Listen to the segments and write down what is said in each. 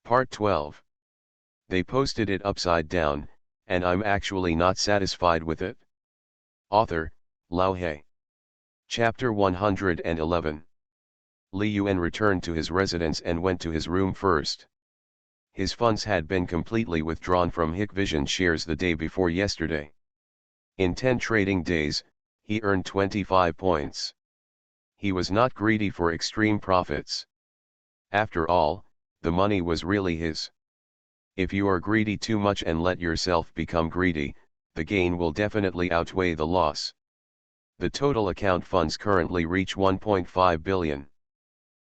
Part 12. They posted it upside down, and I'm actually not satisfied with it. Author, Lao He. Chapter 111. Li Yuan returned to his residence and went to his room first. His funds had been completely withdrawn from Hikvision shares the day before yesterday. In 10 trading days, he earned 25 points. He was not greedy for extreme profits. After all, the money was really his. If you are greedy too much and let yourself become greedy, the gain will definitely outweigh the loss. The total account funds currently reach 1.5 billion.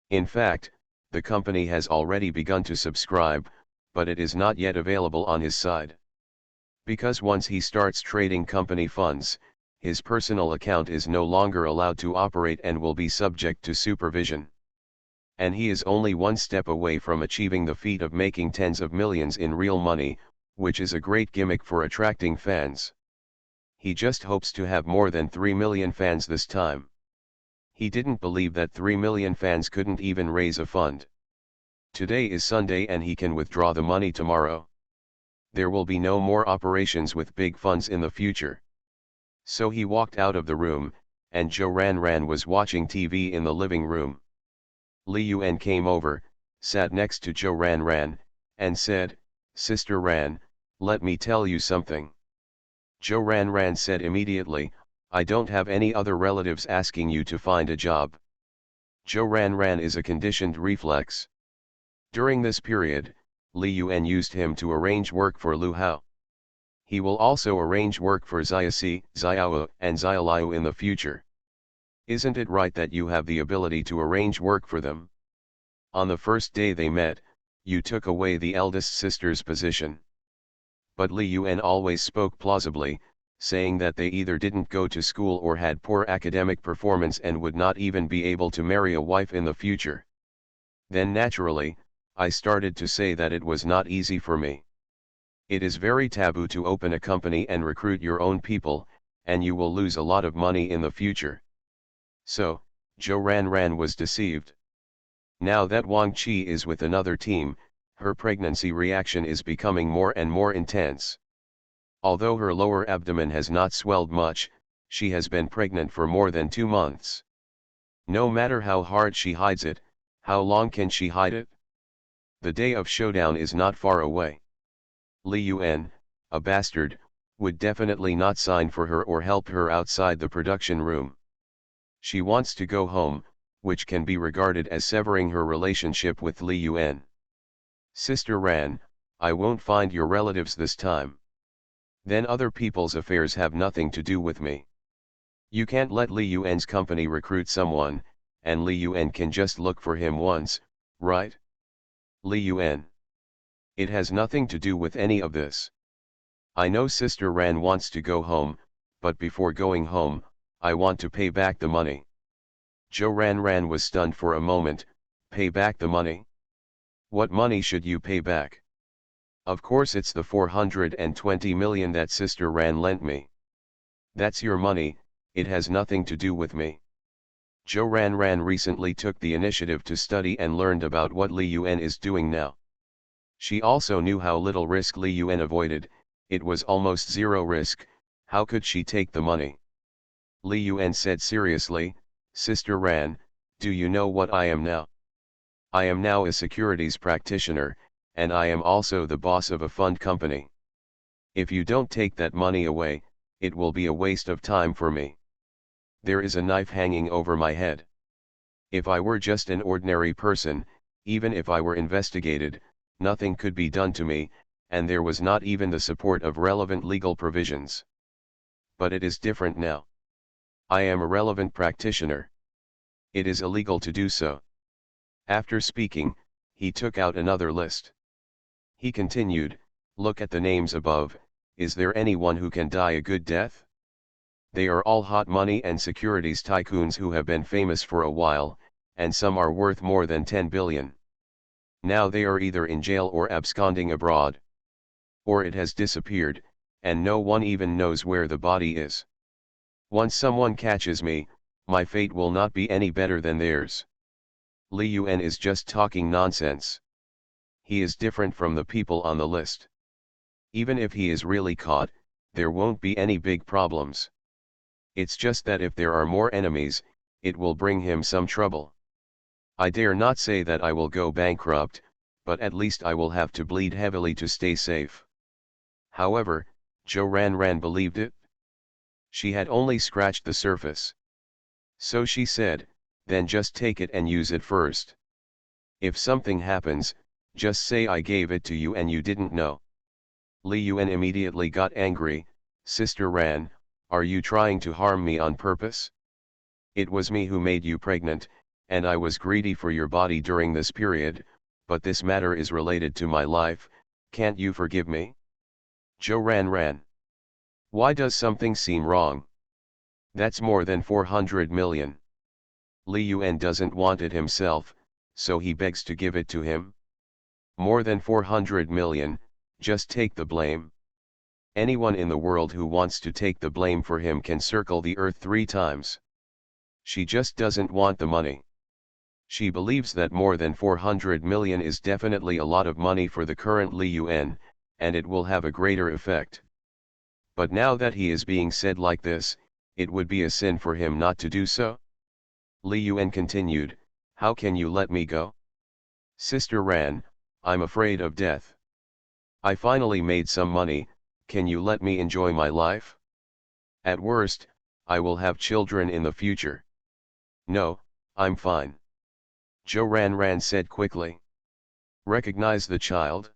In fact, the company has already begun to subscribe, but it is not yet available on his side. Because once he starts trading company funds, his personal account is no longer allowed to operate and will be subject to supervision. And he is only one step away from achieving the feat of making tens of millions in real money, which is a great gimmick for attracting fans. He just hopes to have more than 3 million fans this time. He didn't believe that 3 million fans couldn't even raise a fund. Today is Sunday and he can withdraw the money tomorrow. There will be no more operations with big funds in the future. So he walked out of the room, and Zhou Ranran was watching TV in the living room. Li Yuan came over, sat next to Zhou Ranran, and said, "Sister Ran, let me tell you something." Zhou Ranran said immediately, "I don't have any other relatives asking you to find a job." Zhou Ranran is a conditioned reflex. During this period, Li Yuan used him to arrange work for Lu Hao. He will also arrange work for Xiaoxi, Xiao, and Xiaoliu in the future. Isn't it right that you have the ability to arrange work for them? On the first day they met, you took away the eldest sister's position. But Li Yuan always spoke plausibly, saying that they either didn't go to school or had poor academic performance and would not even be able to marry a wife in the future. Then naturally, I started to say that it was not easy for me. It is very taboo to open a company and recruit your own people, and you will lose a lot of money in the future. So, Zhou Ranran was deceived. Now that Wang Qi is with another team, her pregnancy reaction is becoming more and more intense. Although her lower abdomen has not swelled much, she has been pregnant for more than 2 months. No matter how hard she hides it, how long can she hide it? The day of showdown is not far away. Li Yuan, a bastard, would definitely not sign for her or help her outside the production room. She wants to go home, which can be regarded as severing her relationship with Li Yuan. "Sister Ran, I won't find your relatives this time. Then other people's affairs have nothing to do with me. You can't let Li Yuan's company recruit someone, and Li Yuan can just look for him once, right? Li Yuan. It has nothing to do with any of this. I know Sister Ran wants to go home, but before going home, I want to pay back the money." Zhou Ranran was stunned for a moment. "Pay back the money? What money should you pay back?" "Of course it's the 420 million that Sister Ran lent me. That's your money, it has nothing to do with me." Zhou Ranran recently took the initiative to study and learned about what Li Yuan is doing now. She also knew how little risk Li Yuan avoided. It was almost zero risk. How could she take the money? Li Yuan said seriously, "Sister Ran, do you know what I am now? I am now a securities practitioner, and I am also the boss of a fund company. If you don't take that money away, it will be a waste of time for me. There is a knife hanging over my head. If I were just an ordinary person, even if I were investigated, nothing could be done to me, and there was not even the support of relevant legal provisions. But it is different now. I am a relevant practitioner. It is illegal to do so." After speaking, he took out another list. He continued, "Look at the names above. Is there anyone who can die a good death? They are all hot money and securities tycoons who have been famous for a while, and some are worth more than 10 billion. Now they are either in jail or absconding abroad. Or it has disappeared, and no one even knows where the body is. Once someone catches me, my fate will not be any better than theirs." Li Yuan is just talking nonsense. he is different from the people on the list. Even if he is really caught, there won't be any big problems. It's just that if there are more enemies, it will bring him some trouble. I dare not say that I will go bankrupt, but at least I will have to bleed heavily to stay safe. However, Jo Ran believed it. She had only scratched the surface. So she said, then just take it and use it first. If something happens, just say I gave it to you and you didn't know. Li Yuan immediately got angry. Sister Ran, are you trying to harm me on purpose? It was me who made you pregnant, and I was greedy for your body during this period, but this matter is related to my life, can't you forgive me? Jo Ran. Why does something seem wrong? That's more than 400 million. Li Yuan doesn't want it himself, so he begs to give it to him. More than 400 million, just take the blame. Anyone in the world who wants to take the blame for him can circle the earth 3 times. She just doesn't want the money. She believes that more than 400 million is definitely a lot of money for the current Li Yuan, and it will have a greater effect. But now that he is being said like this, it would be a sin for him not to do so. Li Yuan continued, how can you let me go? Sister Ran, I'm afraid of death. I finally made some money, can you let me enjoy my life? At worst, I will have children in the future. No, I'm fine. Jo Ran said quickly. Recognize the child?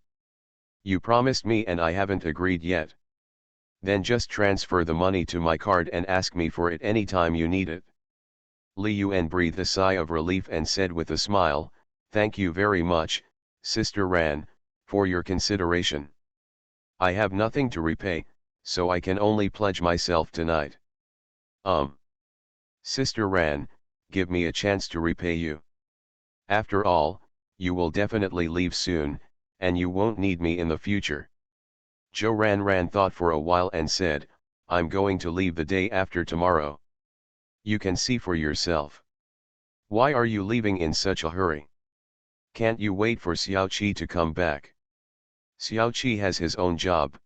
You promised me and I haven't agreed yet. Then just transfer the money to my card and ask me for it anytime you need it. Li Yuan breathed a sigh of relief and said with a smile, thank you very much, Sister Ran, for your consideration. I have nothing to repay, so I can only pledge myself tonight. Sister Ran, give me a chance to repay you. After all, you will definitely leave soon, and you won't need me in the future. Jo Ran thought for a while and said, I'm going to leave the day after tomorrow. You can see for yourself. Why are you leaving in such a hurry? Can't you wait for Xiaoqi to come back? Xiaoqi has his own job.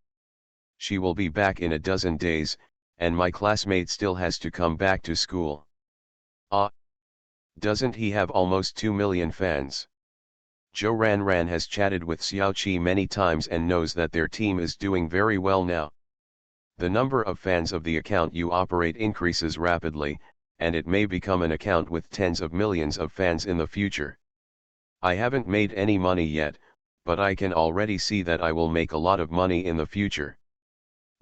She will be back in a dozen days, and my classmate still has to come back to school. Doesn't he have almost 2 million fans? Jo Ran has chatted with Xiaoqi many times and knows that their team is doing very well now. The number of fans of the account you operate increases rapidly, and it may become an account with tens of millions of fans in the future. I haven't made any money yet, but I can already see that I will make a lot of money in the future.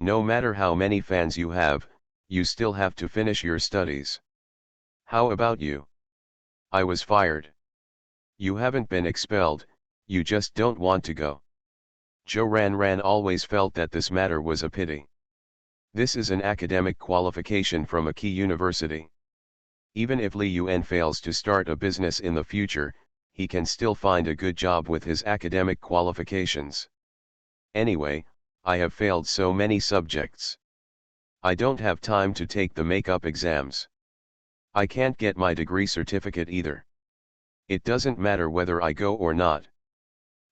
No matter how many fans you have, you still have to finish your studies. How about you? I was fired. You haven't been expelled, you just don't want to go. Jo Ran always felt that this matter was a pity. This is an academic qualification from a key university. Even if Li Yuan fails to start a business in the future, he can still find a good job with his academic qualifications. Anyway, I have failed so many subjects. I don't have time to take the makeup exams. I can't get my degree certificate either. It doesn't matter whether I go or not.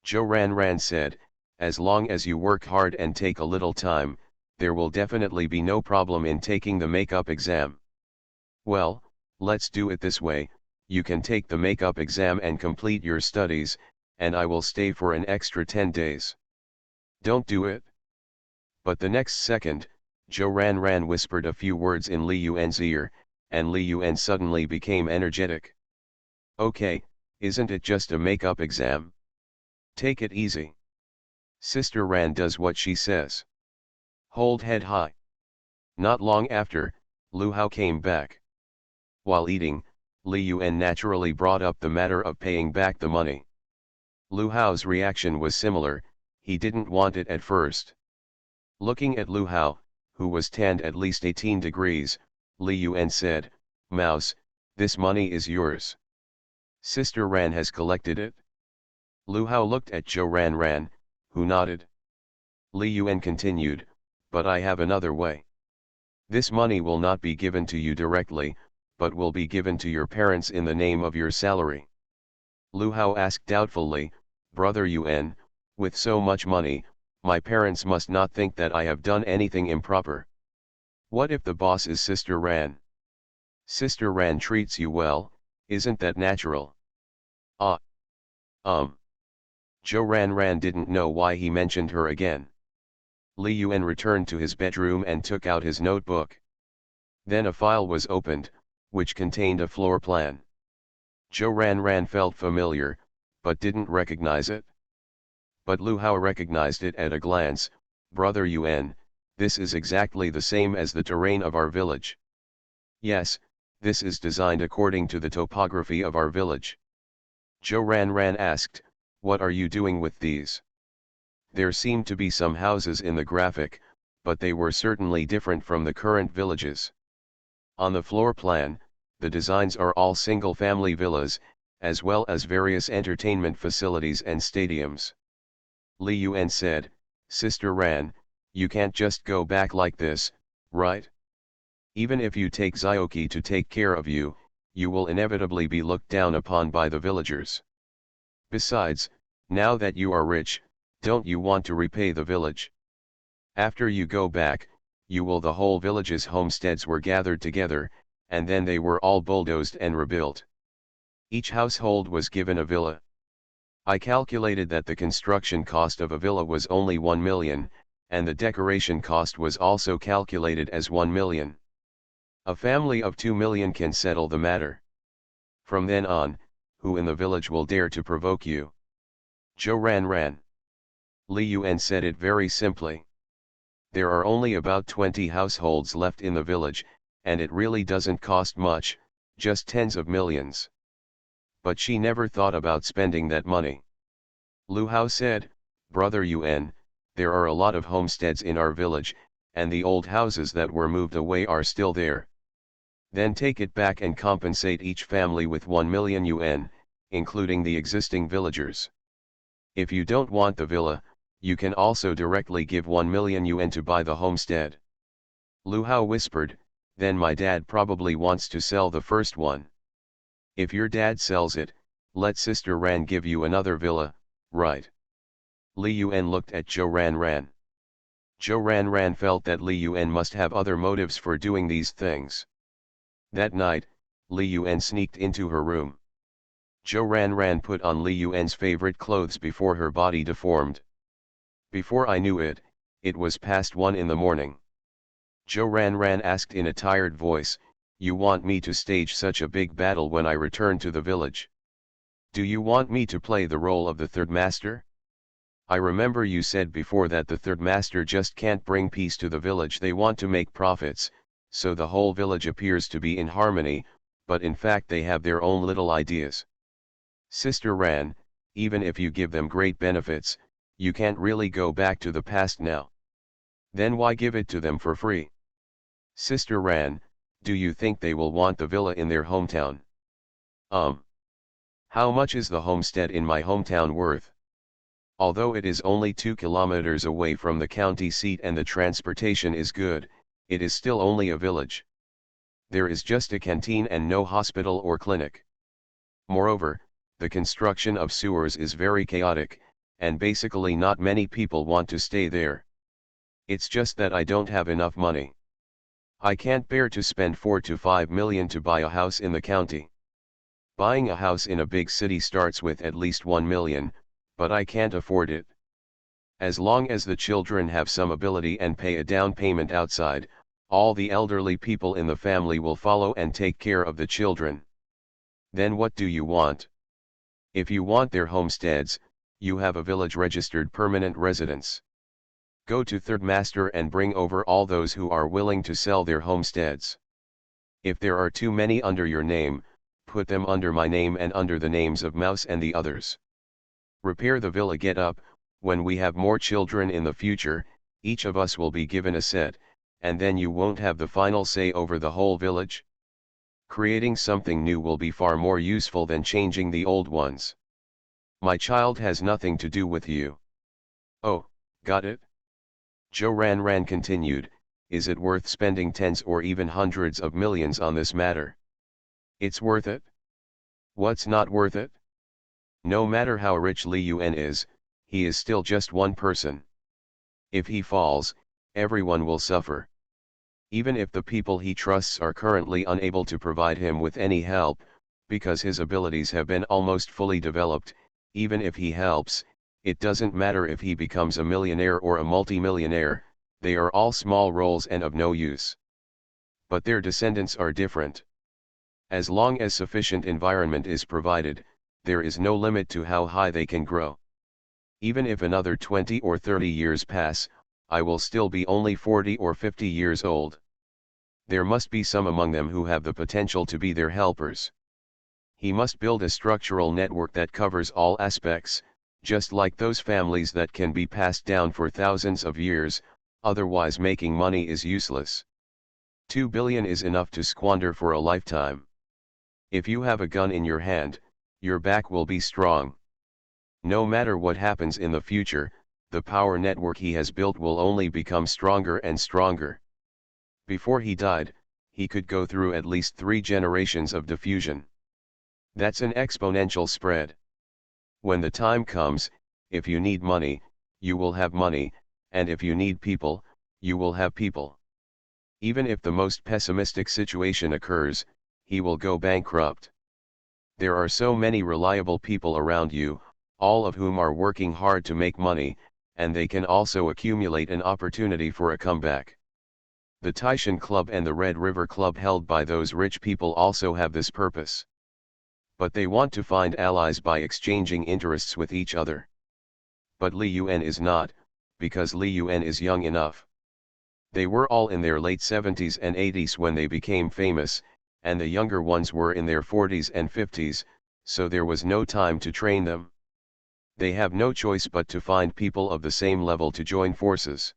Jo Ran said, as long as you work hard and take a little time, there will definitely be no problem in taking the makeup exam. Well, let's do it this way, you can take the makeup exam and complete your studies, and I will stay for an extra 10 days. Don't do it. But the next second, Jo Ran whispered a few words in Li Yuan's ear, and Li Yuan suddenly became energetic. Okay, isn't it just a makeup exam? Take it easy. Sister Ran does what she says. Hold head high. Not long after, Lu Hao came back. While eating, Li Yuan naturally brought up the matter of paying back the money. Lu Hao's reaction was similar, he didn't want it at first. Looking at Lu Hao, who was tanned at least 18 degrees, Li Yuan said, Mouse, this money is yours. Sister Ran has collected it. Lu Hao looked at Jo Ran, who nodded. Li Yuan continued, but I have another way. This money will not be given to you directly, but will be given to your parents in the name of your salary. Lu Hao asked doubtfully, Brother Yun, with so much money, my parents must not think that I have done anything improper. What if the boss is Sister Ran? Sister Ran treats you well, isn't that natural? Ah. Joe Ran didn't know why he mentioned her again. Li Yun returned to his bedroom and took out his notebook. Then a file was opened, which contained a floor plan. Joe Ran felt familiar, but didn't recognize it. But Lu Hao recognized it at a glance. Brother Yun, this is exactly the same as the terrain of our village. Yes, this is designed according to the topography of our village. Joe Ran asked, what are you doing with these? There seemed to be some houses in the graphic, but they were certainly different from the current villages. On the floor plan, the designs are all single-family villas, as well as various entertainment facilities and stadiums. Li Yun said, Sister Ran, you can't just go back like this, right? Even if you take Zioki to take care of you, you will inevitably be looked down upon by the villagers. Besides, now that you are rich, don't you want to repay the village? After you go back, the whole village's homesteads were gathered together, and then they were all bulldozed and rebuilt. Each household was given a villa. I calculated that the construction cost of a villa was only 1 million, and the decoration cost was also calculated as 1 million. A family of 2 million can settle the matter. From then on, who in the village will dare to provoke you? Joe Ran. Li Yun said it very simply. There are only about 20 households left in the village, and it really doesn't cost much, just tens of millions. But she never thought about spending that money. Lu Hao said, Brother Yun, there are a lot of homesteads in our village, and the old houses that were moved away are still there. Then take it back and compensate each family with 1 million yuan, including the existing villagers. If you don't want the villa, you can also directly give 1 million yuan to buy the homestead. Lu Hao whispered, then my dad probably wants to sell the first one. If your dad sells it, let Sister Ran give you another villa, right? Li Yun looked at Joe Ran. Joe Ran felt that Li Yun must have other motives for doing these things. That night, Li Yun sneaked into her room. Joe Ran put on Li Yun's favorite clothes before her body deformed. Before I knew it, it was past 1 in the morning. Joe Ran asked in a tired voice, you want me to stage such a big battle when I return to the village? Do you want me to play the role of the third master? I remember you said before that the third master just can't bring peace to the village. They want to make profits, so the whole village appears to be in harmony, but in fact they have their own little ideas. Sister Ran, even if you give them great benefits, you can't really go back to the past now. Then why give it to them for free? Sister Ran, do you think they will want the villa in their hometown? How much is the homestead in my hometown worth? Although it is only 2 kilometers away from the county seat and the transportation is good, it is still only a village. There is just a canteen and no hospital or clinic. Moreover, the construction of sewers is very chaotic, and basically not many people want to stay there. It's just that I don't have enough money. I can't bear to spend 4 to 5 million to buy a house in the county. Buying a house in a big city starts with at least 1 million, but I can't afford it. As long as the children have some ability and pay a down payment outside, all the elderly people in the family will follow and take care of the children. Then what do you want? If you want their homesteads, you have a village registered permanent residence. Go to third master and bring over all those who are willing to sell their homesteads. If there are too many under your name, put them under my name and under the names of Mouse and the others. Repair the villa get up. When we have more children in the future, each of us will be given a set, and then you won't have the final say over the whole village. Creating something new will be far more useful than changing the old ones. My child has nothing to do with you. Oh, got it? Joe Ran continued, is it worth spending tens or even hundreds of millions on this matter? It's worth it. What's not worth it? No matter how rich Li Yuan is, he is still just one person. If he falls, everyone will suffer. Even if the people he trusts are currently unable to provide him with any help, because his abilities have been almost fully developed, even if he helps, it doesn't matter if he becomes a millionaire or a multimillionaire, they are all small roles and of no use. But their descendants are different. As long as sufficient environment is provided, there is no limit to how high they can grow. Even if another 20 or 30 years pass, I will still be only 40 or 50 years old. There must be some among them who have the potential to be their helpers. He must build a structural network that covers all aspects, just like those families that can be passed down for thousands of years, otherwise making money is useless. 2 billion is enough to squander for a lifetime. If you have a gun in your hand, your back will be strong. No matter what happens in the future, the power network he has built will only become stronger and stronger. Before he died, he could go through at least 3 generations of diffusion. That's an exponential spread. When the time comes, if you need money, you will have money, and if you need people, you will have people. Even if the most pessimistic situation occurs, he will go bankrupt. There are so many reliable people around you, all of whom are working hard to make money, and they can also accumulate an opportunity for a comeback. The Taishan Club and the Red River Club held by those rich people also have this purpose. But they want to find allies by exchanging interests with each other. But Li Yuan is not, because Li Yuan is young enough. They were all in their late 70s and 80s when they became famous, and the younger ones were in their 40s and 50s, so there was no time to train them. They have no choice but to find people of the same level to join forces.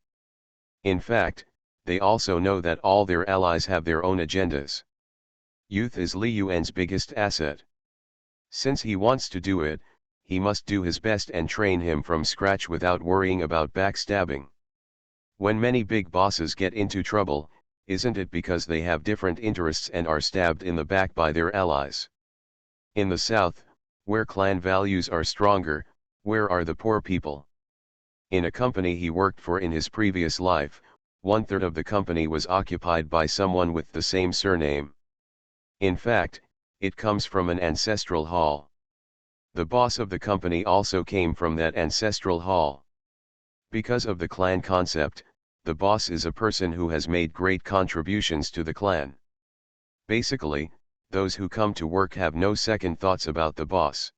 In fact, they also know that all their allies have their own agendas. Youth is Li Yuan's biggest asset. Since he wants to do it, he must do his best and train him from scratch without worrying about backstabbing. When many big bosses get into trouble, isn't it because they have different interests and are stabbed in the back by their allies? In the South, where clan values are stronger, where are the poor people? In a company he worked for in his previous life, 1/3 of the company was occupied by someone with the same surname. In fact, it comes from an ancestral hall. The boss of the company also came from that ancestral hall. Because of the clan concept, the boss is a person who has made great contributions to the clan. Basically, those who come to work have no second thoughts about the boss.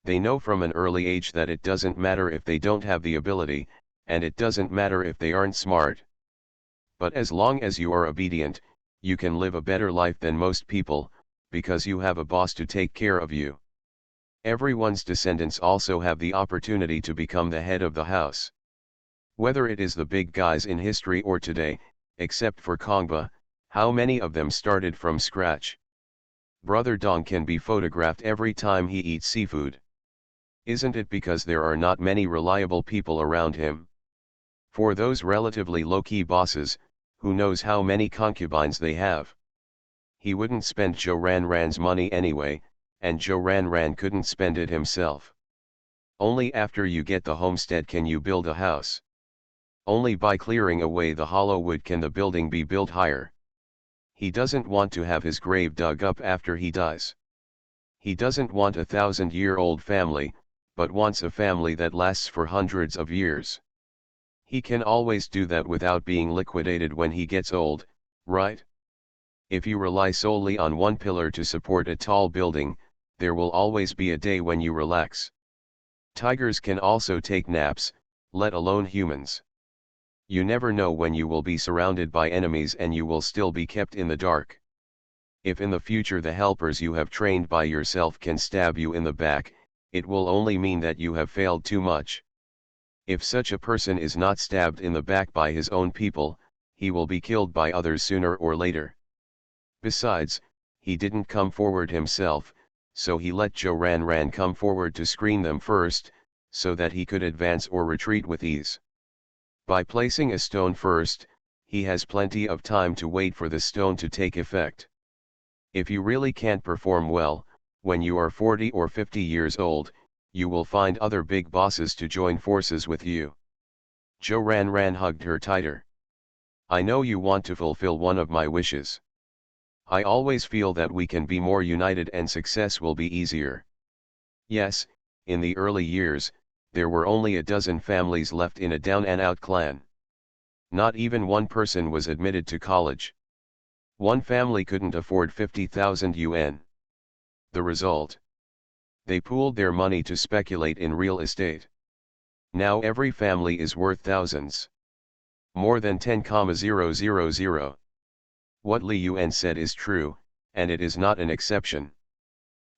They know from an early age that it doesn't matter if they don't have the ability, and it doesn't matter if they aren't smart. But as long as you are obedient, you can live a better life than most people, because you have a boss to take care of you. Everyone's descendants also have the opportunity to become the head of the house. Whether it is the big guys in history or today, except for Kongba, how many of them started from scratch? Brother Dong can be photographed every time he eats seafood. Isn't it because there are not many reliable people around him? For those relatively low-key bosses, who knows how many concubines they have? He wouldn't spend Zhou Ranran's money anyway, and Zhou Ranran couldn't spend it himself. Only after you get the homestead can you build a house. Only by clearing away the hollow wood can the building be built higher. He doesn't want to have his grave dug up after he dies. He doesn't want a 1,000-year-old family, but wants a family that lasts for hundreds of years. He can always do that without being liquidated when he gets old, right? If you rely solely on one pillar to support a tall building, there will always be a day when you relax. Tigers can also take naps, let alone humans. You never know when you will be surrounded by enemies and you will still be kept in the dark. If in the future the helpers you have trained by yourself can stab you in the back, it will only mean that you have failed too much. If such a person is not stabbed in the back by his own people, he will be killed by others sooner or later. Besides, he didn't come forward himself, so he let Zhou Ranran come forward to screen them first, so that he could advance or retreat with ease. By placing a stone first, he has plenty of time to wait for the stone to take effect. If you really can't perform well, when you are 40 or 50 years old, you will find other big bosses to join forces with you. Jo Ran hugged her tighter. I know you want to fulfill one of my wishes. I always feel that we can be more united and success will be easier. Yes, in the early years, there were only a dozen families left in a down-and-out clan. Not even one person was admitted to college. One family couldn't afford 50,000 yuan. The result? They pooled their money to speculate in real estate. Now every family is worth thousands. More than 10,000. What Li Yuan said is true, and it is not an exception.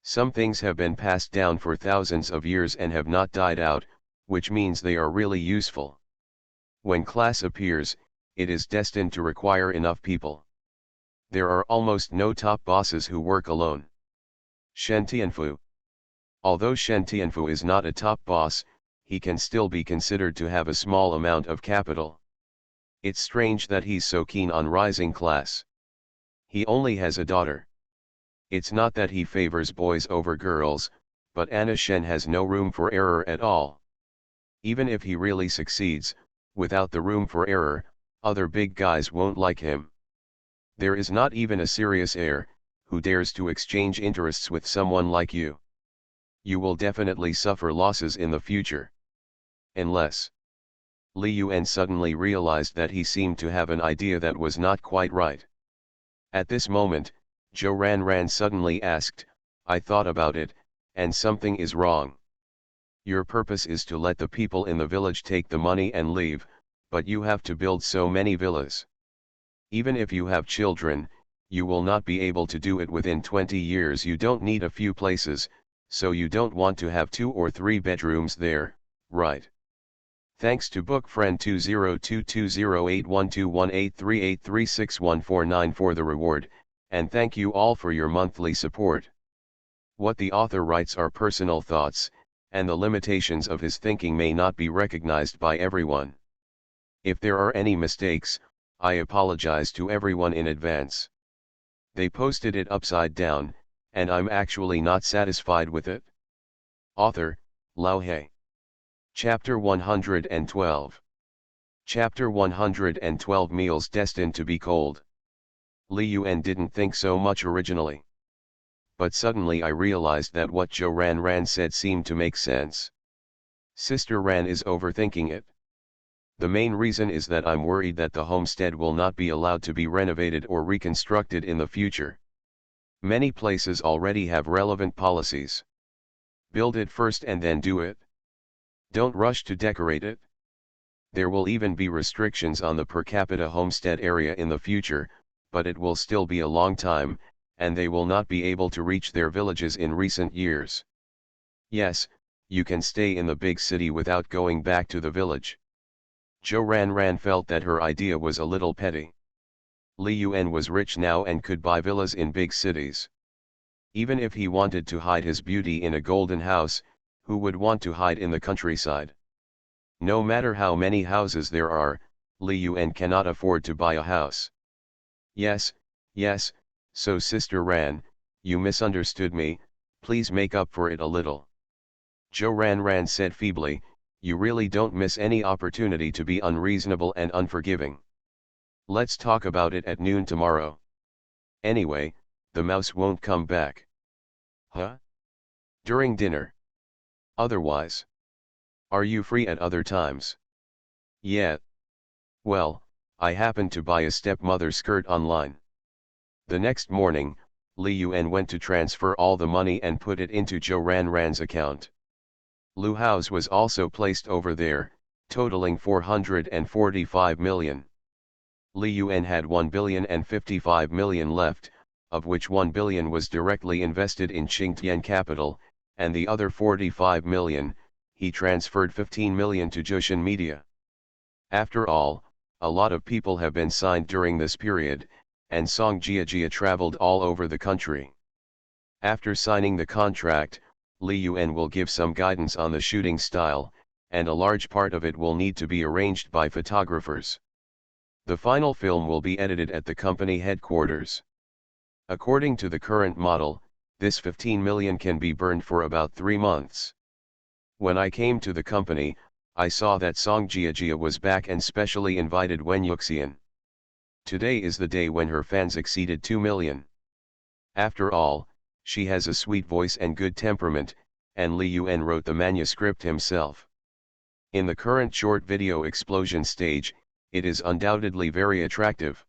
Some things have been passed down for thousands of years and have not died out, which means they are really useful. When class appears, it is destined to require enough people. There are almost no top bosses who work alone. Shen Tianfu. Although Shen Tianfu is not a top boss, he can still be considered to have a small amount of capital. It's strange that he's so keen on rising class. He only has a daughter. It's not that he favors boys over girls, but Anna Shen has no room for error at all. Even if he really succeeds, without the room for error, other big guys won't like him. There is not even a serious heir, who dares to exchange interests with someone like you. You will definitely suffer losses in the future. Unless. Li Yuan suddenly realized that he seemed to have an idea that was not quite right. At this moment, Jo Ran suddenly asked, I thought about it, and something is wrong. Your purpose is to let the people in the village take the money and leave, but you have to build so many villas. Even if you have children, you will not be able to do it within 20 years. You don't need a few places, so you don't want to have 2 or 3 bedrooms there, right? Thanks to book friend 202208121838361494 for the reward, and thank you all for your monthly support. What the author writes are personal thoughts, and the limitations of his thinking may not be recognized by everyone. If there are any mistakes, I apologize to everyone in advance. They posted it upside down, and I'm actually not satisfied with it. Author, Lao He. Chapter 112. Chapter 112 Meals Destined to be Cold. Li Yuan didn't think so much originally. But suddenly I realized that what Jo Ran said seemed to make sense. Sister Ran is overthinking it. The main reason is that I'm worried that the homestead will not be allowed to be renovated or reconstructed in the future. Many places already have relevant policies. Build it first and then do it. Don't rush to decorate it. There will even be restrictions on the per capita homestead area in the future, but it will still be a long time, and they will not be able to reach their villages in recent years. Yes, you can stay in the big city without going back to the village. Jo Ran felt that her idea was a little petty. Li Yuan was rich now and could buy villas in big cities. Even if he wanted to hide his beauty in a golden house, who would want to hide in the countryside? No matter how many houses there are, Li Yuan cannot afford to buy a house. Yes, so Sister Ran, you misunderstood me, please make up for it a little. Jo Ran said feebly, you really don't miss any opportunity to be unreasonable and unforgiving. Let's talk about it at noon tomorrow. Anyway, the mouse won't come back. Huh? During dinner. Otherwise. Are you free at other times? Yeah. Well, I happened to buy a stepmother skirt online. The next morning, Li Yuan went to transfer all the money and put it into Jo Ran's account. Lu Hao's was also placed over there, totaling 445 million. Li Yuan had 1,055 million left, of which 1 billion was directly invested in Qingtian Capital, and the other 45 million, he transferred 15 million to Jushin Media. After all, a lot of people have been signed during this period, and Song Jia traveled all over the country. After signing the contract, Li Yuan will give some guidance on the shooting style, and a large part of it will need to be arranged by photographers. The final film will be edited at the company headquarters. According to the current model, this 15 million can be burned for about 3 months. When I came to the company, I saw that Song Jiajia was back and specially invited Wen Yuxian. Today is the day when her fans exceeded 2 million. After all, she has a sweet voice and good temperament, and Li Yuan wrote the manuscript himself. In the current short video explosion stage, it is undoubtedly very attractive.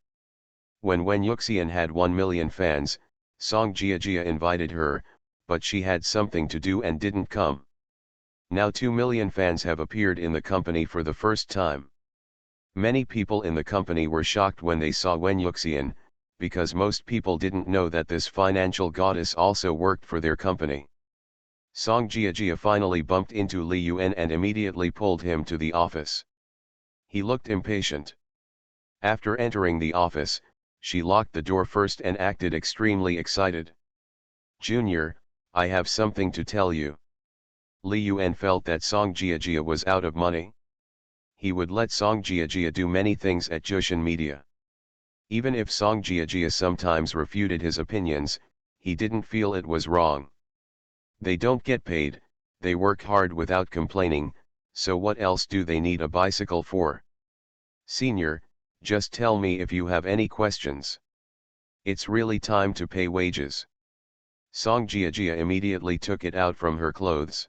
When Wen Yuxian had 1 million fans, Song Jiajia invited her, but she had something to do and didn't come. Now 2 million fans have appeared in the company for the first time. Many people in the company were shocked when they saw Wen Yuxian, because most people didn't know that this financial goddess also worked for their company. Song Jiajia finally bumped into Li Yuan and immediately pulled him to the office. He looked impatient. After entering the office, she locked the door first and acted extremely excited. "Junior, I have something to tell you." Li Yuan felt that Song Jiajia was out of money. He would let Song Jiajia do many things at Jushin Media. Even if Song Jiajia sometimes refuted his opinions, he didn't feel it was wrong. They don't get paid, they work hard without complaining, so what else do they need a bicycle for? "Senior, just tell me if you have any questions. It's really time to pay wages." Song Jiajia immediately took it out from her clothes.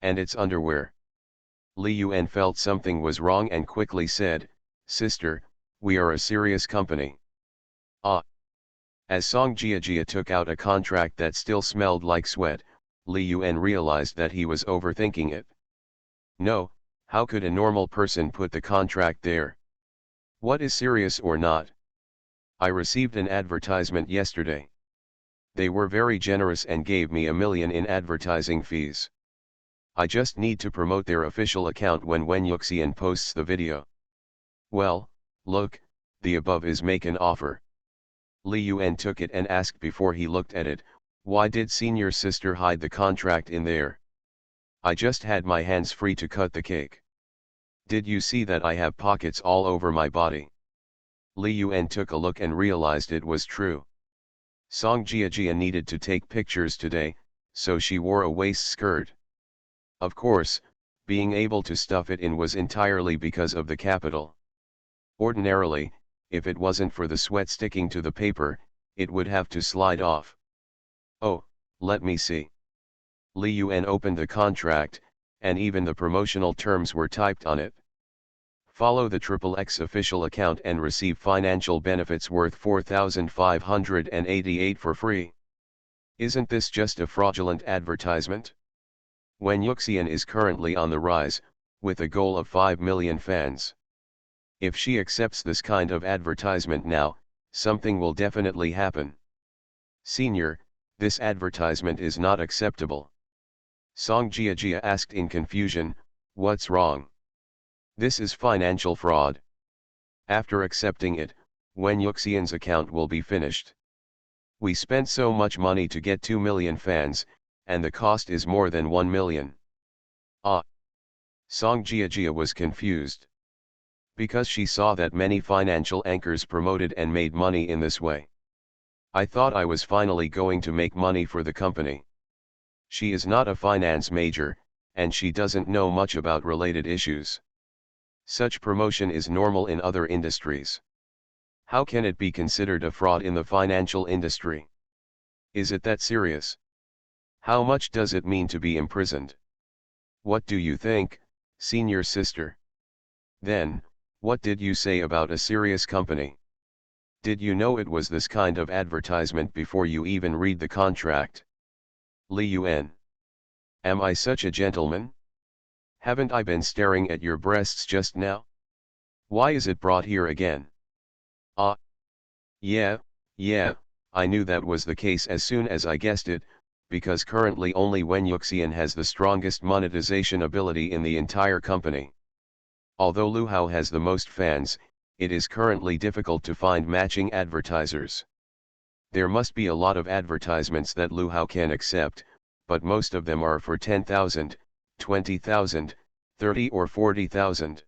"And it's underwear." Li Yuan felt something was wrong and quickly said, "Sister, we are a serious company." "Ah." As Song Jiajia took out a contract that still smelled like sweat, Li Yuan realized that he was overthinking it. "No, how could a normal person put the contract there? What is serious or not? I received an advertisement yesterday. They were very generous and gave me $1 million in advertising fees. I just need to promote their official account when Wen Yuxian posts the video. Well, look, the above is make an offer." Li Yuan took it and asked before he looked at it, "Why did senior sister hide the contract in there? I just had my hands free to cut the cake. Did you see that I have pockets all over my body?" Li Yuan took a look and realized it was true. Song Jiajia needed to take pictures today, so she wore a waist skirt. Of course, being able to stuff it in was entirely because of the capital. Ordinarily, if it wasn't for the sweat sticking to the paper, it would have to slide off. "Oh, let me see." Li Yuan opened the contract, and even the promotional terms were typed on it. "Follow the XXX official account and receive financial benefits worth 4,588 for free. Isn't this just a fraudulent advertisement? Wen Yuxian is currently on the rise, with a goal of 5 million fans. If she accepts this kind of advertisement now, something will definitely happen. Senior, this advertisement is not acceptable." Song Jiajia asked in confusion, "What's wrong? This is financial fraud. After accepting it, Wen Yuxian's account will be finished. We spent so much money to get 2 million fans, and the cost is more than 1 million. Ah." Song Jiajia was confused. Because she saw that many financial anchors promoted and made money in this way. "I thought I was finally going to make money for the company." She is not a finance major, and she doesn't know much about related issues. Such promotion is normal in other industries. How can it be considered a fraud in the financial industry? Is it that serious? How much does it mean to be imprisoned? What do you think, senior sister? Then, what did you say about a serious company? Did you know it was this kind of advertisement before you even read the contract? Li Yuan. Am I such a gentleman? Haven't I been staring at your breasts just now? Why is it brought here again? Ah. Yeah, I knew that was the case as soon as I guessed it, because currently only Wen Yuxian has the strongest monetization ability in the entire company. Although Lu Hao has the most fans, it is currently difficult to find matching advertisers. There must be a lot of advertisements that Lu Hao can accept, but most of them are for 10,000, 20,000, 30 or 40,000.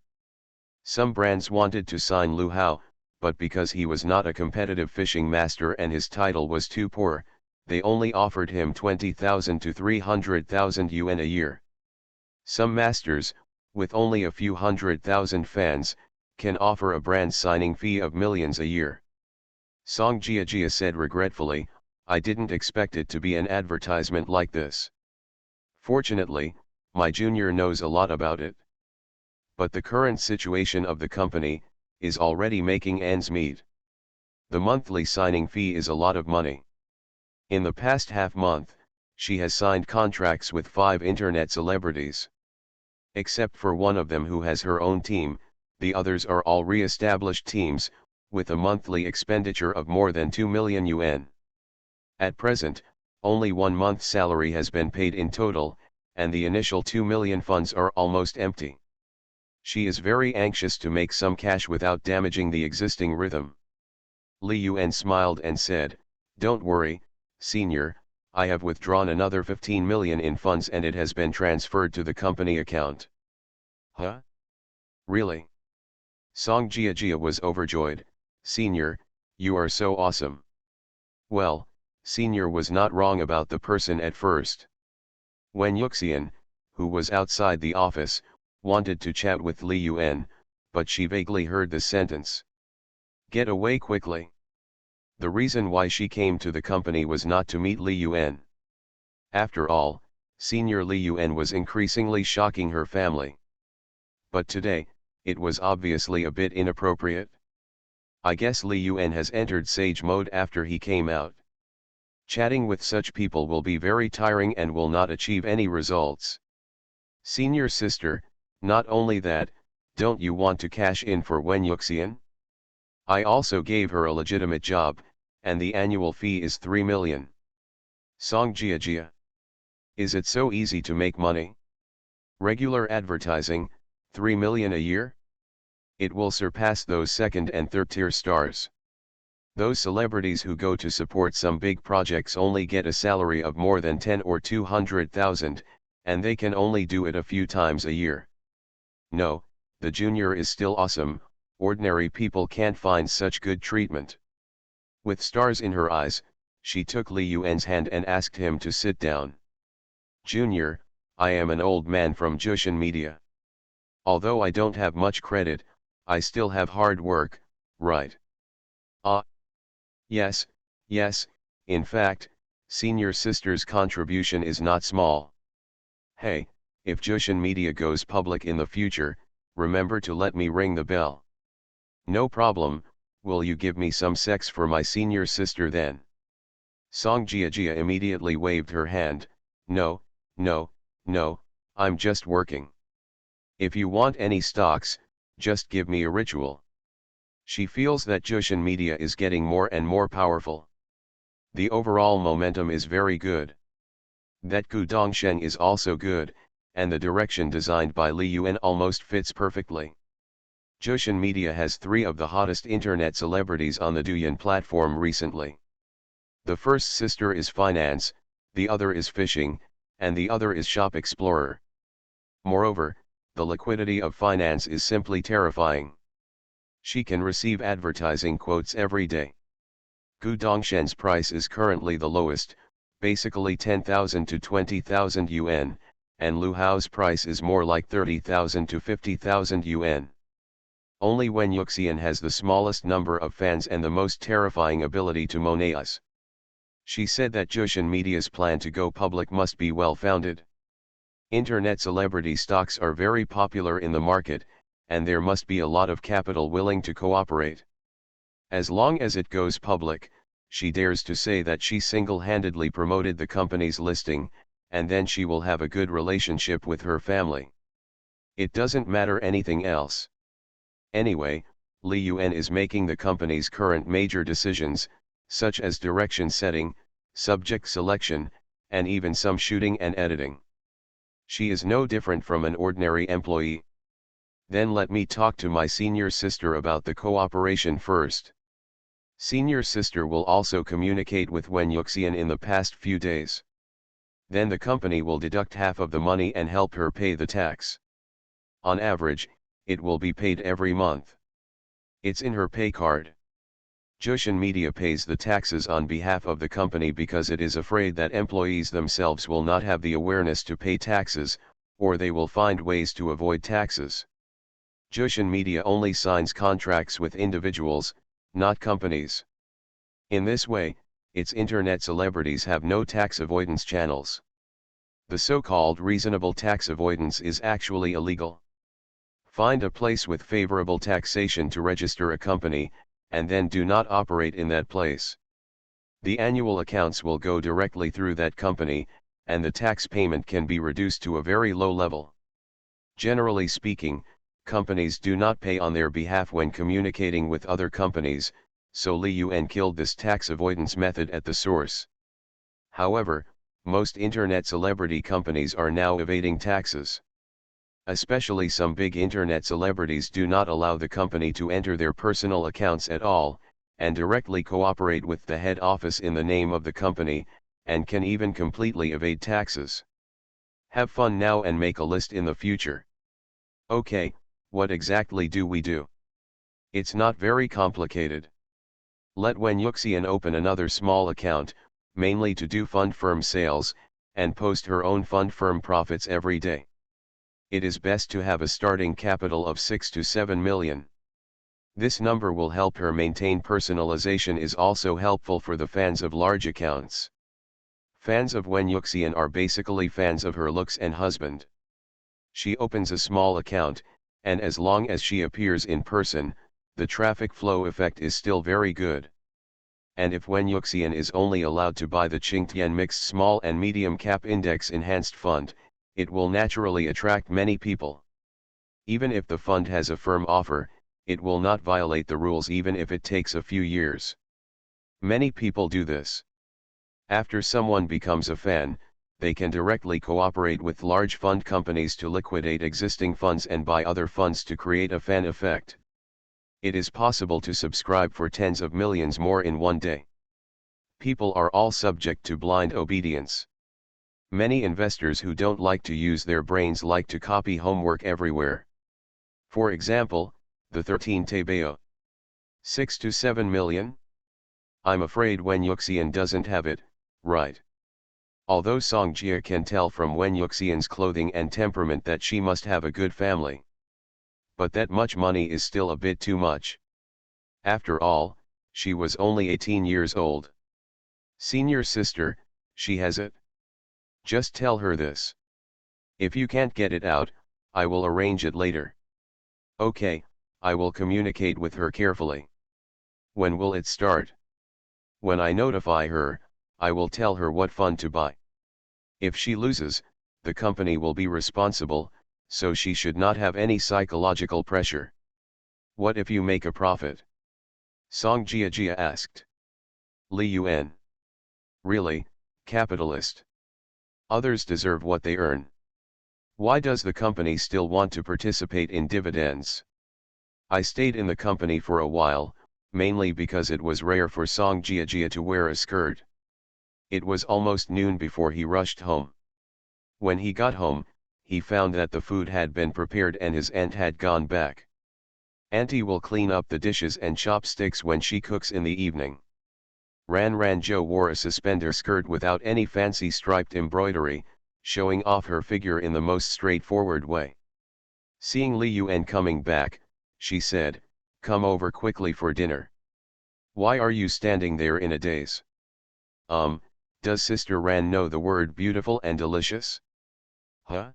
Some brands wanted to sign Lu Hao, but because he was not a competitive fishing master and his title was too poor, they only offered him 20,000 to 300,000 yuan a year. Some masters, with only a few 100,000 fans, can offer a brand signing fee of millions a year. Song Jia said regretfully, "I didn't expect it to be an advertisement like this. Fortunately, my junior knows a lot about it. But the current situation of the company is already making ends meet. The monthly signing fee is a lot of money. In the past half month, she has signed contracts with 5 internet celebrities. Except for one of them who has her own team, the others are all re-established teams, with a monthly expenditure of more than 2 million yuan. At present, only 1 month's salary has been paid in total, and the initial 2 million funds are almost empty. She is very anxious to make some cash without damaging the existing rhythm." Li Yuan smiled and said, "Don't worry, senior, I have withdrawn another 15 million in funds and it has been transferred to the company account." "Huh? Really?" Song Jia was overjoyed. "Senior, you are so awesome." Well, senior was not wrong about the person at first. When Yuxian, who was outside the office, wanted to chat with Li Yuan, but she vaguely heard the sentence, "Get away quickly." The reason why she came to the company was not to meet Li Yuan. After all, senior Li Yuan was increasingly shocking her family. But today, it was obviously a bit inappropriate. I guess Li Yuan has entered sage mode after he came out. Chatting with such people will be very tiring and will not achieve any results. Senior sister, not only that, don't you want to cash in for Wen Yuxian? I also gave her a legitimate job, and the annual fee is 3 million. Song Jia. Is it so easy to make money? Regular advertising, 3 million a year? It will surpass those second and third tier stars. Those celebrities who go to support some big projects only get a salary of more than 10 or 200,000, and they can only do it a few times a year. No, the junior is still awesome, ordinary people can't find such good treatment. With stars in her eyes, she took Li Yuan's hand and asked him to sit down. "Junior, I am an old man from Jushin Media. Although I don't have much credit, I still have hard work, right?" "Ah. Yes, in fact, senior sister's contribution is not small. Hey, if Jushin Media goes public in the future, remember to let me ring the bell." "No problem, will you give me some sex for my senior sister then?" Song Jia immediately waved her hand, No, I'm just working. If you want any stocks, just give me a ritual." She feels that Jushin Media is getting more and more powerful. The overall momentum is very good. That Gu Dongsheng is also good, and the direction designed by Li Yuan almost fits perfectly. Jushin Media has 3 of the hottest internet celebrities on the Douyin platform recently. The first sister is finance, the other is fishing, and the other is shop explorer. Moreover, the liquidity of finance is simply terrifying. She can receive advertising quotes every day. Gu Dongshen's price is currently the lowest, basically 10,000 to 20,000 yuan, and Lu Hao's price is more like 30,000 to 50,000 yuan. Only Wen Yuxian has the smallest number of fans and the most terrifying ability to monetize. She said that Jushin Media's plan to go public must be well founded. Internet celebrity stocks are very popular in the market, and there must be a lot of capital willing to cooperate. As long as it goes public, she dares to say that she single-handedly promoted the company's listing, and then she will have a good relationship with her family. It doesn't matter anything else. Anyway, Li Yuan is making the company's current major decisions, such as direction setting, subject selection, and even some shooting and editing. She is no different from an ordinary employee. Then let me talk to my senior sister about the cooperation first. Senior sister will also communicate with Wen Yuxian in the past few days. Then the company will deduct half of the money and help her pay the tax. On average, it will be paid every month. It's in her pay card. Jushin Media pays the taxes on behalf of the company because it is afraid that employees themselves will not have the awareness to pay taxes, or they will find ways to avoid taxes. Jushin Media only signs contracts with individuals, not companies. In this way, its internet celebrities have no tax avoidance channels. The so-called reasonable tax avoidance is actually illegal. Find a place with favorable taxation to register a company, and then do not operate in that place. The annual accounts will go directly through that company, and the tax payment can be reduced to a very low level. Generally speaking, companies do not pay on their behalf when communicating with other companies, so Li Yuan killed this tax avoidance method at the source. However, most internet celebrity companies are now evading taxes. Especially some big internet celebrities do not allow the company to enter their personal accounts at all, and directly cooperate with the head office in the name of the company, and can even completely evade taxes. Have fun now and make a list in the future. Okay, what exactly do we do? It's not very complicated. Let Wen Yuxian open another small account, mainly to do fund firm sales, and post her own fund firm profits every day. It is best to have a starting capital of 6 to 7 million. This number will help her maintain personalization, is also helpful for the fans of large accounts. Fans of Wen Yuxian are basically fans of her looks and husband. She opens a small account, and as long as she appears in person, the traffic flow effect is still very good. And if Wen Yuxian is only allowed to buy the Qingtian Mixed Small and Medium Cap Index Enhanced Fund, it will naturally attract many people. Even if the fund has a firm offer, it will not violate the rules even if it takes a few years. Many people do this. After someone becomes a fan, they can directly cooperate with large fund companies to liquidate existing funds and buy other funds to create a fan effect. It is possible to subscribe for tens of millions more in one day. People are all subject to blind obedience. Many investors who don't like to use their brains like to copy homework everywhere. For example, the 13 Tebeo. 6 to 7 million? I'm afraid Wen Yuxian doesn't have it, right? Although Song Jia can tell from Wen Yuxian's clothing and temperament that she must have a good family. But that much money is still a bit too much. After all, she was only 18 years old. Senior sister, she has it? Just tell her this. If you can't get it out, I will arrange it later. Okay, I will communicate with her carefully. When will it start? When I notify her, I will tell her what fund to buy. If she loses, the company will be responsible, so she should not have any psychological pressure. What if you make a profit? Song Jia asked. Li Yuan. Really, capitalist. Others deserve what they earn. Why does the company still want to participate in dividends? I stayed in the company for a while, mainly because it was rare for Song Jia to wear a skirt. It was almost noon before he rushed home. When he got home, he found that the food had been prepared and his aunt had gone back. Auntie will clean up the dishes and chopsticks when she cooks in the evening. Ran Zhou wore a suspender skirt without any fancy striped embroidery, showing off her figure in the most straightforward way. Seeing Li Yuan coming back, she said, "Come over quickly for dinner." "Why are you standing there in a daze?" Does Sister Ran know the word beautiful and delicious?" "Huh?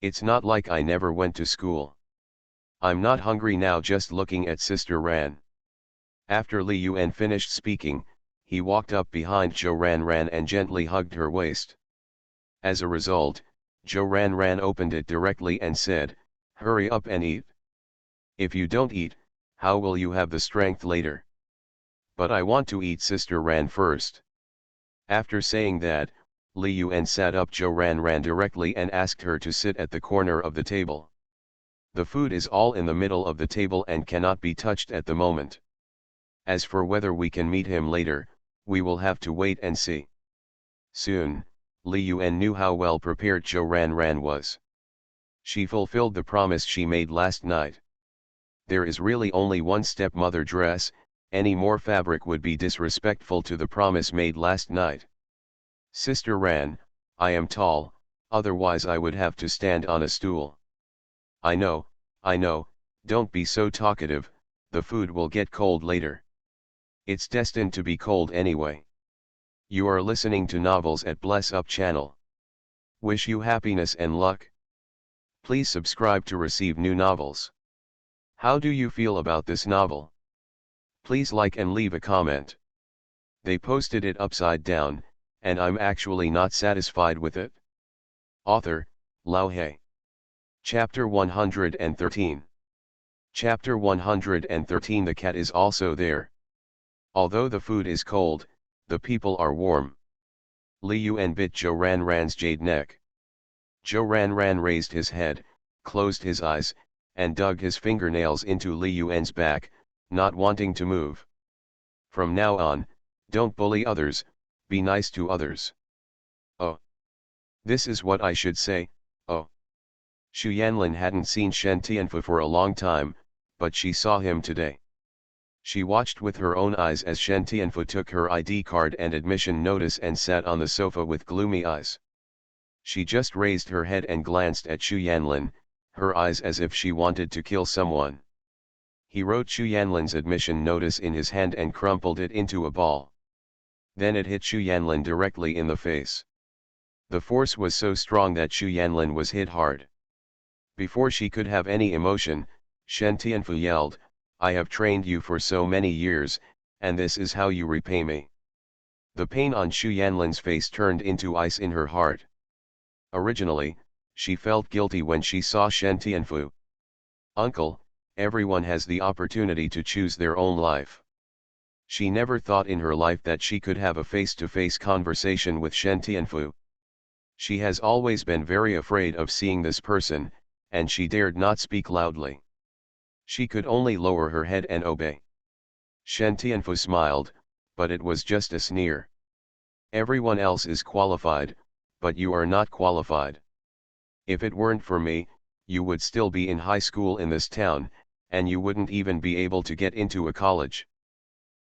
It's not like I never went to school. I'm not hungry now just looking at Sister Ran." After Li Yuan finished speaking, he walked up behind Zhou Ran and gently hugged her waist. As a result, Zhou Ran opened it directly and said, "Hurry up and eat. If you don't eat, how will you have the strength later?" "But I want to eat Sister Ran first." After saying that, Li Yuan sat up Zhou Ran directly and asked her to sit at the corner of the table. "The food is all in the middle of the table and cannot be touched at the moment. As for whether we can meet him later, we will have to wait and see." Soon, Li Yuan knew how well prepared Zhou Ran was. She fulfilled the promise she made last night. There is really only one stepmother dress, any more fabric would be disrespectful to the promise made last night. "Sister Ran, I am tall, otherwise I would have to stand on a stool. I know, don't be so talkative, the food will get cold later. It's destined to be cold anyway. You are listening to novels at Bless Up channel. Wish you happiness and luck. Please subscribe to receive new novels. How do you feel about this novel? Please like and leave a comment. They posted it upside down, and I'm actually not satisfied with it. Author, Lao He. Chapter 113. Chapter 113. The cat is also there. Although the food is cold, the people are warm. Li Yuan bit Zhou Ranran's jade neck. Zhou Ranran raised his head, closed his eyes, and dug his fingernails into Li Yuan's back, not wanting to move. From now on, don't bully others, be nice to others. Oh. This is what I should say, oh. Xu Yanlin hadn't seen Shen Tianfu for a long time, but she saw him today. She watched with her own eyes as Shen Tianfu took her ID card and admission notice and sat on the sofa with gloomy eyes. She just raised her head and glanced at Xu Yanlin, her eyes as if she wanted to kill someone. He wrote Xu Yanlin's admission notice in his hand and crumpled it into a ball. Then it hit Xu Yanlin directly in the face. The force was so strong that Xu Yanlin was hit hard. Before she could have any emotion, Shen Tianfu yelled, "I have trained you for so many years, and this is how you repay me." The pain on Xu Yanlin's face turned into ice in her heart. Originally, she felt guilty when she saw Shen Tianfu. "Uncle, everyone has the opportunity to choose their own life." She never thought in her life that she could have a face-to-face conversation with Shen Tianfu. She has always been very afraid of seeing this person, and she dared not speak loudly. She could only lower her head and obey. Shen Tianfu smiled, but it was just a sneer. "Everyone else is qualified, but you are not qualified. If it weren't for me, you would still be in high school in this town, and you wouldn't even be able to get into a college.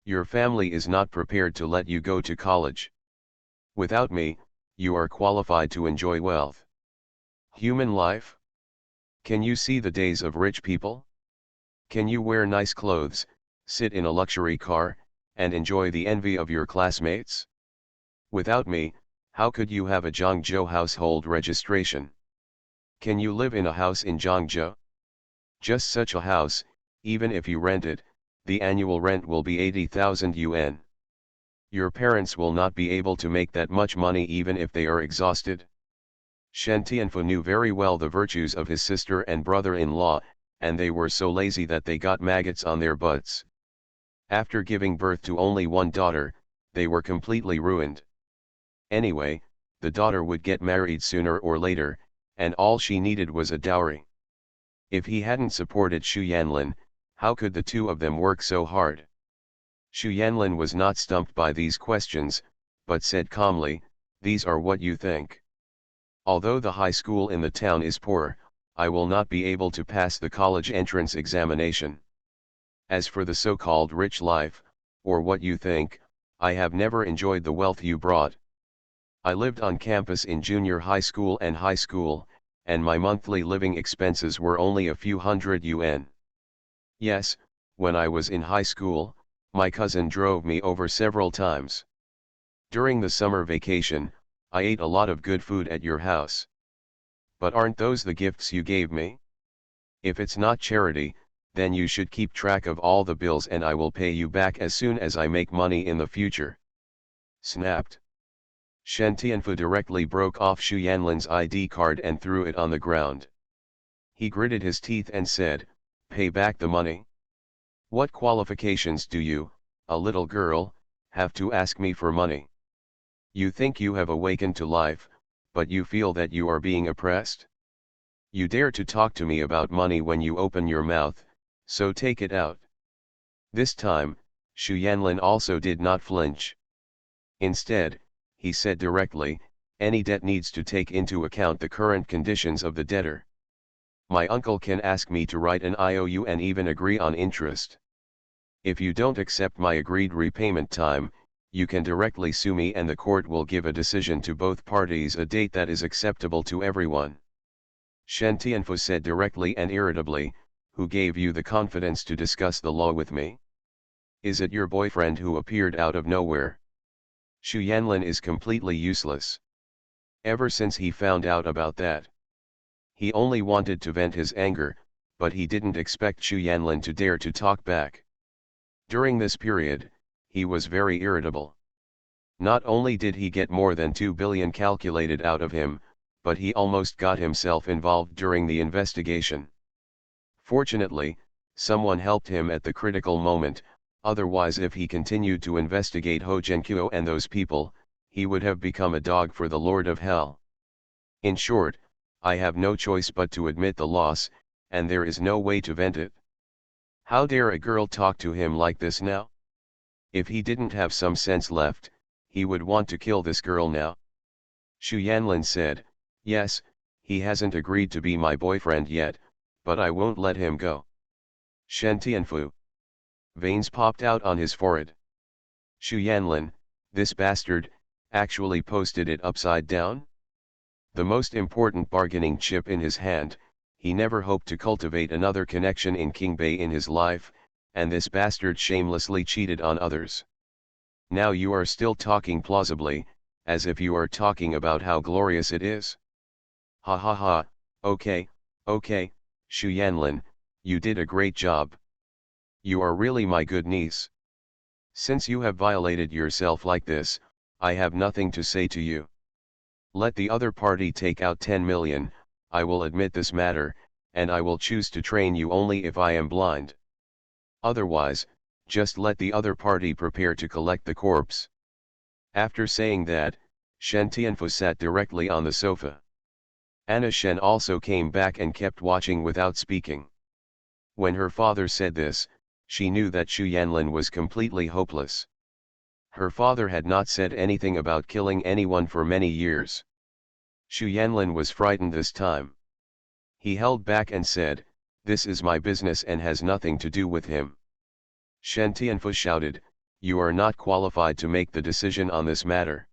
Your family is not prepared to let you go to college. Without me, you are qualified to enjoy wealth. Human life? Can you see the days of rich people? Can you wear nice clothes, sit in a luxury car, and enjoy the envy of your classmates? Without me, how could you have a Zhangzhou household registration? Can you live in a house in Zhangzhou? Just such a house, even if you rent it, the annual rent will be 80,000 yuan. Your parents will not be able to make that much money even if they are exhausted." Shen Tianfu knew very well the virtues of his sister and brother-in-law, and they were so lazy that they got maggots on their butts. After giving birth to only one daughter, they were completely ruined. Anyway, the daughter would get married sooner or later, and all she needed was a dowry. If he hadn't supported Xu Yanlin, how could the two of them work so hard? Xu Yanlin was not stumped by these questions, but said calmly, "These are what you think. Although the high school in the town is poor, I will not be able to pass the college entrance examination. As for the so-called rich life, or what you think, I have never enjoyed the wealth you brought. I lived on campus in junior high school and high school, and my monthly living expenses were only a few hundred yuan. Yes, when I was in high school, my cousin drove me over several times. During the summer vacation, I ate a lot of good food at your house. But aren't those the gifts you gave me? If it's not charity, then you should keep track of all the bills and I will pay you back as soon as I make money in the future." Snapped. Shen Tianfu directly broke off Xu Yanlin's ID card and threw it on the ground. He gritted his teeth and said, "Pay back the money? What qualifications do you, a little girl, have to ask me for money? You think you have awakened to life, but you feel that you are being oppressed? You dare to talk to me about money when you open your mouth, so take it out." This time, Xu Yanlin also did not flinch. Instead, he said directly, "Any debt needs to take into account the current conditions of the debtor. My uncle can ask me to write an IOU and even agree on interest. If you don't accept my agreed repayment time, you can directly sue me and the court will give a decision to both parties, a date that is acceptable to everyone. Shen Tianfu said directly and irritably, who gave you the confidence to discuss the law with me? Is it your boyfriend who appeared out of nowhere? Xu Yanlin is completely useless. Ever since he found out about that, he only wanted to vent his anger, but he didn't expect Xu Yanlin to dare to talk back. During this period, he was very irritable. Not only did he get more than 2 billion calculated out of him, but he almost got himself involved during the investigation. Fortunately, someone helped him at the critical moment, otherwise if he continued to investigate Ho Zhenqiu and those people, he would have become a dog for the Lord of Hell. In short, I have no choice but to admit the loss, and there is no way to vent it. How dare a girl talk to him like this now? If he didn't have some sense left, he would want to kill this girl now. Xu Yanlin said, yes, he hasn't agreed to be my boyfriend yet, but I won't let him go. Shen Tianfu. Veins popped out on his forehead. Xu Yanlin, this bastard, actually posted it upside down? The most important bargaining chip in his hand, he never hoped to cultivate another connection in Qingbei in his life, and this bastard shamelessly cheated on others. Now you are still talking plausibly, as if you are talking about how glorious it is. Ha ha ha, okay, Xu Yanlin, you did a great job. You are really my good niece. Since you have violated yourself like this, I have nothing to say to you. Let the other party take out 10 million, I will admit this matter, and I will choose to train you only if I am blind. Otherwise, just let the other party prepare to collect the corpse. After saying that, Shen Tianfu sat directly on the sofa. Anna Shen also came back and kept watching without speaking. When her father said this, she knew that Xu Yanlin was completely hopeless. Her father had not said anything about killing anyone for many years. Xu Yanlin was frightened this time. He held back and said, this is my business and has nothing to do with him. Shen Tianfu shouted, you are not qualified to make the decision on this matter.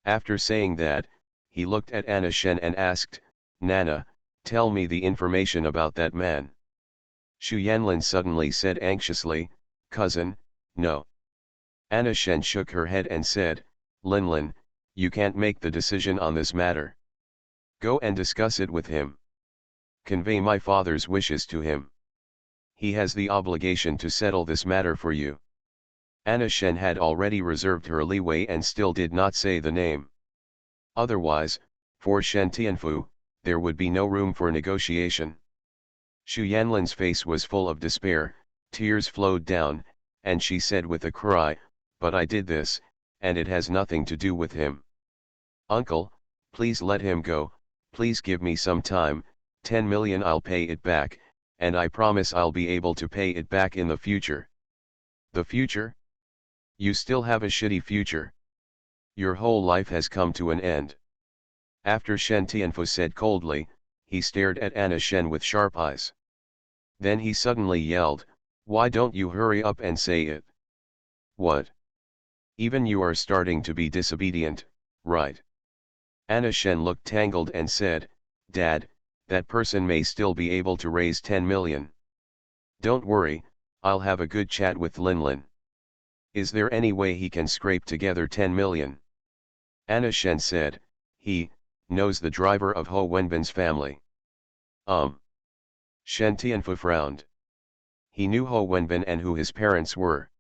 After saying that, he looked at Anna Shen and asked, Nana, tell me the information about that man. Xu Yanlin suddenly said anxiously, cousin, no. Anna Shen shook her head and said, Linlin, you can't make the decision on this matter. Go and discuss it with him. Convey my father's wishes to him. He has the obligation to settle this matter for you. Anna Shen had already reserved her leeway and still did not say the name. Otherwise, for Shen Tianfu, there would be no room for negotiation. Xu Yanlin's face was full of despair, tears flowed down, and she said with a cry, but I did this, and it has nothing to do with him. Uncle, please let him go, please give me some time, 10 million I'll pay it back, and I promise I'll be able to pay it back in the future. The future? You still have a shitty future. Your whole life has come to an end. After Shen Tianfu said coldly, he stared at Anna Shen with sharp eyes. Then he suddenly yelled, why don't you hurry up and say it? What? Even you are starting to be disobedient, right? Anna Shen looked tangled and said, Dad, that person may still be able to raise 10 million. Don't worry, I'll have a good chat with Linlin. Is there any way he can scrape together 10 million? Anna Shen said, he knows the driver of Ho Wenbin's family. Shen Tianfu frowned. He knew Ho Wenbin and who his parents were.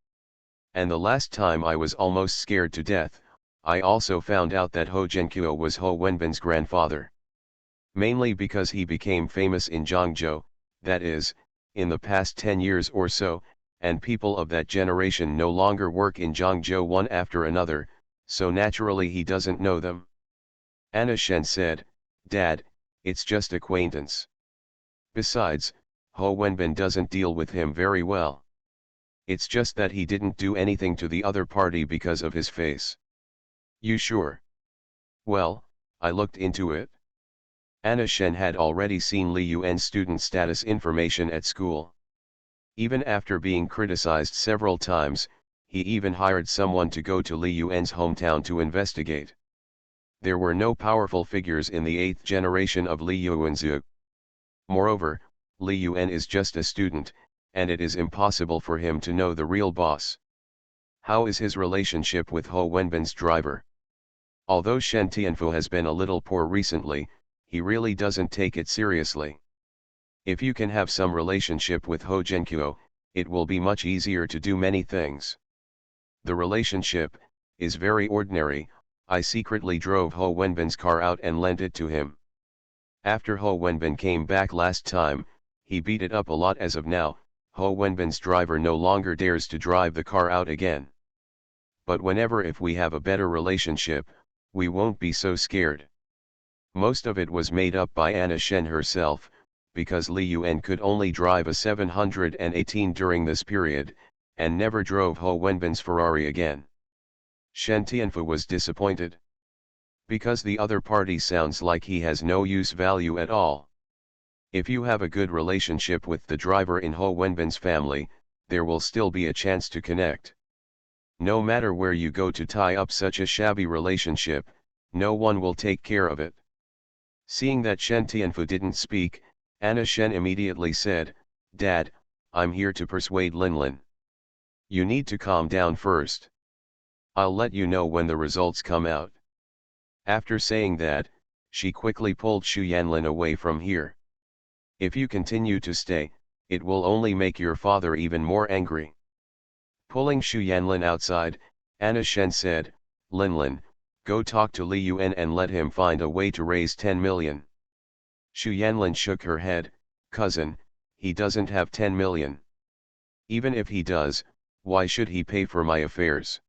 And the last time I was almost scared to death, I also found out that Ho Zhenqiu was Ho Wenbin's grandfather. Mainly because he became famous in Zhangzhou, that is, in the past 10 years or so, and people of that generation no longer work in Zhangzhou one after another, so naturally he doesn't know them. Anna Shen said, Dad, it's just acquaintance. Besides, Ho Wenbin doesn't deal with him very well. It's just that he didn't do anything to the other party because of his face. You sure? Well, I looked into it. Anna Shen had already seen Li Yuan's student status information at school. Even after being criticized several times, he even hired someone to go to Li Yuan's hometown to investigate. There were no powerful figures in the 8th generation of Li Yuanzhu. Moreover, Li Yuan is just a student, and it is impossible for him to know the real boss. How is his relationship with Ho Wenbin's driver? Although Shen Tianfu has been a little poor recently, he really doesn't take it seriously. If you can have some relationship with Ho Zhenqiu, it will be much easier to do many things. The relationship is very ordinary. I secretly drove Ho Wenbin's car out and lent it to him. After Ho Wenbin came back last time, he beat it up a lot. As of now, Ho Wenbin's driver no longer dares to drive the car out again. But whenever if we have a better relationship, we won't be so scared. Most of it was made up by Anna Shen herself, because Li Yuan could only drive a 718 during this period, and never drove Ho Wenbin's Ferrari again. Shen Tianfu was disappointed. Because the other party sounds like he has no use value at all. If you have a good relationship with the driver in Ho Wenbin's family, there will still be a chance to connect. No matter where you go to tie up such a shabby relationship, no one will take care of it. Seeing that Shen Tianfu didn't speak, Anna Shen immediately said, "Dad, I'm here to persuade Linlin. You need to calm down first. I'll let you know when the results come out." After saying that, she quickly pulled Xu Yanlin away from here. "If you continue to stay, it will only make your father even more angry." Pulling Xu Yanlin outside, Anna Shen said, "Linlin, go talk to Li Yuan and let him find a way to raise 10 million. Xu Yanlin shook her head, "Cousin, he doesn't have 10 million. Even if he does, why should he pay for my affairs?"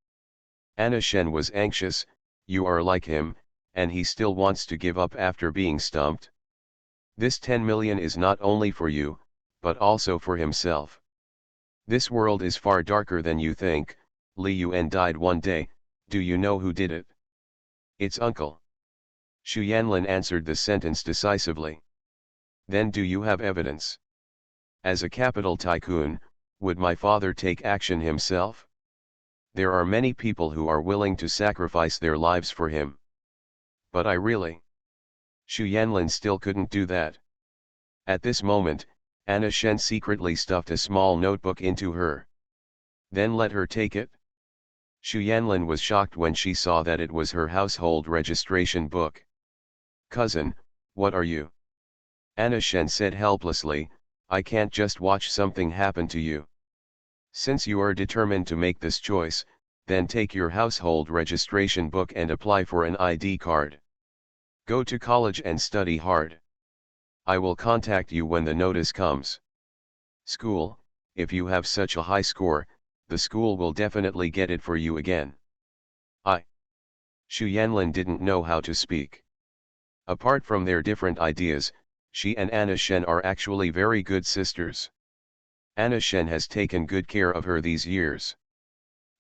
Anna Shen was anxious. "You are like him, and he still wants to give up after being stumped. This 10 million is not only for you, but also for himself. This world is far darker than you think. Li Yuan died one day. Do you know who did it?" "It's uncle." Xu Yanlin answered the sentence decisively. "Then do you have evidence? As a capital tycoon, would my father take action himself? There are many people who are willing to sacrifice their lives for him. But I really..." Xu Yanlin still couldn't do that. At this moment, Anna Shen secretly stuffed a small notebook into her. "Then let her take it." Xu Yanlin was shocked when she saw that it was her household registration book. "Cousin, what are you?" Anna Shen said helplessly, "I can't just watch something happen to you. Since you are determined to make this choice, then take your household registration book and apply for an ID card. Go to college and study hard. I will contact you when the notice comes. School, if you have such a high score, the school will definitely get it for you again." Xu Yanlin didn't know how to speak. Apart from their different ideas, she and Anna Shen are actually very good sisters. Anna Shen has taken good care of her these years.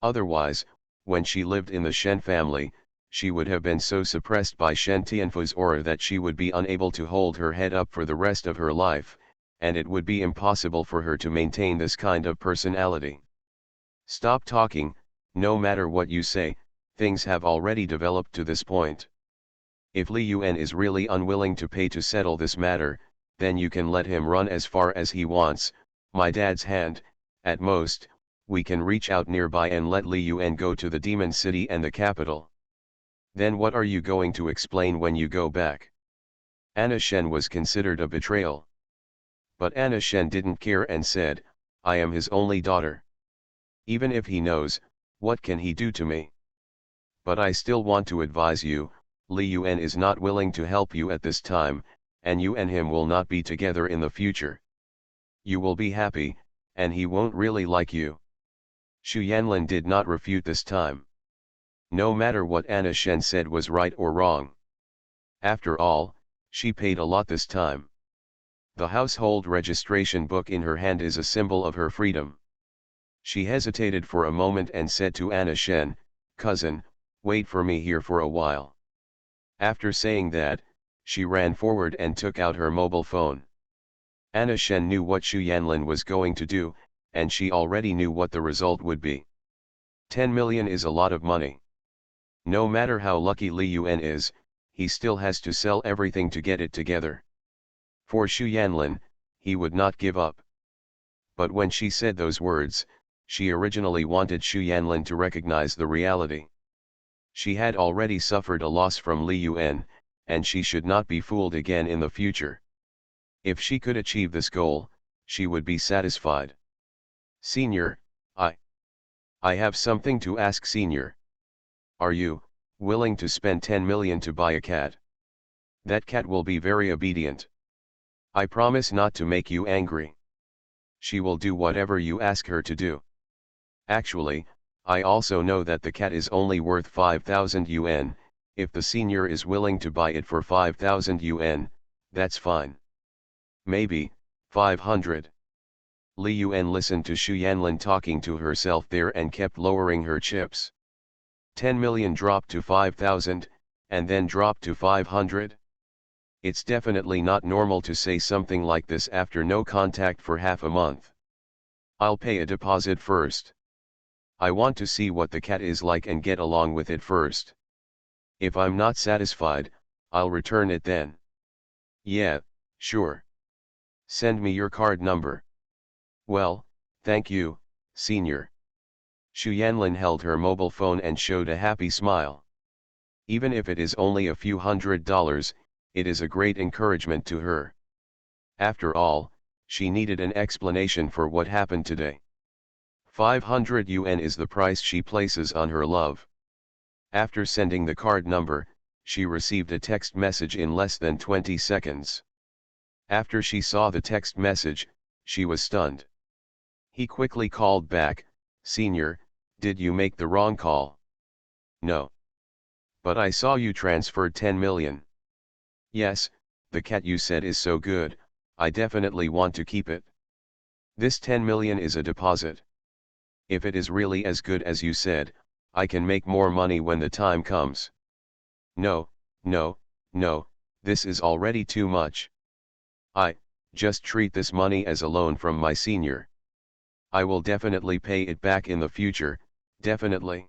Otherwise, when she lived in the Shen family, she would have been so suppressed by Shen Tianfu's aura that she would be unable to hold her head up for the rest of her life, and it would be impossible for her to maintain this kind of personality. "Stop talking. No matter what you say, things have already developed to this point. If Li Yuan is really unwilling to pay to settle this matter, then you can let him run as far as he wants. My dad's hand, at most, we can reach out nearby and let Li Yuan go to the demon city and the capital. Then what are you going to explain when you go back?" Anna Shen was considered a betrayal. But Anna Shen didn't care and said, "I am his only daughter. Even if he knows, what can he do to me? But I still want to advise you, Li Yuan is not willing to help you at this time, and you and him will not be together in the future. You will be happy, and he won't really like you." Xu Yanlin did not refute this time. No matter what Anna Shen said was right or wrong. After all, she paid a lot this time. The household registration book in her hand is a symbol of her freedom. She hesitated for a moment and said to Anna Shen, "Cousin, wait for me here for a while." After saying that, she ran forward and took out her mobile phone. Anna Shen knew what Xu Yanlin was going to do, and she already knew what the result would be. 10 million is a lot of money. No matter how lucky Li Yuan is, he still has to sell everything to get it together. For Xu Yanlin, he would not give up. But when she said those words, she originally wanted Xu Yanlin to recognize the reality. She had already suffered a loss from Li Yuan, and she should not be fooled again in the future. If she could achieve this goal, she would be satisfied. Senior, I have something to ask, Senior. Are you willing to spend 10 million to buy a cat? That cat will be very obedient. I promise not to make you angry. She will do whatever you ask her to do. Actually, I also know that the cat is only worth 5,000 yuan. If the senior is willing to buy it for 5,000 yuan, that's fine. Maybe 500. Li Yuan listened to Xu Yanlin talking to herself there and kept lowering her chips. 10 million dropped to 5,000, and then dropped to 500. It's definitely not normal to say something like this after no contact for half a month. I'll pay a deposit first. I want to see what the cat is like and get along with it first. If I'm not satisfied, I'll return it then. Yeah, sure. Send me your card number. Well, thank you, Senior. Xu Yanlin held her mobile phone and showed a happy smile. Even if it is only a few $100s, it is a great encouragement to her. After all, she needed an explanation for what happened today. 500 yuan is the price she places on her love. After sending the card number, she received a text message in less than 20 seconds. After she saw the text message, she was stunned. He quickly called back, Senior, did you make the wrong call? No. But I saw you transferred 10 million. Yes, the cat you said is so good, I definitely want to keep it. This 10 million is a deposit. If it is really as good as you said, I can make more money when the time comes. No, this is already too much. Just treat this money as a loan from my senior. I will definitely pay it back in the future, definitely.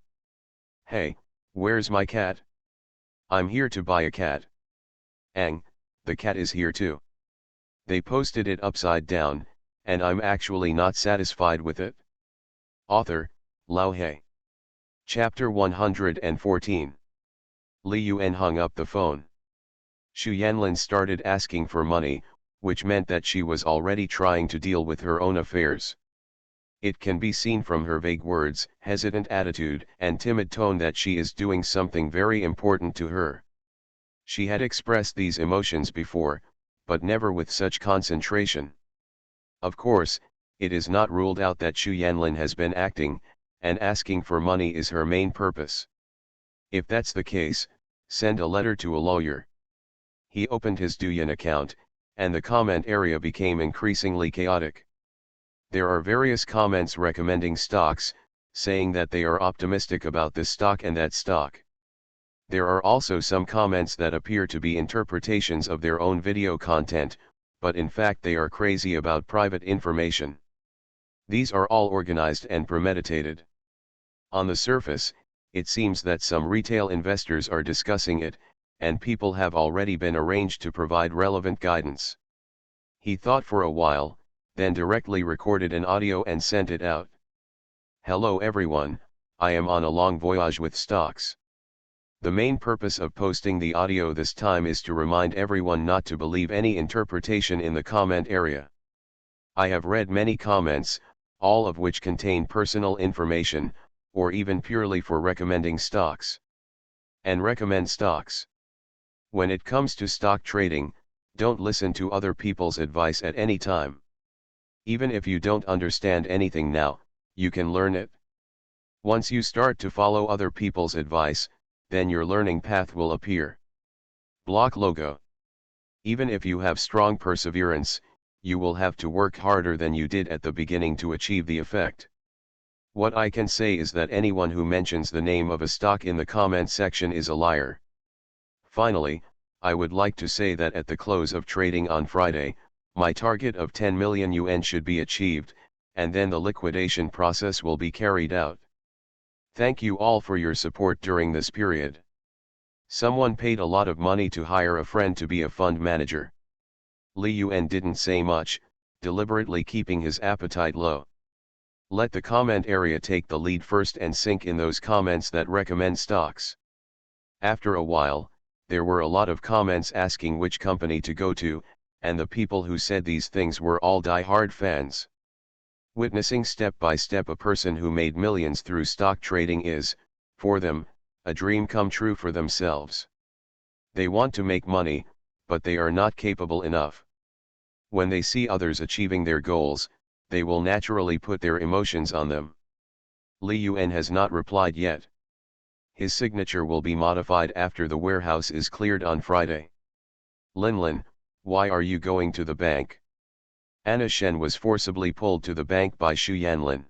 Hey, where's my cat? I'm here to buy a cat. The cat is here too. They posted it upside down, and I'm actually not satisfied with it. Author, Lao He. Chapter 114. Li Yuan hung up the phone. Xu Yanlin started asking for money, which meant that she was already trying to deal with her own affairs. It can be seen from her vague words, hesitant attitude, and timid tone that she is doing something very important to her. She had expressed these emotions before, but never with such concentration. Of course, it is not ruled out that Xu Yanlin has been acting, and asking for money is her main purpose. If that's the case, send a letter to a lawyer. He opened his Douyin account, and the comment area became increasingly chaotic. There are various comments recommending stocks, saying that they are optimistic about this stock and that stock. There are also some comments that appear to be interpretations of their own video content, but in fact they are crazy about private information. These are all organized and premeditated. On the surface, it seems that some retail investors are discussing it, and people have already been arranged to provide relevant guidance. He thought for a while, then directly recorded an audio and sent it out. Hello everyone, I am on a long voyage with stocks. The main purpose of posting the audio this time is to remind everyone not to believe any interpretation in the comment area. I have read many comments, all of which contain personal information, or even purely for recommending stocks. And recommend stocks. When it comes to stock trading, don't listen to other people's advice at any time. Even if you don't understand anything now, you can learn it. Once you start to follow other people's advice, then your learning path will appear. Block logo. Even if you have strong perseverance, you will have to work harder than you did at the beginning to achieve the effect. What I can say is that anyone who mentions the name of a stock in the comment section is a liar. Finally, I would like to say that at the close of trading on Friday, my target of 10 million yuan should be achieved, and then the liquidation process will be carried out. Thank you all for your support during this period. Someone paid a lot of money to hire a friend to be a fund manager. Li Yuan didn't say much, deliberately keeping his appetite low. Let the comment area take the lead first and sink in those comments that recommend stocks. After a while, there were a lot of comments asking which company to go to, and the people who said these things were all die-hard fans. Witnessing step by step a person who made millions through stock trading is, for them, a dream come true for themselves. They want to make money, but they are not capable enough. When they see others achieving their goals, they will naturally put their emotions on them. Li Yuan has not replied yet. His signature will be modified after the warehouse is cleared on Friday. Linlin, why are you going to the bank? Anna Shen was forcibly pulled to the bank by Xu Yanlin.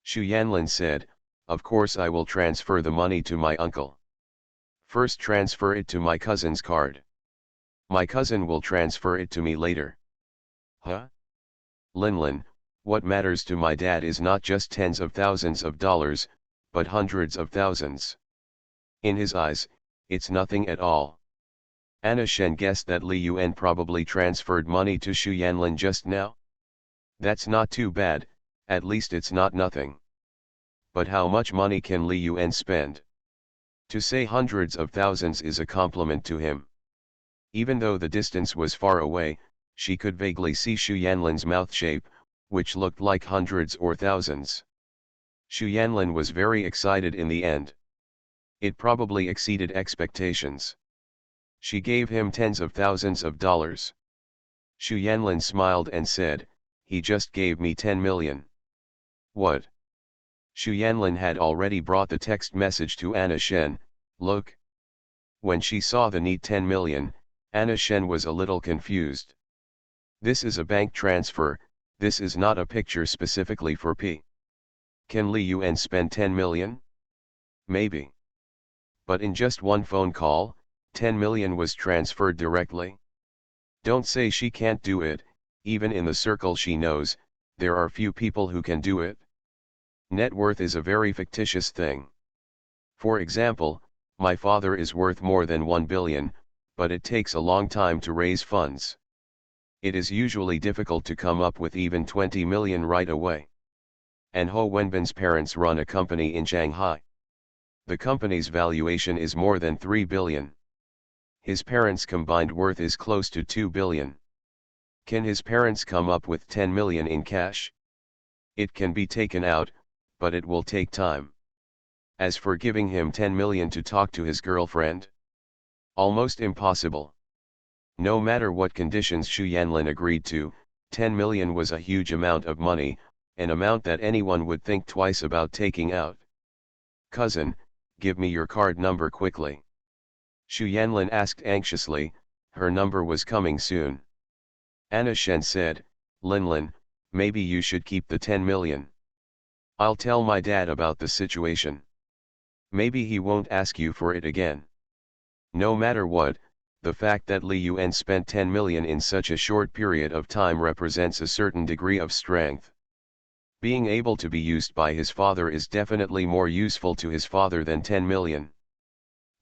Xu Yanlin said, of course I will transfer the money to my uncle. First transfer it to my cousin's card. My cousin will transfer it to me later. Huh? Linlin, what matters to my dad is not just tens of thousands of dollars, but hundreds of thousands. In his eyes, it's nothing at all. Anna Shen guessed that Li Yuan probably transferred money to Xu Yanlin just now. That's not too bad, at least it's not nothing. But how much money can Li Yuan spend? To say hundreds of thousands is a compliment to him. Even though the distance was far away, she could vaguely see Xu Yanlin's mouth shape, which looked like hundreds or thousands. Xu Yanlin was very excited in the end. It probably exceeded expectations. She gave him tens of thousands of dollars. Xu Yanlin smiled and said, he just gave me 10 million. What? Xu Yanlin had already brought the text message to Anna Shen, look. When she saw the neat 10 million, Anna Shen was a little confused. This is a bank transfer, this is not a picture specifically for P. Can Li Yuan spend 10 million? Maybe. But in just one phone call, 10 million was transferred directly. Don't say she can't do it, even in the circle she knows, there are few people who can do it. Net worth is a very fictitious thing. For example, my father is worth more than 1 billion, but it takes a long time to raise funds. It is usually difficult to come up with even 20 million right away. And Ho Wenbin's parents run a company in Shanghai. The company's valuation is more than 3 billion. His parents' combined worth is close to 2 billion. Can his parents come up with 10 million in cash? It can be taken out, but it will take time. As for giving him 10 million to talk to his girlfriend, almost impossible. No matter what conditions Xu Yanlin agreed to, 10 million was a huge amount of money, an amount that anyone would think twice about taking out. Cousin, give me your card number quickly. Xu Yanlin asked anxiously, her number was coming soon. Anna Shen said, Linlin, maybe you should keep the 10 million. I'll tell my dad about the situation. Maybe he won't ask you for it again. No matter what, the fact that Li Yuan spent 10 million in such a short period of time represents a certain degree of strength. Being able to be used by his father is definitely more useful to his father than 10 million.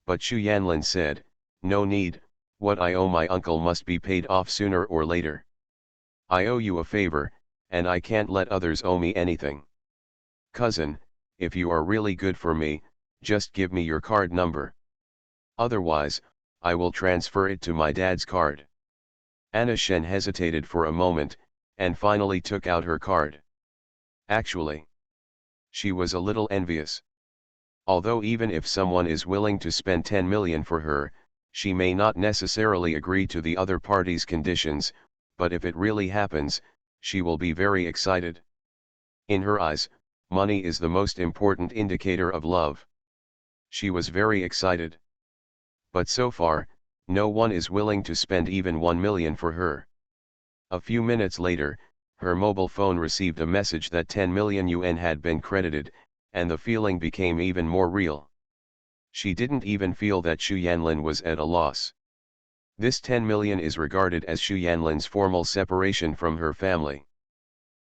But Xu Yanlin said, no need, what I owe my uncle must be paid off sooner or later. I owe you a favor, and I can't let others owe me anything. Cousin, if you are really good for me, just give me your card number. Otherwise, I will transfer it to my dad's card. Anna Shen hesitated for a moment, and finally took out her card. Actually, she was a little envious. Although even if someone is willing to spend 10 million for her, she may not necessarily agree to the other party's conditions, but if it really happens, she will be very excited. In her eyes, money is the most important indicator of love. She was very excited. But so far, no one is willing to spend even 1 million for her. A few minutes later, her mobile phone received a message that 10 million yuan had been credited, and the feeling became even more real. She didn't even feel that Xu Yanlin was at a loss. This 10 million is regarded as Xu Yanlin's formal separation from her family.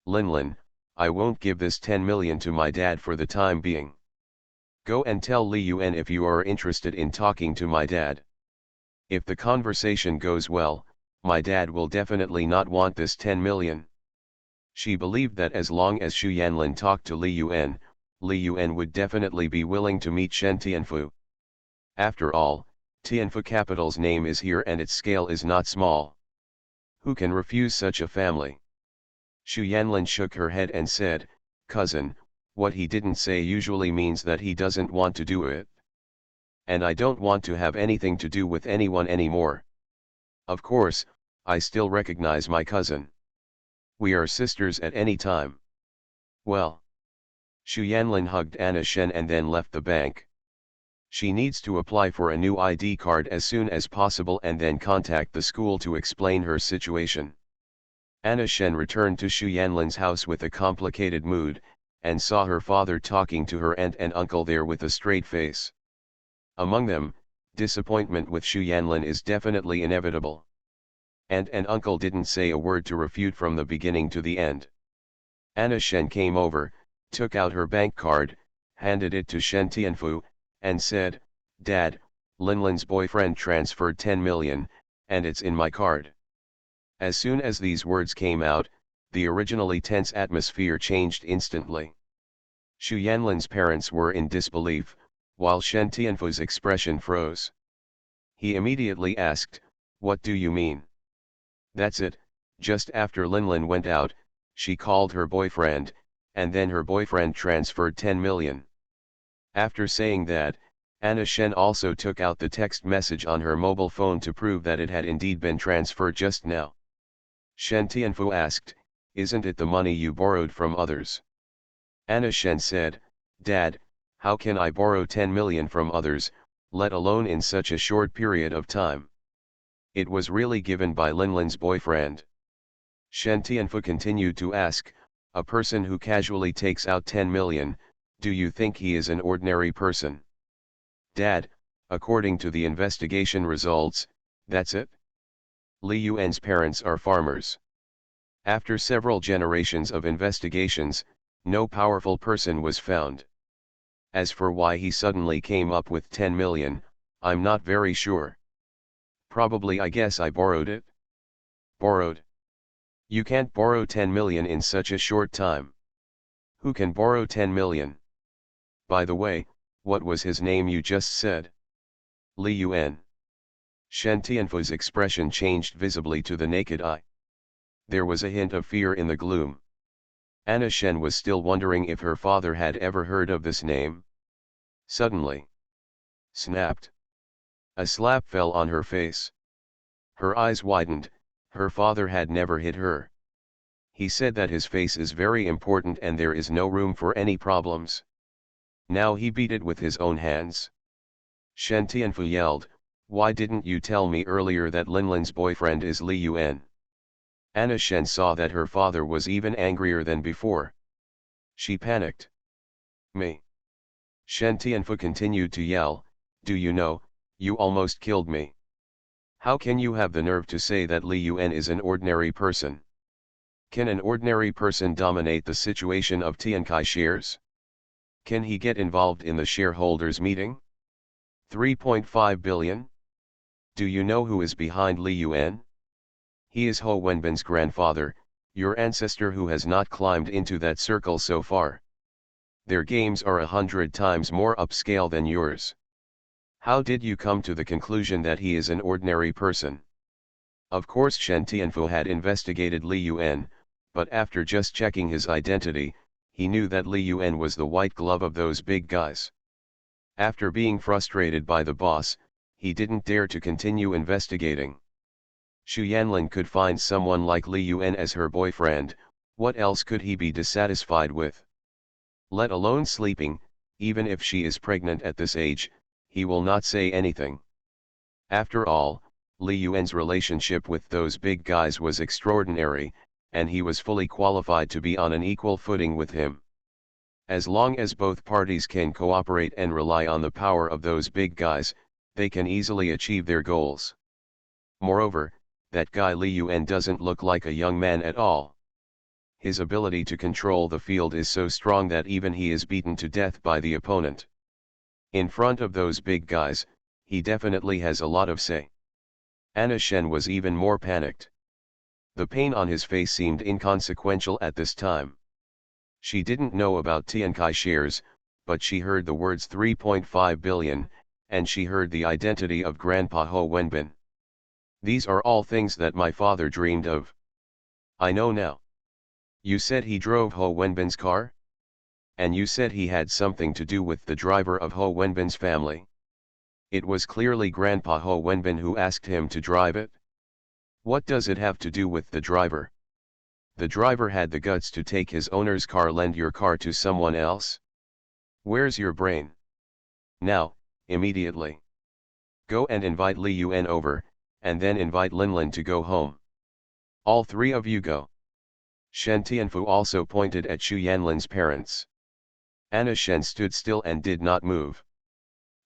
Linlin, I won't give this 10 million to my dad for the time being. Go and tell Li Yuan if you are interested in talking to my dad. If the conversation goes well, my dad will definitely not want this 10 million. She believed that as long as Xu Yanlin talked to Li Yuan would definitely be willing to meet Shen Tianfu. After all, Tianfu Capital's name is here and its scale is not small. Who can refuse such a family? Xu Yanlin shook her head and said, cousin, what he didn't say usually means that he doesn't want to do it. And I don't want to have anything to do with anyone anymore. Of course, I still recognize my cousin. We are sisters at any time. Well. Xu Yanlin hugged Anna Shen and then left the bank. She needs to apply for a new ID card as soon as possible and then contact the school to explain her situation. Anna Shen returned to Xu Yanlin's house with a complicated mood, and saw her father talking to her aunt and uncle there with a straight face. Among them, disappointment with Xu Yanlin is definitely inevitable. Aunt and uncle didn't say a word to refute from the beginning to the end. Anna Shen came over, took out her bank card, handed it to Shen Tianfu, and said, Dad, Linlin's boyfriend transferred 10 million, and it's in my card. As soon as these words came out, the originally tense atmosphere changed instantly. Xu Yanlin's parents were in disbelief, while Shen Tianfu's expression froze. He immediately asked, what do you mean? That's it, just after Linlin went out, she called her boyfriend, and then her boyfriend transferred 10 million. After saying that, Anna Shen also took out the text message on her mobile phone to prove that it had indeed been transferred just now. Shen Tianfu asked, isn't it the money you borrowed from others? Anna Shen said, Dad, how can I borrow 10 million from others, let alone in such a short period of time? It was really given by Linlin's boyfriend. Shen Tianfu continued to ask, a person who casually takes out 10 million, do you think he is an ordinary person? Dad, according to the investigation results, that's it. Li Yuan's parents are farmers. After several generations of investigations, no powerful person was found. As for why he suddenly came up with 10 million, I'm not very sure. Probably I guess I borrowed it. Borrowed? You can't borrow 10 million in such a short time. Who can borrow 10 million? By the way, what was his name you just said? Li Yuan. Shen Tianfu's expression changed visibly to the naked eye. There was a hint of fear in the gloom. Anna Shen was still wondering if her father had ever heard of this name. Suddenly. Snapped. A slap fell on her face. Her eyes widened, her father had never hit her. He said that his face is very important and there is no room for any problems. Now he beat it with his own hands. Shen Tianfu yelled, why didn't you tell me earlier that Linlin's boyfriend is Li Yuan? Anna Shen saw that her father was even angrier than before. She panicked. Me. Shen Tianfu continued to yell, do you know, you almost killed me. How can you have the nerve to say that Li Yuan is an ordinary person? Can an ordinary person dominate the situation of Tiankai shares? Can he get involved in the shareholders' meeting? 3.5 billion? Do you know who is behind Li Yuan? He is Ho Wenbin's grandfather, your ancestor who has not climbed into that circle so far. Their games are 100 times more upscale than yours. How did you come to the conclusion that he is an ordinary person? Of course Shen Tianfu had investigated Li Yuan, but after just checking his identity, he knew that Li Yuan was the white glove of those big guys. After being frustrated by the boss, he didn't dare to continue investigating. Xu Yanlin could find someone like Li Yuan as her boyfriend, what else could he be dissatisfied with? Let alone sleeping, even if she is pregnant at this age, he will not say anything. After all, Li Yuan's relationship with those big guys was extraordinary, and he was fully qualified to be on an equal footing with him. As long as both parties can cooperate and rely on the power of those big guys, they can easily achieve their goals. Moreover, that guy Li Yuan doesn't look like a young man at all. His ability to control the field is so strong that even he is beaten to death by the opponent. In front of those big guys, he definitely has a lot of say. Anna Shen was even more panicked. The pain on his face seemed inconsequential at this time. She didn't know about Tiankai shares, but she heard the words 3.5 billion, and she heard the identity of Grandpa Ho Wenbin. These are all things that my father dreamed of. I know now. You said he drove Ho Wenbin's car? And you said he had something to do with the driver of Ho Wenbin's family. It was clearly Grandpa Ho Wenbin who asked him to drive it. What does it have to do with the driver? The driver had the guts to take his owner's car. Lend your car to someone else? Where's your brain? Now, immediately. Go and invite Li Yuan over, and then invite Linlin to go home. All three of you go. Shen Tianfu also pointed at Xu Yanlin's parents. Anna Shen stood still and did not move.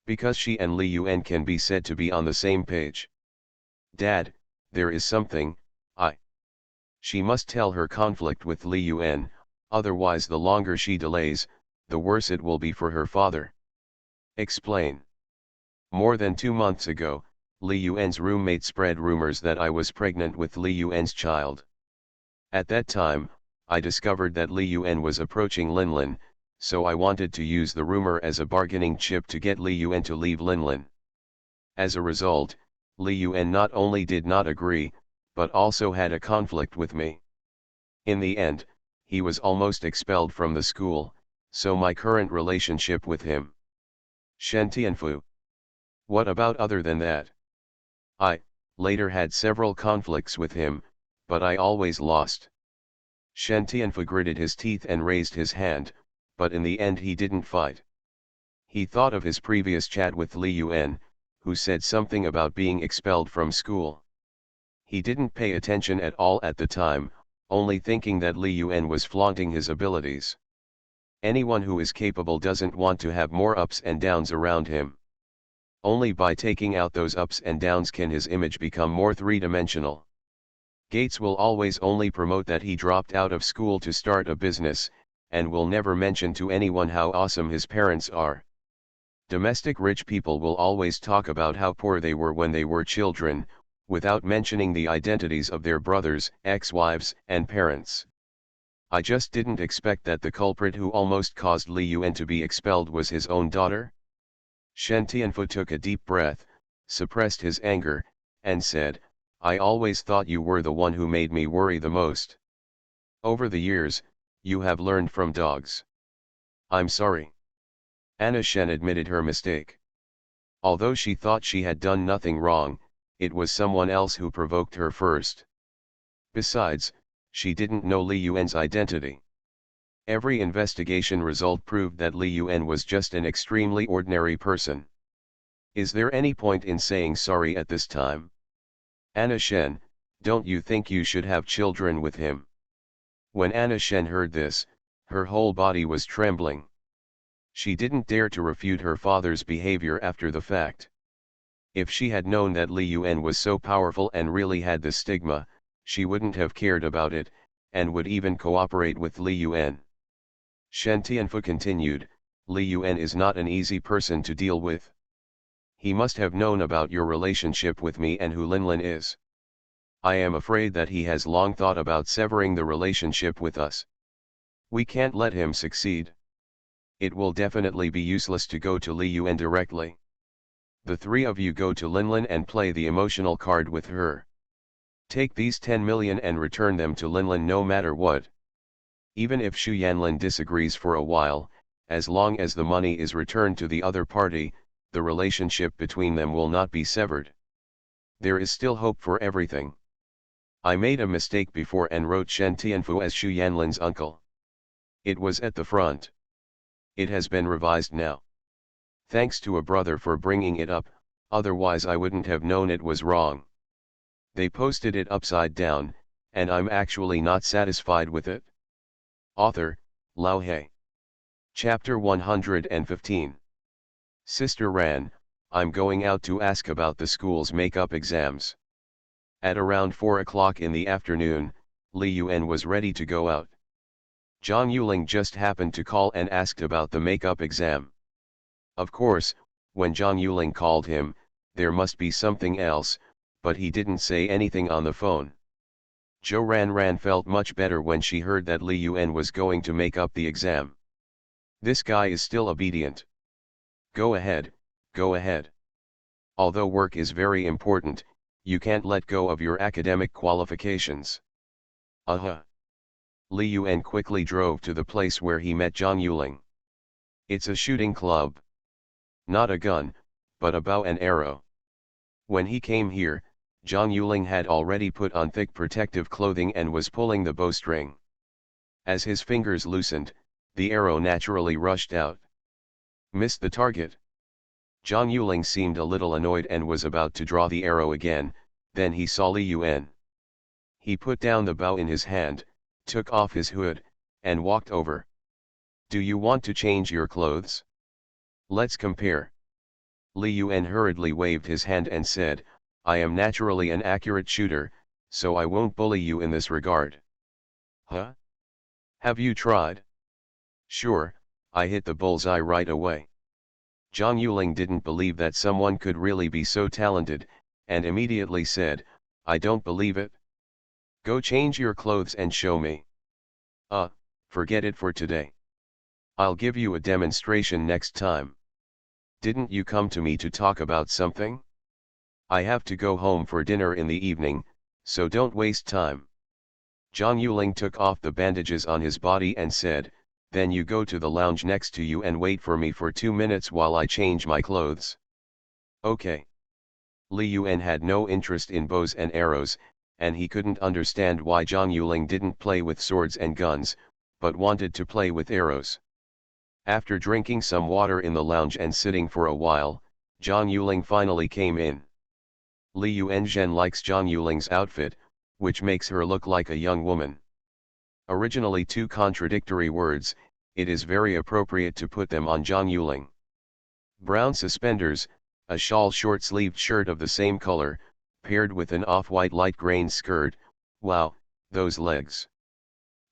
Because she and Li Yuan can be said to be on the same page. Dad, there is something, She must tell her conflict with Li Yuan, otherwise the longer she delays, the worse it will be for her father. Explain. More than 2 months ago, Li Yuan's roommate spread rumors that I was pregnant with Li Yuan's child. At that time, I discovered that Li Yuan was approaching Linlin, so I wanted to use the rumor as a bargaining chip to get Li Yuan to leave Linlin. As a result, Li Yuan not only did not agree, but also had a conflict with me. In the end, he was almost expelled from the school, so my current relationship with him. Shen Tianfu. What about other than that? I, later had several conflicts with him, but I always lost. Shen Tianfu gritted his teeth and raised his hand, but in the end he didn't fight. He thought of his previous chat with Li Yuan, who said something about being expelled from school. He didn't pay attention at all at the time, only thinking that Li Yuan was flaunting his abilities. Anyone who is capable doesn't want to have more ups and downs around him. Only by taking out those ups and downs can his image become more three-dimensional. Gates will always only promote that he dropped out of school to start a business, and will never mention to anyone how awesome his parents are. Domestic rich people will always talk about how poor they were when they were children, without mentioning the identities of their brothers, ex-wives, and parents. I just didn't expect that the culprit who almost caused Li Yuan to be expelled was his own daughter. Shen Tianfu took a deep breath, suppressed his anger, and said, I always thought you were the one who made me worry the most. Over the years, you have learned from dogs. I'm sorry. Anna Shen admitted her mistake. Although she thought she had done nothing wrong, it was someone else who provoked her first. Besides, she didn't know Li Yuan's identity. Every investigation result proved that Li Yuan was just an extremely ordinary person. Is there any point in saying sorry at this time? Anna Shen, don't you think you should have children with him? When Anna Shen heard this, her whole body was trembling. She didn't dare to refute her father's behavior after the fact. If she had known that Li Yuan was so powerful and really had the stigma, she wouldn't have cared about it, and would even cooperate with Li Yuan. Shen Tianfu continued, Li Yuan is not an easy person to deal with. He must have known about your relationship with me and who Linlin is. I am afraid that he has long thought about severing the relationship with us. We can't let him succeed. It will definitely be useless to go to Li Yuan directly. The three of you go to Linlin and play the emotional card with her. Take these 10 million and return them to Linlin no matter what. Even if Xu Yanlin disagrees for a while, as long as the money is returned to the other party, the relationship between them will not be severed. There is still hope for everything. I made a mistake before and wrote Shen Tianfu as Xu Yanlin's uncle. It was at the front. It has been revised now. Thanks to a brother for bringing it up, otherwise I wouldn't have known it was wrong. They posted it upside down, and I'm actually not satisfied with it. Author, Lao He. Chapter 115. Sister Ran, I'm going out to ask about the school's makeup exams. At around 4 o'clock in the afternoon, Li Yuan was ready to go out. Zhang Yuling just happened to call and asked about the makeup exam. Of course, when Zhang Yuling called him, there must be something else, but he didn't say anything on the phone. Zhou Ranran felt much better when she heard that Li Yuan was going to make up the exam. This guy is still obedient. Go ahead, go ahead. Although work is very important, you can't let go of your academic qualifications. Li Yuan quickly drove to the place where he met Zhang Yuling. It's a shooting club. Not a gun, but a bow and arrow. When he came here, Zhang Yuling had already put on thick protective clothing and was pulling the bowstring. As his fingers loosened, the arrow naturally rushed out. Missed the target. Zhang Yuling seemed a little annoyed and was about to draw the arrow again, then he saw Li Yuan. He put down the bow in his hand, took off his hood, and walked over. Do you want to change your clothes? Let's compare. Li Yuan hurriedly waved his hand and said, I am naturally an accurate shooter, so I won't bully you in this regard. Huh? Have you tried? Sure, I hit the bullseye right away. Zhang Yuling didn't believe that someone could really be so talented, and immediately said, I don't believe it. Go change your clothes and show me. Forget it for today. I'll give you a demonstration next time. Didn't you come to me to talk about something? I have to go home for dinner in the evening, so don't waste time. Zhang Yuling took off the bandages on his body and said, then you go to the lounge next to you and wait for me for 2 minutes while I change my clothes. Okay. Li Yuan had no interest in bows and arrows, and he couldn't understand why Zhang Yuling didn't play with swords and guns, but wanted to play with arrows. After drinking some water in the lounge and sitting for a while, Zhang Yuling finally came in. Li Yuanzhen likes Zhang Yuling's outfit, which makes her look like a young woman. Originally two contradictory words, it is very appropriate to put them on Zhang Yuling. Brown suspenders, a shawl short-sleeved shirt of the same color, paired with an off-white light-grain skirt, wow, those legs.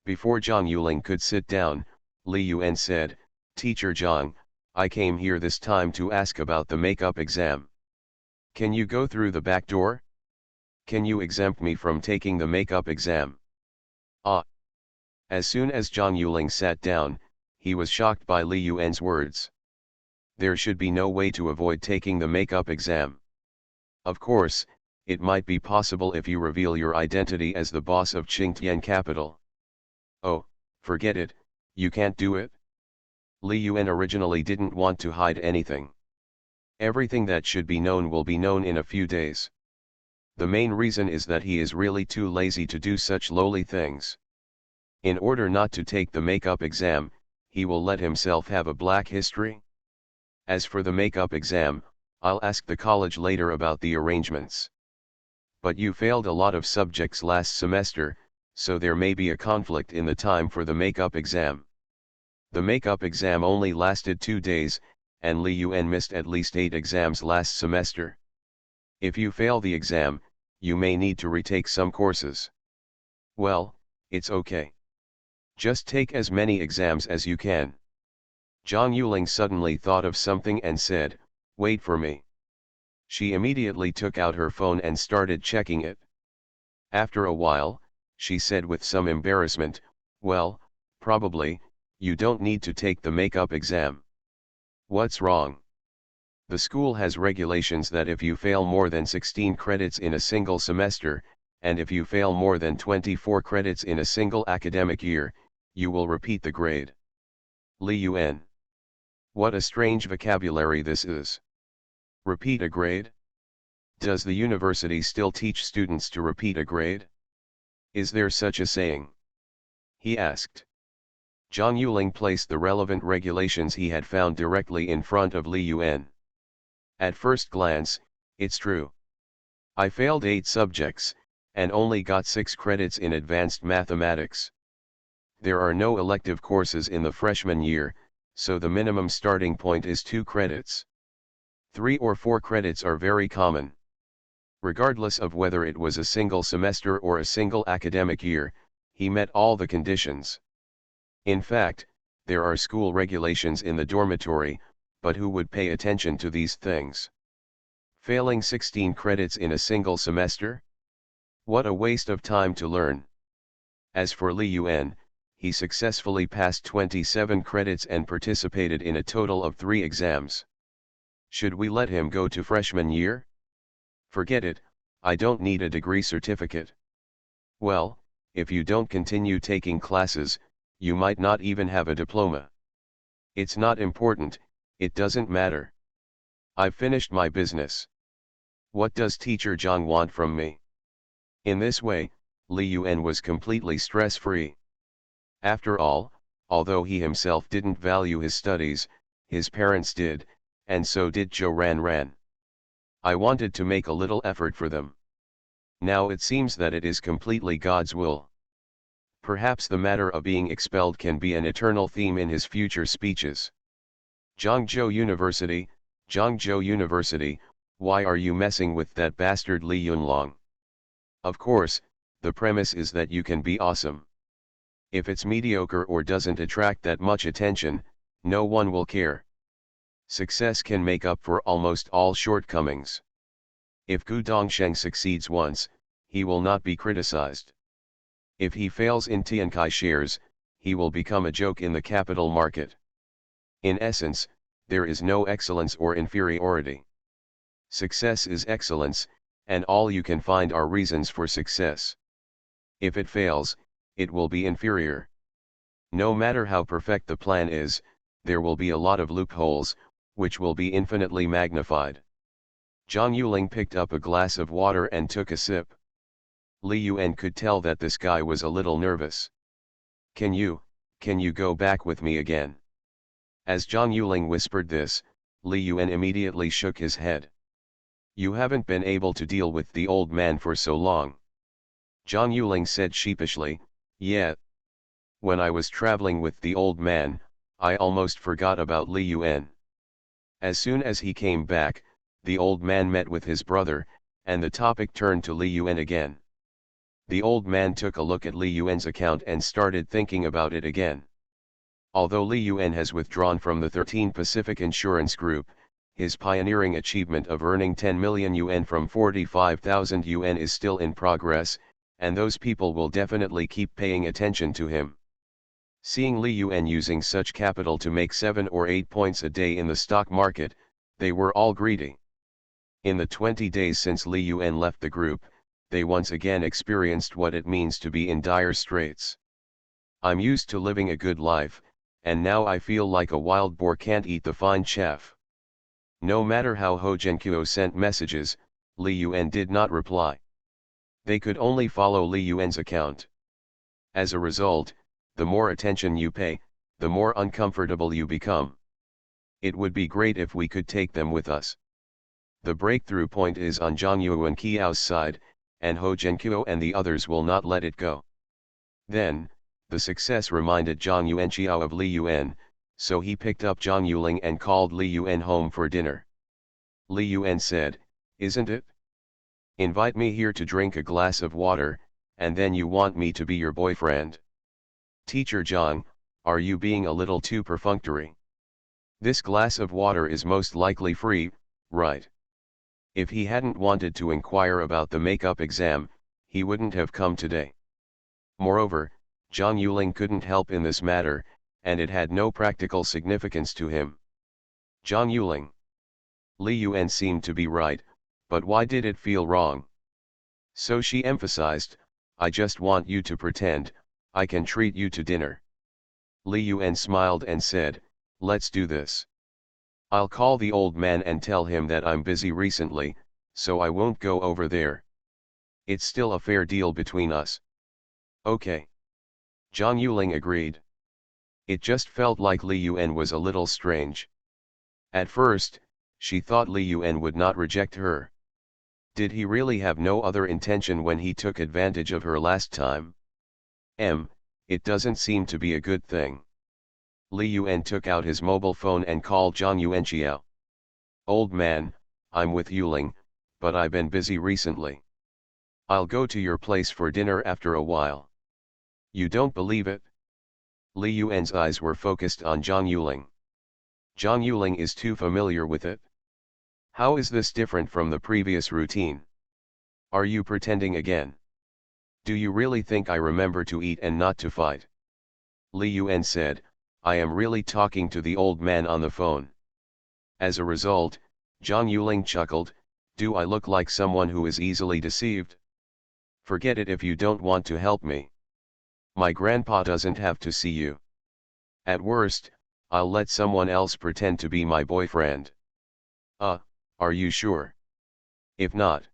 Before Zhang Yuling could sit down, Li Yuan said, Teacher Zhang, I came here this time to ask about the makeup exam. Can you go through the back door? Can you exempt me from taking the makeup exam? As soon as Zhang Yuling sat down, he was shocked by Li Yuan's words. There should be no way to avoid taking the makeup exam. Of course, it might be possible if you reveal your identity as the boss of Qingtian Capital. Oh, forget it, you can't do it. Li Yuan originally didn't want to hide anything. Everything that should be known will be known in a few days. The main reason is that he is really too lazy to do such lowly things. In order not to take the makeup exam, he will let himself have a black history. As for the makeup exam, I'll ask the college later about the arrangements. But you failed a lot of subjects last semester, so there may be a conflict in the time for the makeup exam. The makeup exam only lasted 2 days, and Li Yuan missed at least 8 exams last semester. If you fail the exam, you may need to retake some courses. Well, it's okay. Just take as many exams as you can. Zhang Yuling suddenly thought of something and said, wait for me. She immediately took out her phone and started checking it. After a while, she said with some embarrassment, well, probably, you don't need to take the makeup exam. What's wrong? The school has regulations that if you fail more than 16 credits in a single semester, and if you fail more than 24 credits in a single academic year, you will repeat the grade. Li Yuan. What a strange vocabulary this is. Repeat a grade? Does the university still teach students to repeat a grade? Is there such a saying? He asked. Zhang Yuling placed the relevant regulations he had found directly in front of Li Yuan. At first glance, it's true. I failed 8 subjects, and only got 6 credits in advanced mathematics. There are no elective courses in the freshman year, so the minimum starting point is 2 credits. 3 or 4 credits are very common. Regardless of whether it was a single semester or a single academic year, he met all the conditions. In fact, there are school regulations in the dormitory, but who would pay attention to these things? Failing 16 credits in a single semester? What a waste of time to learn. As for Li Yuan, he successfully passed 27 credits and participated in a total of 3 exams. Should we let him go to freshman year? Forget it, I don't need a degree certificate. Well, if you don't continue taking classes, you might not even have a diploma. It's not important, it doesn't matter. I've finished my business. What does Teacher Zhang want from me? In this way, Li Yuan was completely stress-free. After all, although he himself didn't value his studies, his parents did, and so did Zhou Ranran. I wanted to make a little effort for them. Now it seems that it is completely God's will. Perhaps the matter of being expelled can be an eternal theme in his future speeches. Zhangzhou University, why are you messing with that bastard Li Yunlong? Of course, the premise is that you can be awesome. If it's mediocre or doesn't attract that much attention, no one will care. Success can make up for almost all shortcomings. If Gu Dongsheng succeeds once, he will not be criticized. If he fails in Tiankai shares, he will become a joke in the capital market. In essence, there is no excellence or inferiority. Success is excellence, and all you can find are reasons for success. If it fails, it will be inferior. No matter how perfect the plan is, there will be a lot of loopholes, which will be infinitely magnified. Zhang Yuling picked up a glass of water and took a sip. Li Yuan could tell that this guy was a little nervous. Can you go back with me again? As Zhang Yuling whispered this, Li Yuan immediately shook his head. You haven't been able to deal with the old man for so long. Zhang Yuling said sheepishly, yeah. When I was traveling with the old man, I almost forgot about Li Yuan. As soon as he came back, the old man met with his brother, and the topic turned to Li Yuan again. The old man took a look at Li Yuan's account and started thinking about it again. Although Li Yuan has withdrawn from the 13 Pacific Insurance Group, his pioneering achievement of earning 10 million yuan from 45,000 yuan is still in progress, and those people will definitely keep paying attention to him. Seeing Li Yuan using such capital to make 7 or 8 points a day in the stock market, they were all greedy. In the 20 days since Li Yuan left the group, they once again experienced what it means to be in dire straits. I'm used to living a good life, and now I feel like a wild boar can't eat the fine chaff. No matter how Ho Zhenkuo sent messages, Li Yuan did not reply. They could only follow Li Yuan's account. As a result, the more attention you pay, the more uncomfortable you become. It would be great if we could take them with us. The breakthrough point is on Zhang Yuan Qiao's side, and Ho Zhenkuo and the others will not let it go. Then, the success reminded Zhang Yuanqiao of Li Yuan, so he picked up Zhang Yuling and called Li Yuan home for dinner. Li Yuan said, isn't it? Invite me here to drink a glass of water, and then you want me to be your boyfriend. Teacher Zhang, are you being a little too perfunctory? This glass of water is most likely free, right? If he hadn't wanted to inquire about the makeup exam, he wouldn't have come today. Moreover, Zhang Yuling couldn't help in this matter, and it had no practical significance to him. Zhang Yuling. Li Yuan seemed to be right, but why did it feel wrong? So she emphasized, I just want you to pretend, I can treat you to dinner. Li Yuan smiled and said, let's do this. I'll call the old man and tell him that I'm busy recently, so I won't go over there. It's still a fair deal between us. Okay. Zhang Yuling agreed. It just felt like Li Yuan was a little strange. At first, she thought Li Yuan would not reject her. Did he really have no other intention when he took advantage of her last time? It doesn't seem to be a good thing. Li Yuan took out his mobile phone and called Zhang Yuanqiao. Old man, I'm with Yuling, but I've been busy recently. I'll go to your place for dinner after a while. You don't believe it? Li Yuan's eyes were focused on Zhang Yuling. Zhang Yuling is too familiar with it. How is this different from the previous routine? Are you pretending again? Do you really think I remember to eat and not to fight? Li Yuan said, I am really talking to the old man on the phone. As a result, Zhang Yuling chuckled, do I look like someone who is easily deceived? Forget it if you don't want to help me. My grandpa doesn't have to see you. At worst, I'll let someone else pretend to be my boyfriend. Are you sure? If not.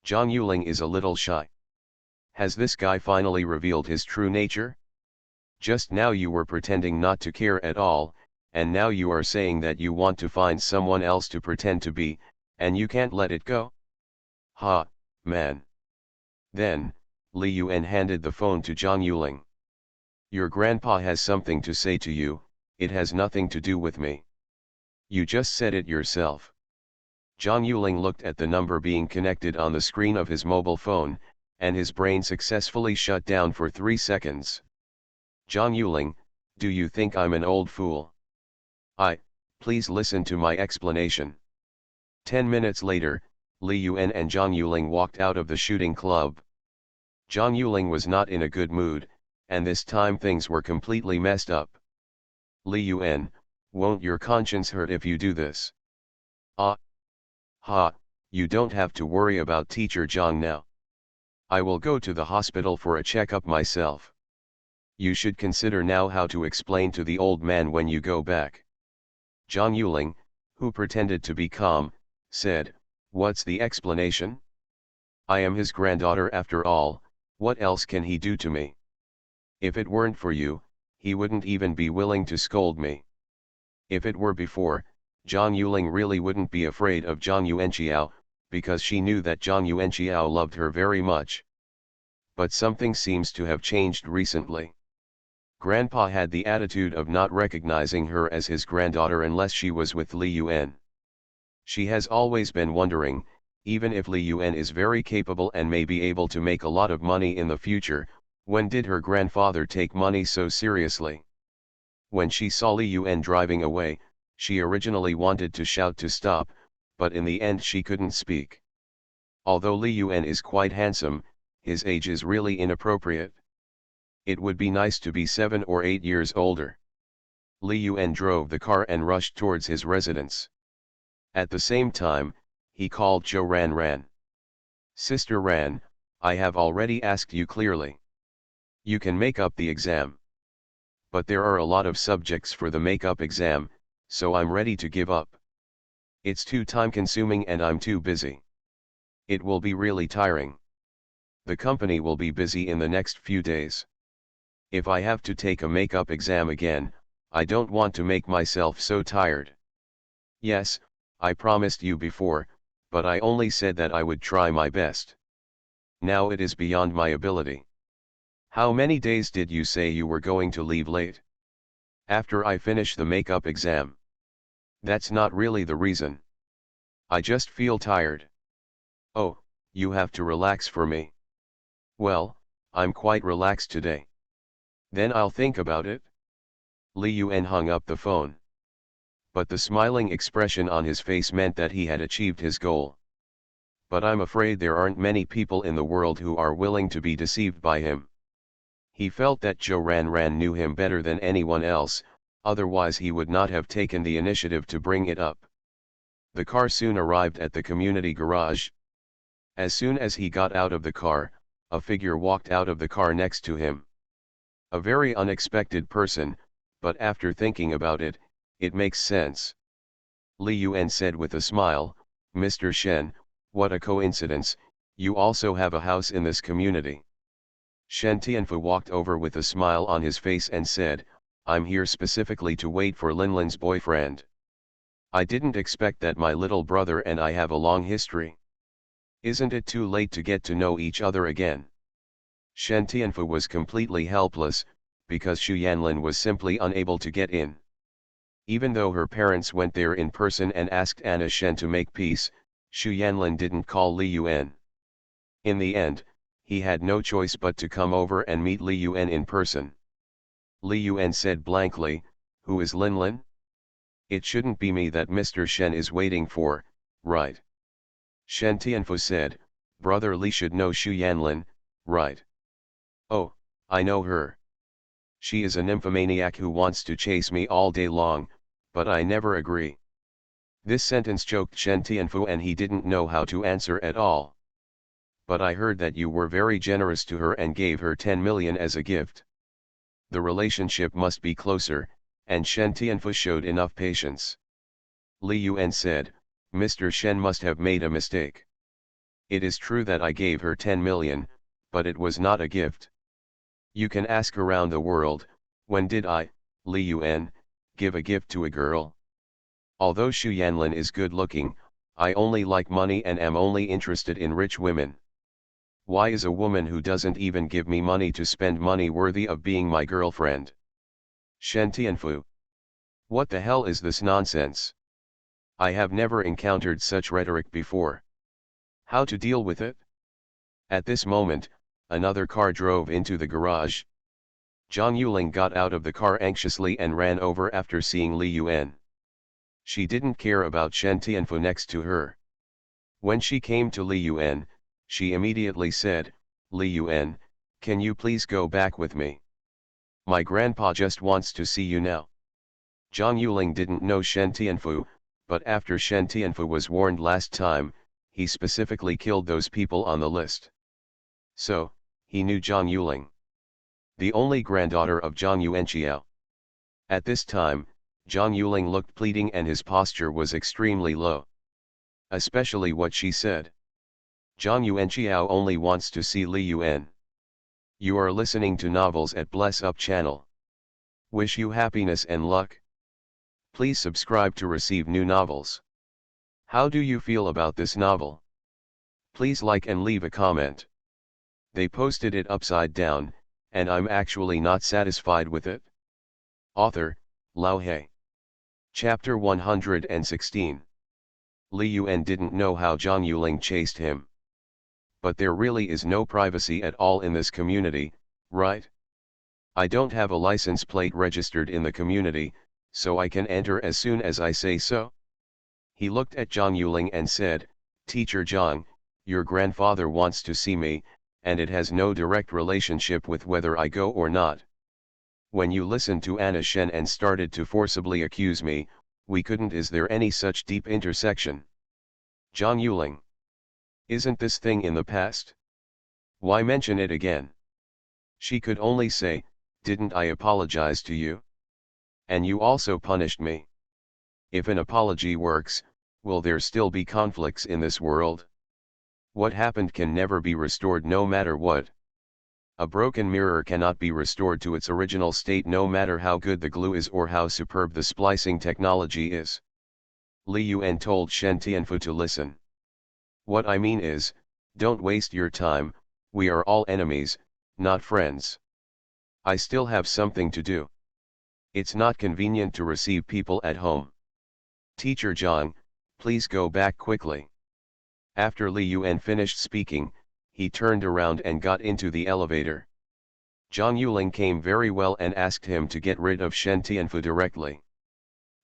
Zhang Yuling is a little shy. Has this guy finally revealed his true nature? Just now you were pretending not to care at all, and now you are saying that you want to find someone else to pretend to be, and you can't let it go? Ha, man. Then, Li Yuan handed the phone to Zhang Yuling. Your grandpa has something to say to you, it has nothing to do with me. You just said it yourself. Zhang Yuling looked at the number being connected on the screen of his mobile phone, and his brain successfully shut down for 3 seconds. Zhang Yuling, do you think I'm an old fool? Please listen to my explanation. 10 minutes later, Li Yuan and Zhang Yuling walked out of the shooting club. Zhang Yuling was not in a good mood, and this time things were completely messed up. Li Yuan, won't your conscience hurt if you do this? You don't have to worry about teacher Zhang now. I will go to the hospital for a checkup myself. You should consider now how to explain to the old man when you go back. Zhang Yuling, who pretended to be calm, said, what's the explanation? I am his granddaughter after all, what else can he do to me? If it weren't for you, he wouldn't even be willing to scold me. If it were before, Zhang Yuling really wouldn't be afraid of Zhang Yuanqiao, because she knew that Zhang Yuanqiao loved her very much. But something seems to have changed recently. Grandpa had the attitude of not recognizing her as his granddaughter unless she was with Li Yuan. She has always been wondering, even if Li Yuan is very capable and may be able to make a lot of money in the future, when did her grandfather take money so seriously? When she saw Li Yuan driving away, she originally wanted to shout to stop, but in the end she couldn't speak. Although Li Yuan is quite handsome, his age is really inappropriate. It would be nice to be 7 or 8 years older. Li Yuan drove the car and rushed towards his residence. At the same time, he called Zhou Ran. Sister Ran, I have already asked you clearly. You can make up the exam. But there are a lot of subjects for the make-up exam, so I'm ready to give up. It's too time-consuming and I'm too busy. It will be really tiring. The company will be busy in the next few days. If I have to take a make-up exam again, I don't want to make myself so tired. Yes, I promised you before, but I only said that I would try my best. Now it is beyond my ability. How many days did you say you were going to leave late? After I finish the make-up exam. That's not really the reason. I just feel tired. Oh, you have to relax for me. Well, I'm quite relaxed today. Then I'll think about it. Li Yuan hung up the phone. But the smiling expression on his face meant that he had achieved his goal. But I'm afraid there aren't many people in the world who are willing to be deceived by him. He felt that Zhou Ran knew him better than anyone else, otherwise he would not have taken the initiative to bring it up. The car soon arrived at the community garage. As soon as he got out of the car, a figure walked out of the car next to him. A very unexpected person, but after thinking about it, it makes sense. Li Yuan said with a smile, Mr. Shen, what a coincidence, you also have a house in this community. Shen Tianfu walked over with a smile on his face and said, I'm here specifically to wait for Linlin's boyfriend. I didn't expect that my little brother and I have a long history. Isn't it too late to get to know each other again? Shen Tianfu was completely helpless, because Xu Yanlin was simply unable to get in. Even though her parents went there in person and asked Anna Shen to make peace, Xu Yanlin didn't call Li Yuan. In the end, he had no choice but to come over and meet Li Yuan in person. Li Yuan said blankly, who is Linlin? It shouldn't be me that Mr. Shen is waiting for, right? Shen Tianfu said, Brother Li should know Xu Yanlin, right? Oh, I know her. She is a nymphomaniac who wants to chase me all day long, but I never agree. This sentence choked Shen Tianfu and he didn't know how to answer at all. But I heard that you were very generous to her and gave her 10 million as a gift. The relationship must be closer, and Shen Tianfu showed enough patience. Li Yuan said, Mr. Shen must have made a mistake. It is true that I gave her 10 million, but it was not a gift. You can ask around the world, when did I, Li Yuan, give a gift to a girl? Although Xu Yanlin is good looking, I only like money and am only interested in rich women. Why is a woman who doesn't even give me money to spend money worthy of being my girlfriend? Shen Tianfu. What the hell is this nonsense? I have never encountered such rhetoric before. How to deal with it? At this moment, another car drove into the garage. Zhang Yuling got out of the car anxiously and ran over after seeing Li Yuan. She didn't care about Shen Tianfu next to her. When she came to Li Yuan, she immediately said, Li Yuan, can you please go back with me? My grandpa just wants to see you now. Zhang Yuling didn't know Shen Tianfu, but after Shen Tianfu was warned last time, he specifically killed those people on the list. So, he knew Zhang Yuling. The only granddaughter of Zhang Yuanqiao. At this time, Zhang Yuling looked pleading and his posture was extremely low. Especially what she said. Zhang Yuanqiao only wants to see Li Yuan. You are listening to novels at Bless Up channel. Wish you happiness and luck. Please subscribe to receive new novels. How do you feel about this novel? Please like and leave a comment. They posted it upside down, and I'm actually not satisfied with it. Author, Lao He. Chapter 116. Li Yuan didn't know how Zhang Yuling chased him. But there really is no privacy at all in this community, right? I don't have a license plate registered in the community, so I can enter as soon as I say so. He looked at Zhang Yuling and said, Teacher Zhang, your grandfather wants to see me, and it has no direct relationship with whether I go or not. When you listened to Anna Shen and started to forcibly accuse me, we couldn't. Is there any such deep intersection? Zhang Yuling. Isn't this thing in the past? Why mention it again? She could only say, didn't I apologize to you? And you also punished me. If an apology works, will there still be conflicts in this world? What happened can never be restored no matter what. A broken mirror cannot be restored to its original state no matter how good the glue is or how superb the splicing technology is. Li Yuan told Shen Tianfu to listen. What I mean is, don't waste your time, we are all enemies, not friends. I still have something to do. It's not convenient to receive people at home. Teacher Zhang, please go back quickly. After Li Yuan finished speaking, he turned around and got into the elevator. Zhang Yuling came very well and asked him to get rid of Shen Tianfu directly.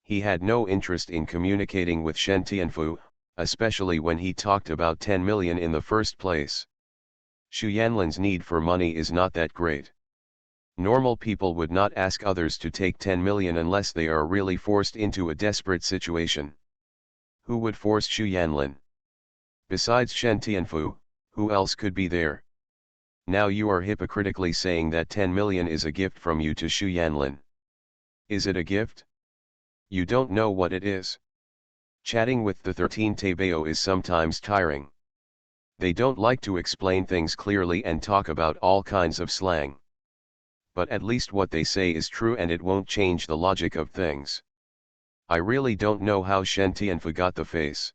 He had no interest in communicating with Shen Tianfu, especially when he talked about 10 million in the first place. Xu Yanlin's need for money is not that great. Normal people would not ask others to take 10 million unless they are really forced into a desperate situation. Who would force Xu Yanlin? Besides Shen Tianfu, who else could be there? Now you are hypocritically saying that 10 million is a gift from you to Xu Yanlin. Is it a gift? You don't know what it is. Chatting with the 13 Taibao is sometimes tiring. They don't like to explain things clearly and talk about all kinds of slang. But at least what they say is true and it won't change the logic of things. I really don't know how Shen Tianfu got the face.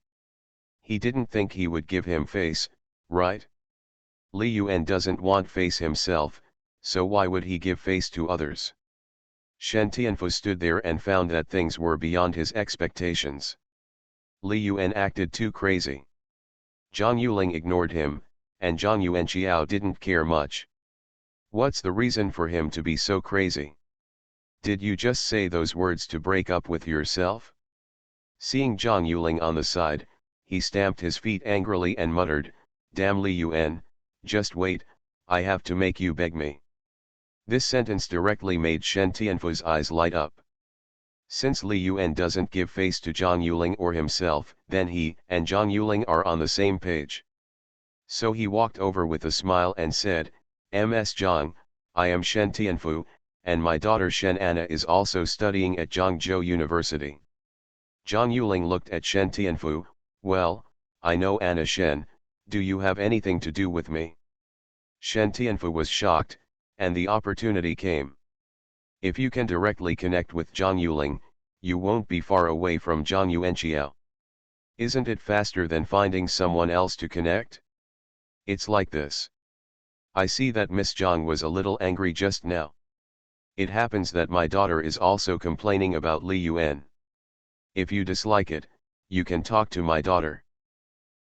He didn't think he would give him face, right? Li Yuan doesn't want face himself, so why would he give face to others? Shen Tianfu stood there and found that things were beyond his expectations. Li Yuan acted too crazy. Zhang Yuling ignored him, and Zhang Yuanqiao didn't care much. What's the reason for him to be so crazy? Did you just say those words to break up with yourself? Seeing Zhang Yuling on the side, he stamped his feet angrily and muttered, "Damn Li Yuan, just wait, I have to make you beg me." This sentence directly made Shen Tianfu's eyes light up. Since Li Yuan doesn't give face to Zhang Yuling or himself, then he and Zhang Yuling are on the same page. So he walked over with a smile and said, "Ms. Zhang, I am Shen Tianfu, and my daughter Shen Anna is also studying at Zhangzhou University." Zhang Yuling looked at Shen Tianfu. "Well, I know Anna Shen, do you have anything to do with me?" Shen Tianfu was shocked, and the opportunity came. If you can directly connect with Zhang Yuling, you won't be far away from Zhang Yuanqiao. Isn't it faster than finding someone else to connect? It's like this. I see that Miss Zhang was a little angry just now. It happens that my daughter is also complaining about Li Yuan. If you dislike it, you can talk to my daughter.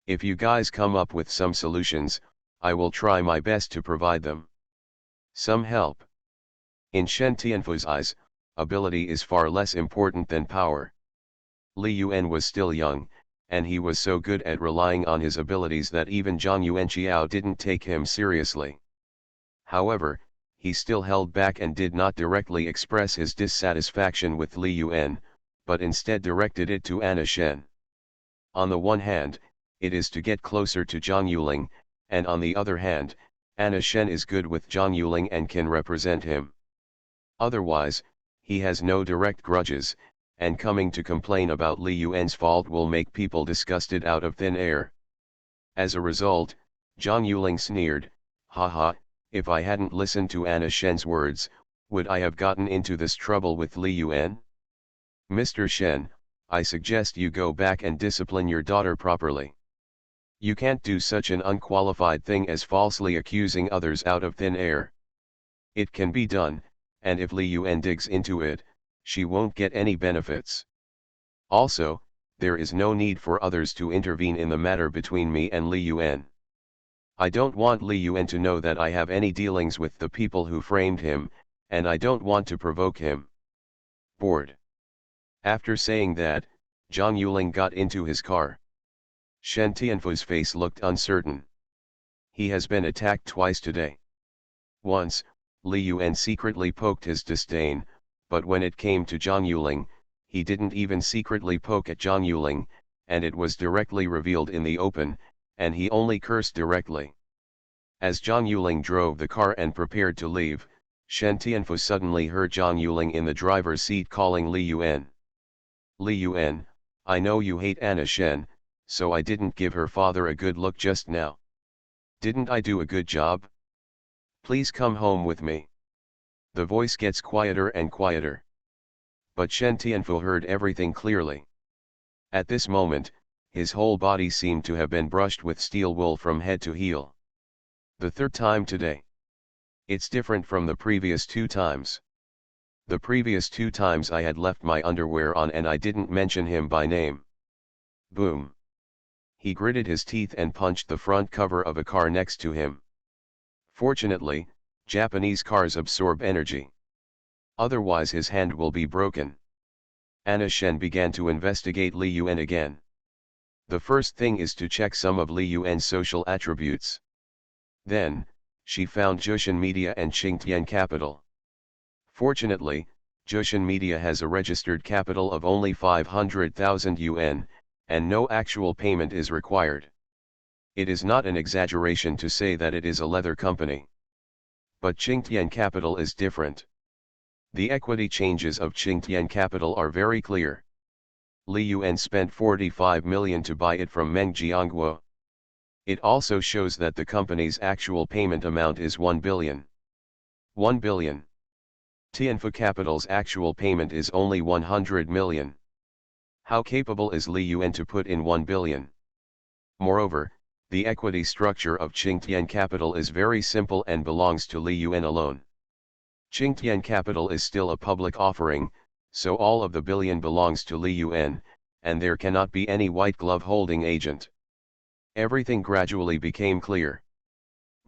If you guys come up with some solutions, I will try my best to provide them. Some help. In Shen Tianfu's eyes, ability is far less important than power. Li Yuan was still young, and he was so good at relying on his abilities that even Zhang Yuanqiao didn't take him seriously. However, he still held back and did not directly express his dissatisfaction with Li Yuan, but instead directed it to Anna Shen. On the one hand, it is to get closer to Zhang Yuling, and on the other hand, Anna Shen is good with Zhang Yuling and can represent him. Otherwise, he has no direct grudges, and coming to complain about Li Yuan's fault will make people disgusted out of thin air. As a result, Zhang Yuling sneered, "Haha, if I hadn't listened to Anna Shen's words, would I have gotten into this trouble with Li Yuan? Mr. Shen, I suggest you go back and discipline your daughter properly. You can't do such an unqualified thing as falsely accusing others out of thin air. It can be done, and if Li Yuan digs into it, she won't get any benefits. Also, there is no need for others to intervene in the matter between me and Li Yuan. I don't want Li Yuan to know that I have any dealings with the people who framed him, and I don't want to provoke him." Bored. After saying that, Zhang Yuling got into his car. Shen Tianfu's face looked uncertain. He has been attacked twice today. Once, Li Yuan secretly poked his disdain, but when it came to Zhang Yuling, he didn't even secretly poke at Zhang Yuling, and it was directly revealed in the open, and he only cursed directly. As Zhang Yuling drove the car and prepared to leave, Shen Tianfu suddenly heard Zhang Yuling in the driver's seat calling Li Yuan. "Li Yuan, I know you hate Anna Shen, so I didn't give her father a good look just now. Didn't I do a good job? Please come home with me." The voice gets quieter and quieter. But Shen Tianfu heard everything clearly. At this moment, his whole body seemed to have been brushed with steel wool from head to heel. The third time today. It's different from the previous 2 times. The previous 2 times I had left my underwear on and I didn't mention him by name. Boom. He gritted his teeth and punched the front cover of a car next to him. Fortunately, Japanese cars absorb energy. Otherwise his hand will be broken. Anna Shen began to investigate Li Yuan again. The first thing is to check some of Li Yuan's social attributes. Then, she found Jushin Media and Qingtian Capital. Fortunately, Jushin Media has a registered capital of only 500,000 yuan, and no actual payment is required. It is not an exaggeration to say that it is a leather company. But Qingtian Capital is different. The equity changes of Qingtian Capital are very clear. Li Yuan spent 45 million to buy it from Meng Jiangguo. It also shows that the company's actual payment amount is 1 billion. 1 billion. Tianfu Capital's actual payment is only 100 million. How capable is Li Yuan to put in 1 billion? Moreover, the equity structure of Qingtian Capital is very simple and belongs to Li Yuan alone. Qingtian Capital is still a public offering, so all of the billion belongs to Li Yuan, and there cannot be any white glove holding agent. Everything gradually became clear.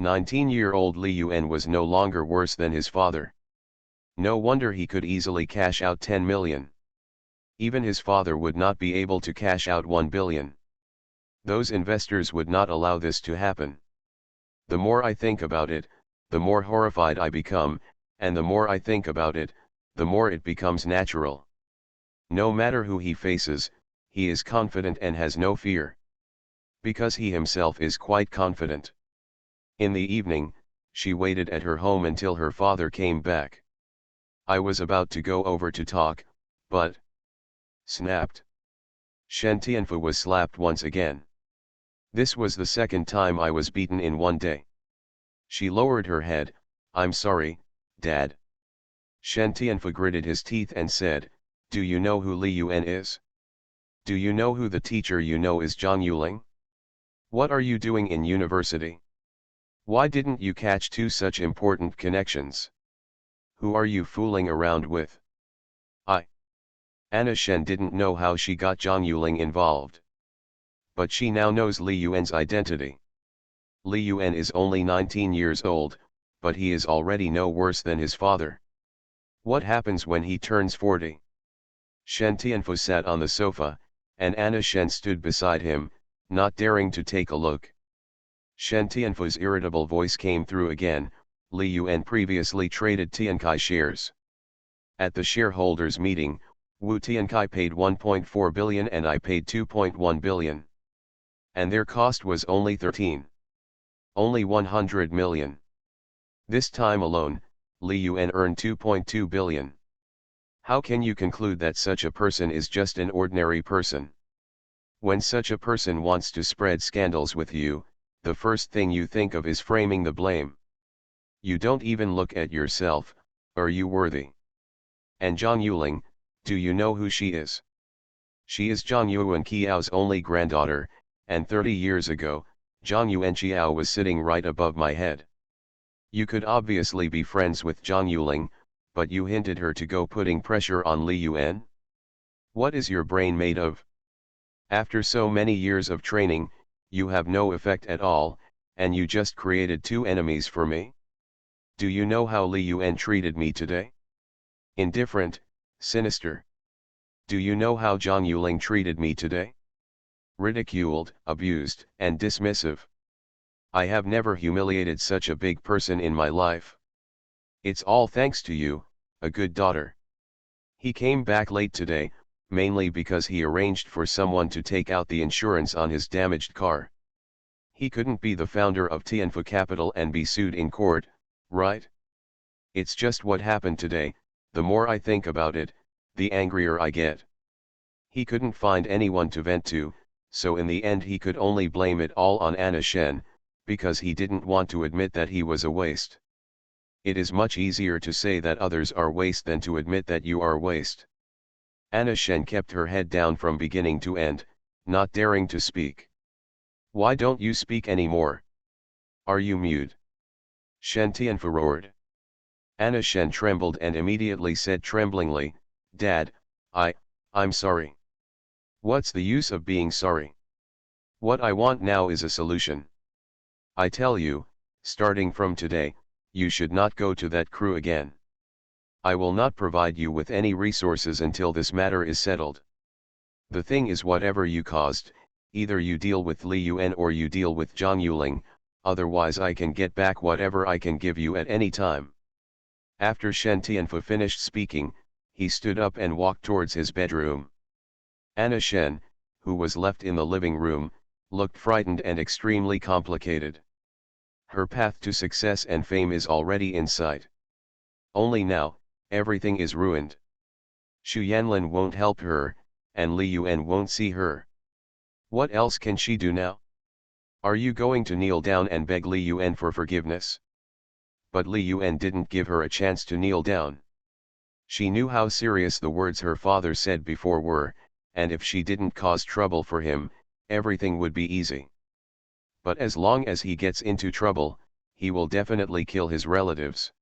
19-year-old Li Yuan was no longer worse than his father. No wonder he could easily cash out 10 million. Even his father would not be able to cash out 1 billion. Those investors would not allow this to happen. The more I think about it, the more horrified I become, and the more I think about it, the more it becomes natural. No matter who he faces, he is confident and has no fear. Because he himself is quite confident. In the evening, she waited at her home until her father came back. I was about to go over to talk, but snapped. Shen Tianfu was slapped once again. This was the second time I was beaten in one day. She lowered her head. I'm sorry, Dad. Shen Tianfu gritted his teeth and said, do you know who Li Yuan is? Do you know who the teacher you know is Zhang Yuling? What are you doing in university? Why didn't you catch two such important connections? Who are you fooling around with? Anna Shen didn't know how she got Zhang Yuling involved. But she now knows Li Yuan's identity. Li Yuan is only 19 years old, but he is already no worse than his father. What happens when he turns 40? Shen Tianfu sat on the sofa, and Anna Shen stood beside him, not daring to take a look. Shen Tianfu's irritable voice came through again. Li Yuan previously traded Tiankai shares. At the shareholders' meeting, Wu Tiankai paid 1.4 billion and I paid 2.1 billion. And their cost was only 13. Only 100 million. This time alone, Li Yuan earned 2.2 billion. How can you conclude that such a person is just an ordinary person? When such a person wants to spread scandals with you, the first thing you think of is framing the blame. You don't even look at yourself, are you worthy? And Zhang Yuling, do you know who she is? She is Zhang Yuan Qiao's only granddaughter, and 30 years ago, Zhang Yuan Qiao was sitting right above my head. You could obviously be friends with Zhang Yuling, but you hinted her to go putting pressure on Li Yuan? What is your brain made of? After so many years of training, you have no effect at all, and you just created two enemies for me? Do you know how Li Yuan treated me today? Indifferent, sinister. Do you know how Zhang Yuling treated me today? Ridiculed, abused, and dismissive. I have never humiliated such a big person in my life. It's all thanks to you, a good daughter. He came back late today, mainly because he arranged for someone to take out the insurance on his damaged car. He couldn't be the founder of Tianfu Capital and be sued in court, right? It's just what happened today. The more I think about it, the angrier I get. He couldn't find anyone to vent to, so in the end he could only blame it all on Anna Shen, because he didn't want to admit that he was a waste. It is much easier to say that others are waste than to admit that you are waste. Anna Shen kept her head down from beginning to end, not daring to speak. Why don't you speak anymore? Are you mute? Shen Tianfu roared. Anna Shen trembled and immediately said tremblingly, Dad, I'm sorry. What's the use of being sorry? What I want now is a solution. I tell you, starting from today, you should not go to that crew again. I will not provide you with any resources until this matter is settled. The thing is, whatever you caused, either you deal with Li Yuan or you deal with Zhang Yuling, otherwise I can get back whatever I can give you at any time. After Shen Tianfu finished speaking, he stood up and walked towards his bedroom. Anna Shen, who was left in the living room, looked frightened and extremely complicated. Her path to success and fame is already in sight. Only now, everything is ruined. Xu Yanlin won't help her, and Li Yuan won't see her. What else can she do now? Are you going to kneel down and beg Li Yuan for forgiveness? But Li Yuan didn't give her a chance to kneel down. She knew how serious the words her father said before were, and if she didn't cause trouble for him, everything would be easy. But as long as he gets into trouble, he will definitely kill his relatives.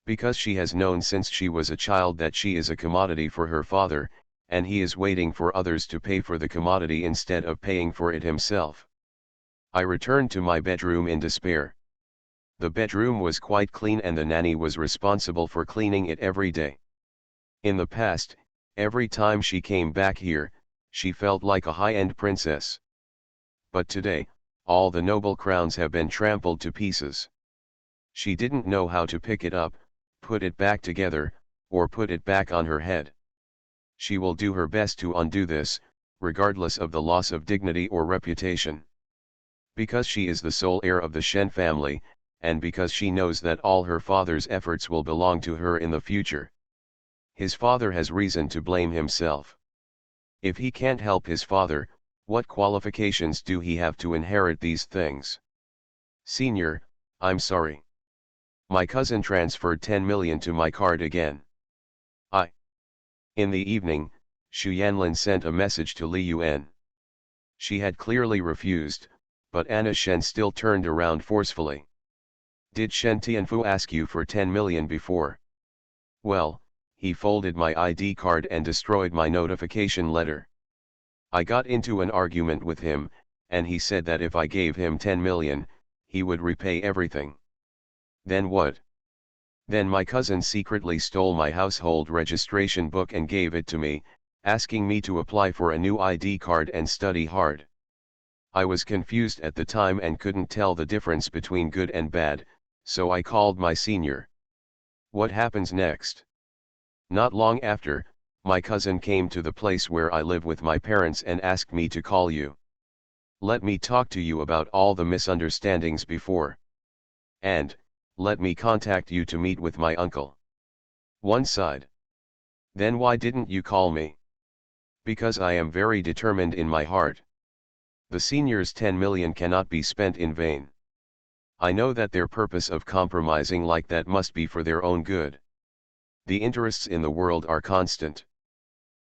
Because she has known since she was a child that she is a commodity for her father, and he is waiting for others to pay for the commodity instead of paying for it himself. I returned to my bedroom in despair. The bedroom was quite clean and the nanny was responsible for cleaning it every day. In the past, Every time she came back here, she felt like a high-end princess. But today, all the noble crowns have been trampled to pieces. She didn't know how to pick it up, put it back together, or put it back on her head. She will do her best to undo this, regardless of the loss of dignity or reputation. Because she is the sole heir of the Shen family, and because she knows that all her father's efforts will belong to her in the future. His father has reason to blame himself. If he can't help his father, what qualifications do he have to inherit these things? Senior, I'm sorry. My cousin transferred 10 million to my card again. In the evening, Xu Yanlin sent a message to Li Yuan. She had clearly refused, but Anna Shen still turned around forcefully. Did Shen Tianfu ask you for 10 million before? Well, he folded my ID card and destroyed my notification letter. I got into an argument with him, and he said that if I gave him 10 million, he would repay everything. Then what? Then my cousin secretly stole my household registration book and gave it to me, asking me to apply for a new ID card and study hard. I was confused at the time and couldn't tell the difference between good and bad, so I called my senior. What happens next? Not long after, my cousin came to the place where I live with my parents and asked me to call you. Let me talk to you about all the misunderstandings before. And, let me contact you to meet with my uncle. One side. Then why didn't you call me? Because I am very determined in my heart. The seniors' 10 million cannot be spent in vain. I know that their purpose of compromising like that must be for their own good. The interests in the world are constant.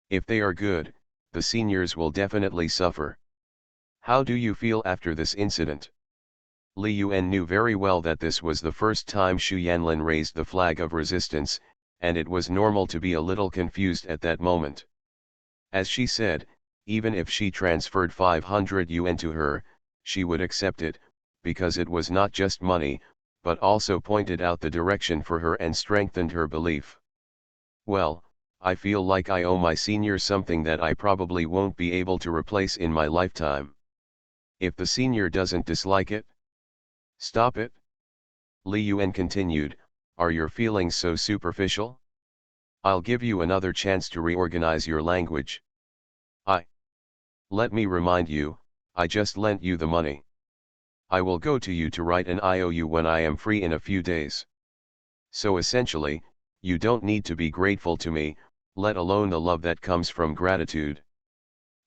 If they are good, the seniors will definitely suffer. How do you feel after this incident? Li Yuan knew very well that this was the first time Xu Yanlin raised the flag of resistance, and it was normal to be a little confused at that moment. As she said, even if she transferred 500 yuan to her, she would accept it, because it was not just money, but also pointed out the direction for her and strengthened her belief. Well, I feel like I owe my senior something that I probably won't be able to replace in my lifetime. If the senior doesn't dislike it, stop it. Li Yuan continued, are your feelings so superficial? I'll give you another chance to reorganize your language. Let me remind you, I just lent you the money. I will go to you to write an IOU when I am free in a few days. So essentially, you don't need to be grateful to me, let alone the love that comes from gratitude.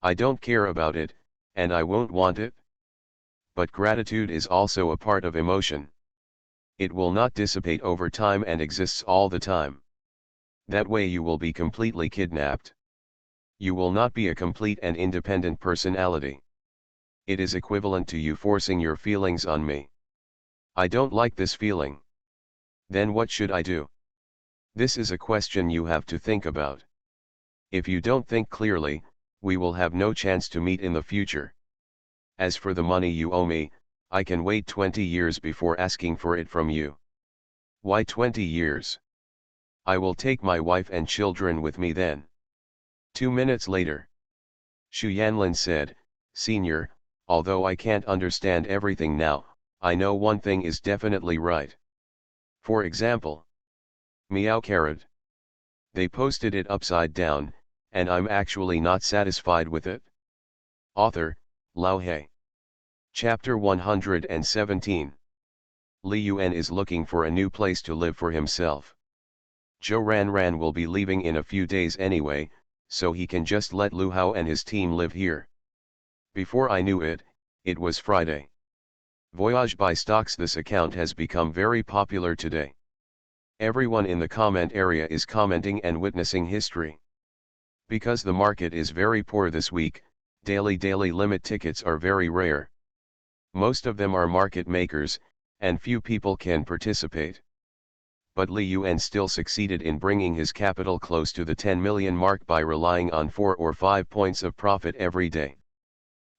I don't care about it, and I won't want it. But gratitude is also a part of emotion. It will not dissipate over time and exists all the time. That way you will be completely kidnapped. You will not be a complete and independent personality. It is equivalent to you forcing your feelings on me. I don't like this feeling. Then what should I do? This is a question you have to think about. If you don't think clearly, we will have no chance to meet in the future. As for the money you owe me, I can wait 20 years before asking for it from you. Why 20 years? I will take my wife and children with me then. 2 minutes later. Xu Yanlin said, Senior, although I can't understand everything now, I know one thing is definitely right. For example, Meow Carrot. They posted it upside down, and I'm actually not satisfied with it. Author, Lao He. Chapter 117. Li Yuan is looking for a new place to live for himself. Zhou Ranran will be leaving in a few days anyway, so he can just let Lu Hao and his team live here. Before I knew it, it was Friday. Voyage by Stocks. This account has become very popular today. Everyone in the comment area is commenting and witnessing history. Because the market is very poor this week, daily limit tickets are very rare. Most of them are market makers, and few people can participate. But Li Yuan still succeeded in bringing his capital close to the 10 million mark by relying on 4 or 5 points of profit every day.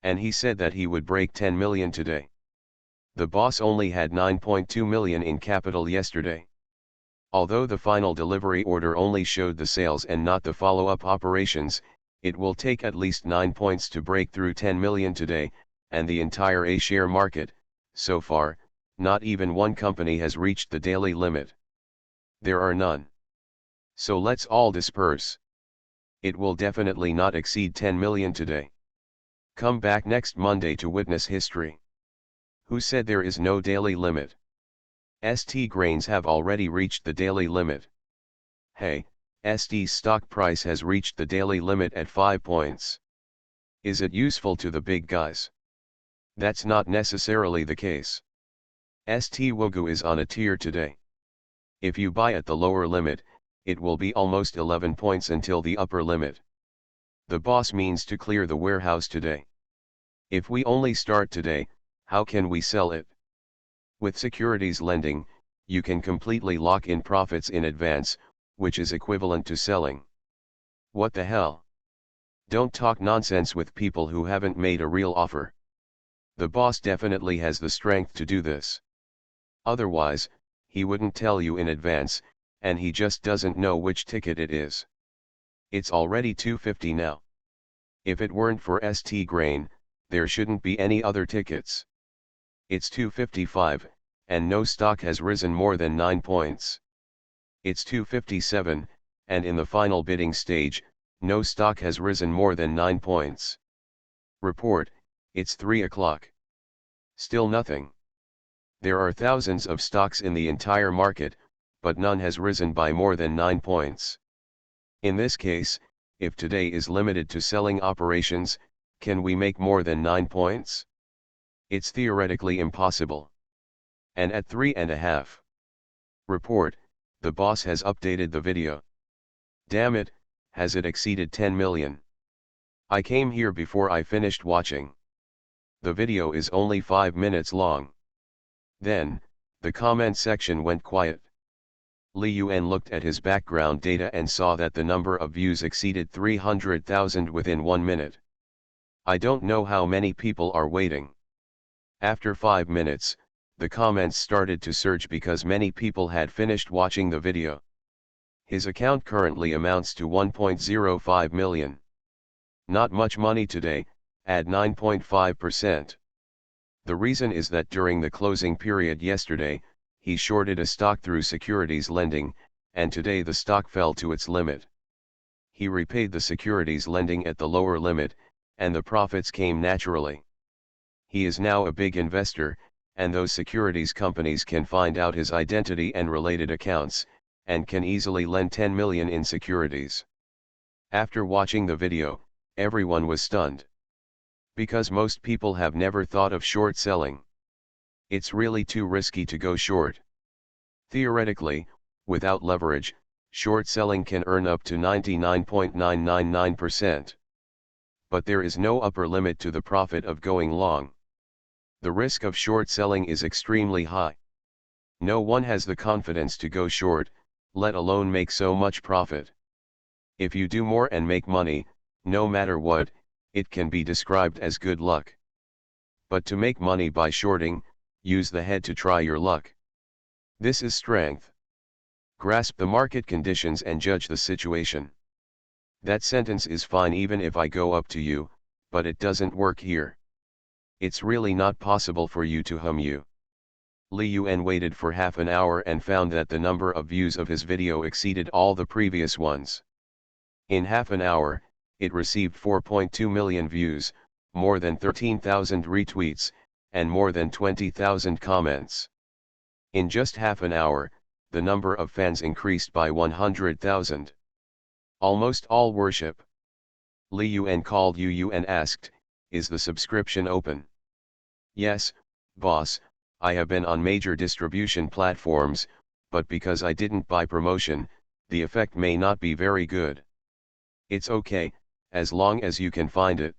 And he said that he would break 10 million today. The boss only had 9.2 million in capital yesterday. Although the final delivery order only showed the sales and not the follow-up operations, it will take at least 9 points to break through 10 million today, and the entire A-share market, so far, not even one company has reached the daily limit. There are none. So let's all disperse. It will definitely not exceed 10 million today. Come back next Monday to witness history. Who said there is no daily limit? ST grains have already reached the daily limit. Hey, ST's stock price has reached the daily limit at 5 points. Is it useful to the big guys? That's not necessarily the case. ST Wogu is on a tier today. If you buy at the lower limit, it will be almost 11 points until the upper limit. The boss means to clear the warehouse today. If we only start today, how can we sell it? With securities lending, you can completely lock in profits in advance, which is equivalent to selling. What the hell? Don't talk nonsense with people who haven't made a real offer. The boss definitely has the strength to do this. Otherwise, he wouldn't tell you in advance, and he just doesn't know which ticket it is. It's already 250 now. If it weren't for ST Grain, there shouldn't be any other tickets. It's 255, and no stock has risen more than 9 points. It's 257, and in the final bidding stage, no stock has risen more than 9 points. Report, it's 3 o'clock. Still nothing. There are thousands of stocks in the entire market, but none has risen by more than 9 points. In this case, if today is limited to selling operations, can we make more than 9 points? It's theoretically impossible. And at 3.5. Report, the boss has updated the video. Damn it, has it exceeded 10 million? I came here before I finished watching. The video is only 5 minutes long. Then, the comment section went quiet. Li Yuan looked at his background data and saw that the number of views exceeded 300,000 within 1 minute. I don't know how many people are waiting. After 5 minutes, the comments started to surge because many people had finished watching the video. His account currently amounts to 1.05 million. Not much money today, at 9.5%. The reason is that during the closing period yesterday, he shorted a stock through securities lending, and today the stock fell to its limit. He repaid the securities lending at the lower limit, and the profits came naturally. He is now a big investor, and those securities companies can find out his identity and related accounts, and can easily lend 10 million in securities. After watching the video, everyone was stunned. Because most people have never thought of short selling. It's really too risky to go short. Theoretically, without leverage, short selling can earn up to 99.999%. But there is no upper limit to the profit of going long. The risk of short selling is extremely high. No one has the confidence to go short, let alone make so much profit. If you do more and make money, no matter what, it can be described as good luck. But to make money by shorting, use the head to try your luck. This is strength. Grasp the market conditions and judge the situation. That sentence is fine even if I go up to you, but it doesn't work here. It's really not possible for you to hum you. Li Yuan waited for half an hour and found that the number of views of his video exceeded all the previous ones. In half an hour, it received 4.2 million views, more than 13,000 retweets, and more than 20,000 comments. In just half an hour, the number of fans increased by 100,000. Almost all worship. Li Yuan called Yu and asked, "Is the subscription open?" "Yes, boss, I have been on major distribution platforms, but because I didn't buy promotion, the effect may not be very good." "It's okay, as long as you can find it."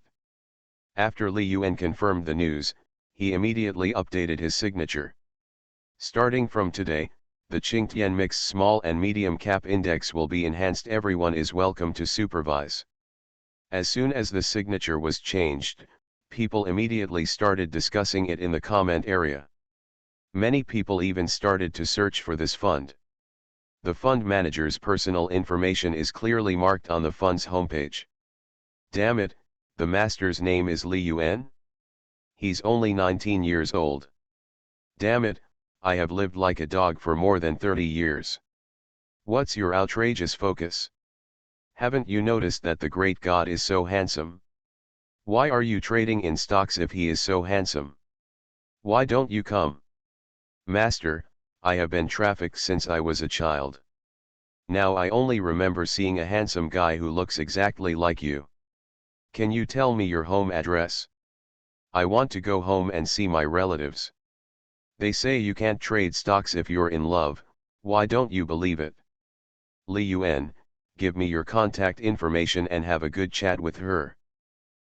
After Li Yuan confirmed the news, he immediately updated his signature. Starting from today, the Qingtian Mix Small and Medium Cap Index will be enhanced. Everyone is welcome to supervise. As soon as the signature was changed, people immediately started discussing it in the comment area. Many people even started to search for this fund. The fund manager's personal information is clearly marked on the fund's homepage. Damn it, the master's name is Li Yuan? He's only 19 years old. Damn it, I have lived like a dog for more than 30 years. What's your outrageous focus? Haven't you noticed that the great God is so handsome? Why are you trading in stocks if he is so handsome? Why don't you come? Master, I have been trafficked since I was a child. Now I only remember seeing a handsome guy who looks exactly like you. Can you tell me your home address? I want to go home and see my relatives. They say you can't trade stocks if you're in love. Why don't you believe it? Li Yuan, give me your contact information and have a good chat with her.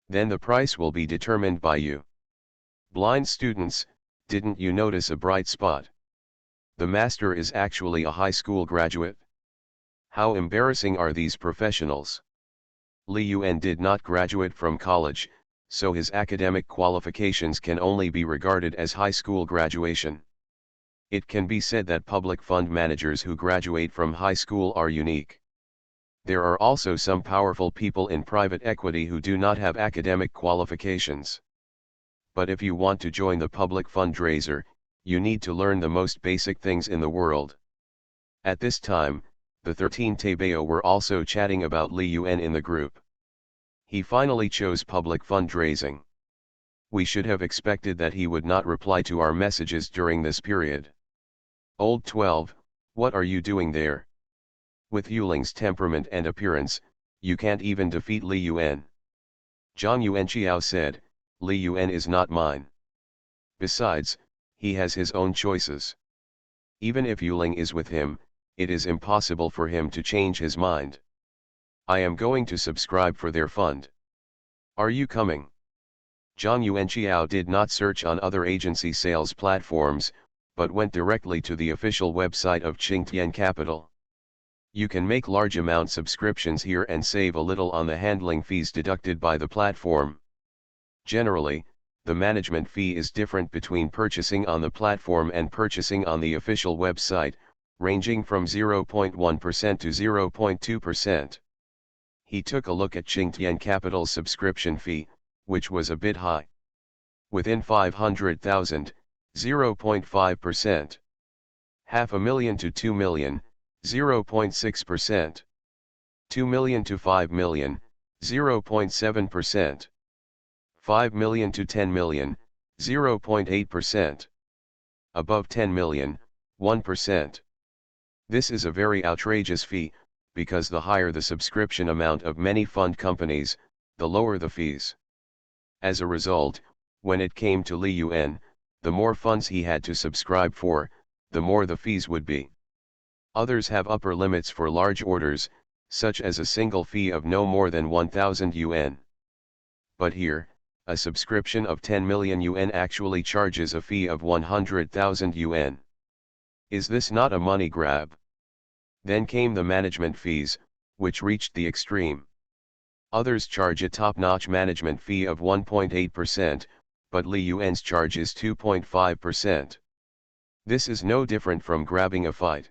Then the price will be determined by you. Blind students, didn't you notice a bright spot? The master is actually a high school graduate. How embarrassing are these professionals? Li Yuan did not graduate from college, so his academic qualifications can only be regarded as high school graduation. It can be said that public fund managers who graduate from high school are unique. There are also some powerful people in private equity who do not have academic qualifications. But if you want to join the public fundraiser, you need to learn the most basic things in the world. At this time, the 13 Taibao were also chatting about Li Yuan in the group. He finally chose public fundraising. We should have expected that he would not reply to our messages during this period. Old 12, what are you doing there? With Yuling's temperament and appearance, you can't even defeat Li Yuan. Zhang Yuanqiao said, Li Yuan is not mine. Besides, he has his own choices. Even if Yuling is with him, it is impossible for him to change his mind. I am going to subscribe for their fund. Are you coming? Zhang Yuanqiao did not search on other agency sales platforms, but went directly to the official website of Qingtian Capital. You can make large amount subscriptions here and save a little on the handling fees deducted by the platform. Generally, the management fee is different between purchasing on the platform and purchasing on the official website, ranging from 0.1% to 0.2%. He took a look at Qingtian Capital's subscription fee, which was a bit high. Within 500,000, 0.5%. 500,000 to 2 million, 0.6%. 2 million to 5 million, 0.7%. 5 million to 10 million, 0.8%. Above 10 million, 1%. This is a very outrageous fee, because the higher the subscription amount of many fund companies, the lower the fees. As a result, when it came to Li Yuan, the more funds he had to subscribe for, the more the fees would be. Others have upper limits for large orders, such as a single fee of no more than 1,000 yuan. But here, a subscription of 10 million yuan actually charges a fee of 100,000 yuan. Is this not a money grab? Then came the management fees, which reached the extreme. Others charge a top-notch management fee of 1.8%, but Li Yuan's charge is 2.5%. This is no different from grabbing a fight.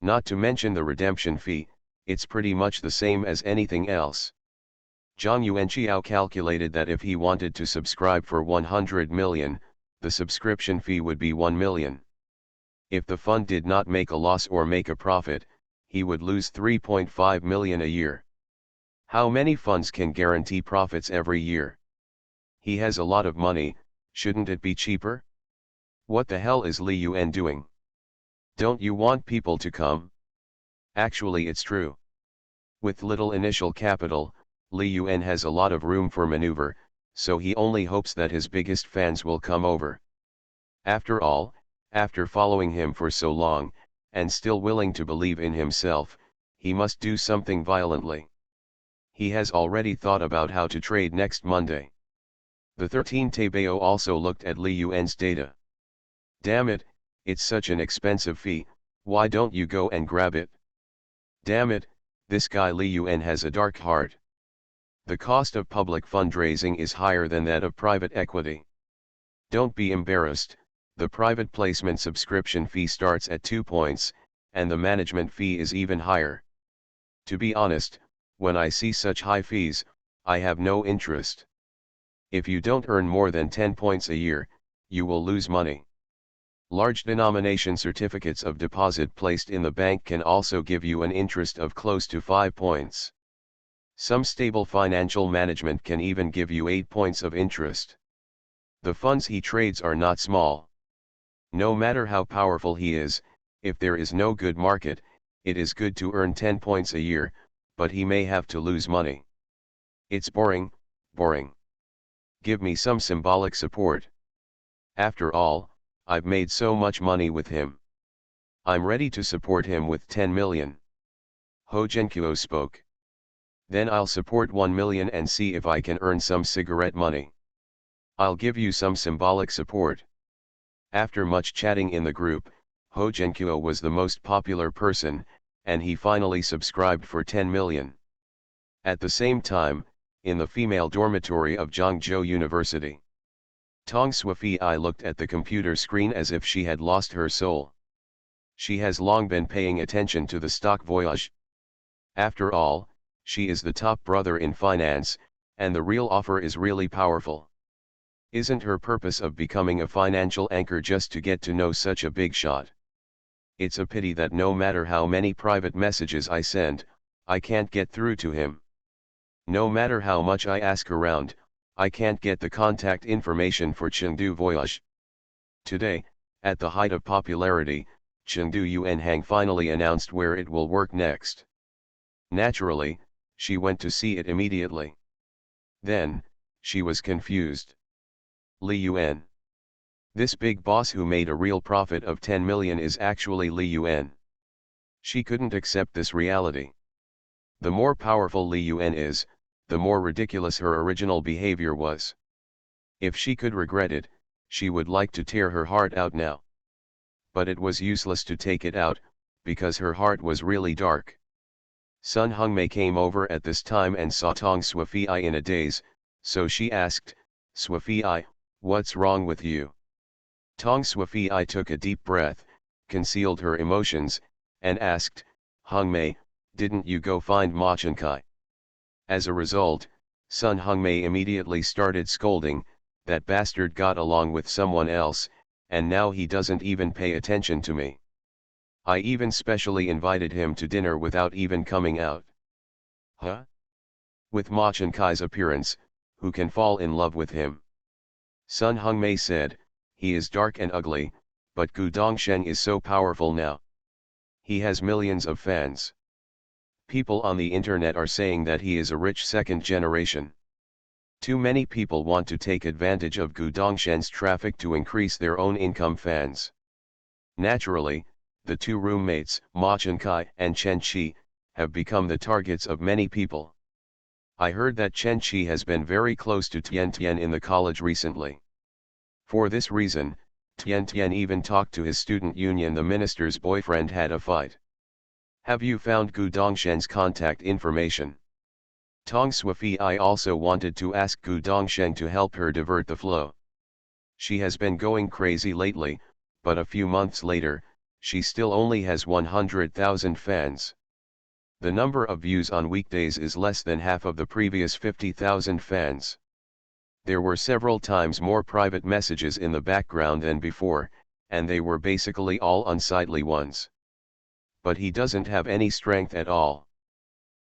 Not to mention the redemption fee, it's pretty much the same as anything else. Zhang Yuanqiao calculated that if he wanted to subscribe for 100 million, the subscription fee would be 1 million. If the fund did not make a loss or make a profit, he would lose 3.5 million a year. How many funds can guarantee profits every year? He has a lot of money, shouldn't it be cheaper? What the hell is Li Yuan doing? Don't you want people to come? Actually, it's true. With little initial capital, Li Yuan has a lot of room for maneuver, so he only hopes that his biggest fans will come over. After all, after following him for so long, and still willing to believe in himself, he must do something violently. He has already thought about how to trade next Monday. The 13 Taibao also looked at Li Yuan's data. Damn it, it's such an expensive fee, why don't you go and grab it? Damn it, this guy Li Yuan has a dark heart. The cost of public fundraising is higher than that of private equity. Don't be embarrassed, the private placement subscription fee starts at 2 points, and the management fee is even higher. To be honest, when I see such high fees, I have no interest. If you don't earn more than 10 points a year, you will lose money. Large denomination certificates of deposit placed in the bank can also give you an interest of close to 5 points. Some stable financial management can even give you 8 points of interest. The funds he trades are not small. No matter how powerful he is, if there is no good market, it is good to earn 10 points a year, but he may have to lose money. It's boring, boring. Give me some symbolic support. After all, I've made so much money with him. I'm ready to support him with 10 million. Ho Genkuo spoke. Then I'll support 1 million and see if I can earn some cigarette money. I'll give you some symbolic support. After much chatting in the group, Ho Genkuo was the most popular person, and he finally subscribed for 10 million. At the same time, in the female dormitory of Zhangzhou University, Tong Sui looked at the computer screen as if she had lost her soul. She has long been paying attention to the stock voyage. After all, she is the top brother in finance, and the real offer is really powerful. Isn't her purpose of becoming a financial anchor just to get to know such a big shot? It's a pity that no matter how many private messages I send, I can't get through to him. No matter how much I ask around, I can't get the contact information for Chengdu Voyage. Today, at the height of popularity, Chengdu Yuanhang finally announced where it will work next. Naturally, she went to see it immediately. Then, she was confused. Li Yuan. This big boss who made a real profit of 10 million is actually Li Yuan. She couldn't accept this reality. The more powerful Li Yuan is, the more ridiculous her original behavior was. If she could regret it, she would like to tear her heart out now. But it was useless to take it out, because her heart was really dark. Sun Hongmei came over at this time and saw Tong Sui in a daze, so she asked, "Sui, what's wrong with you?" Tong Sui took a deep breath, concealed her emotions, and asked, "Hongmei, didn't you go find Ma Chenkai?" As a result, Sun Hongmei immediately started scolding, "That bastard got along with someone else, and now he doesn't even pay attention to me. I even specially invited him to dinner without even coming out." Huh? With Ma Chenkai's appearance, who can fall in love with him? Sun Hongmei said, "He is dark and ugly, but Gu Dongsheng is so powerful now. He has millions of fans. People on the internet are saying that he is a rich second generation. Too many people want to take advantage of Gu Dongsheng's traffic to increase their own income fans." Naturally, the two roommates, Ma Chenkai and Chen Qi, have become the targets of many people. I heard that Chen Qi has been very close to Tian Tian in the college recently. For this reason, Tian Tian even talked to his student union. The minister's boyfriend had a fight. "Have you found Gu Dongsheng's contact information?" Tong Sui also wanted to ask Gu Dongsheng to help her divert the flow. She has been going crazy lately, but a few months later, she still only has 100,000 fans. The number of views on weekdays is less than half of the previous 50,000 fans. There were several times more private messages in the background than before, and they were basically all unsightly ones. But he doesn't have any strength at all.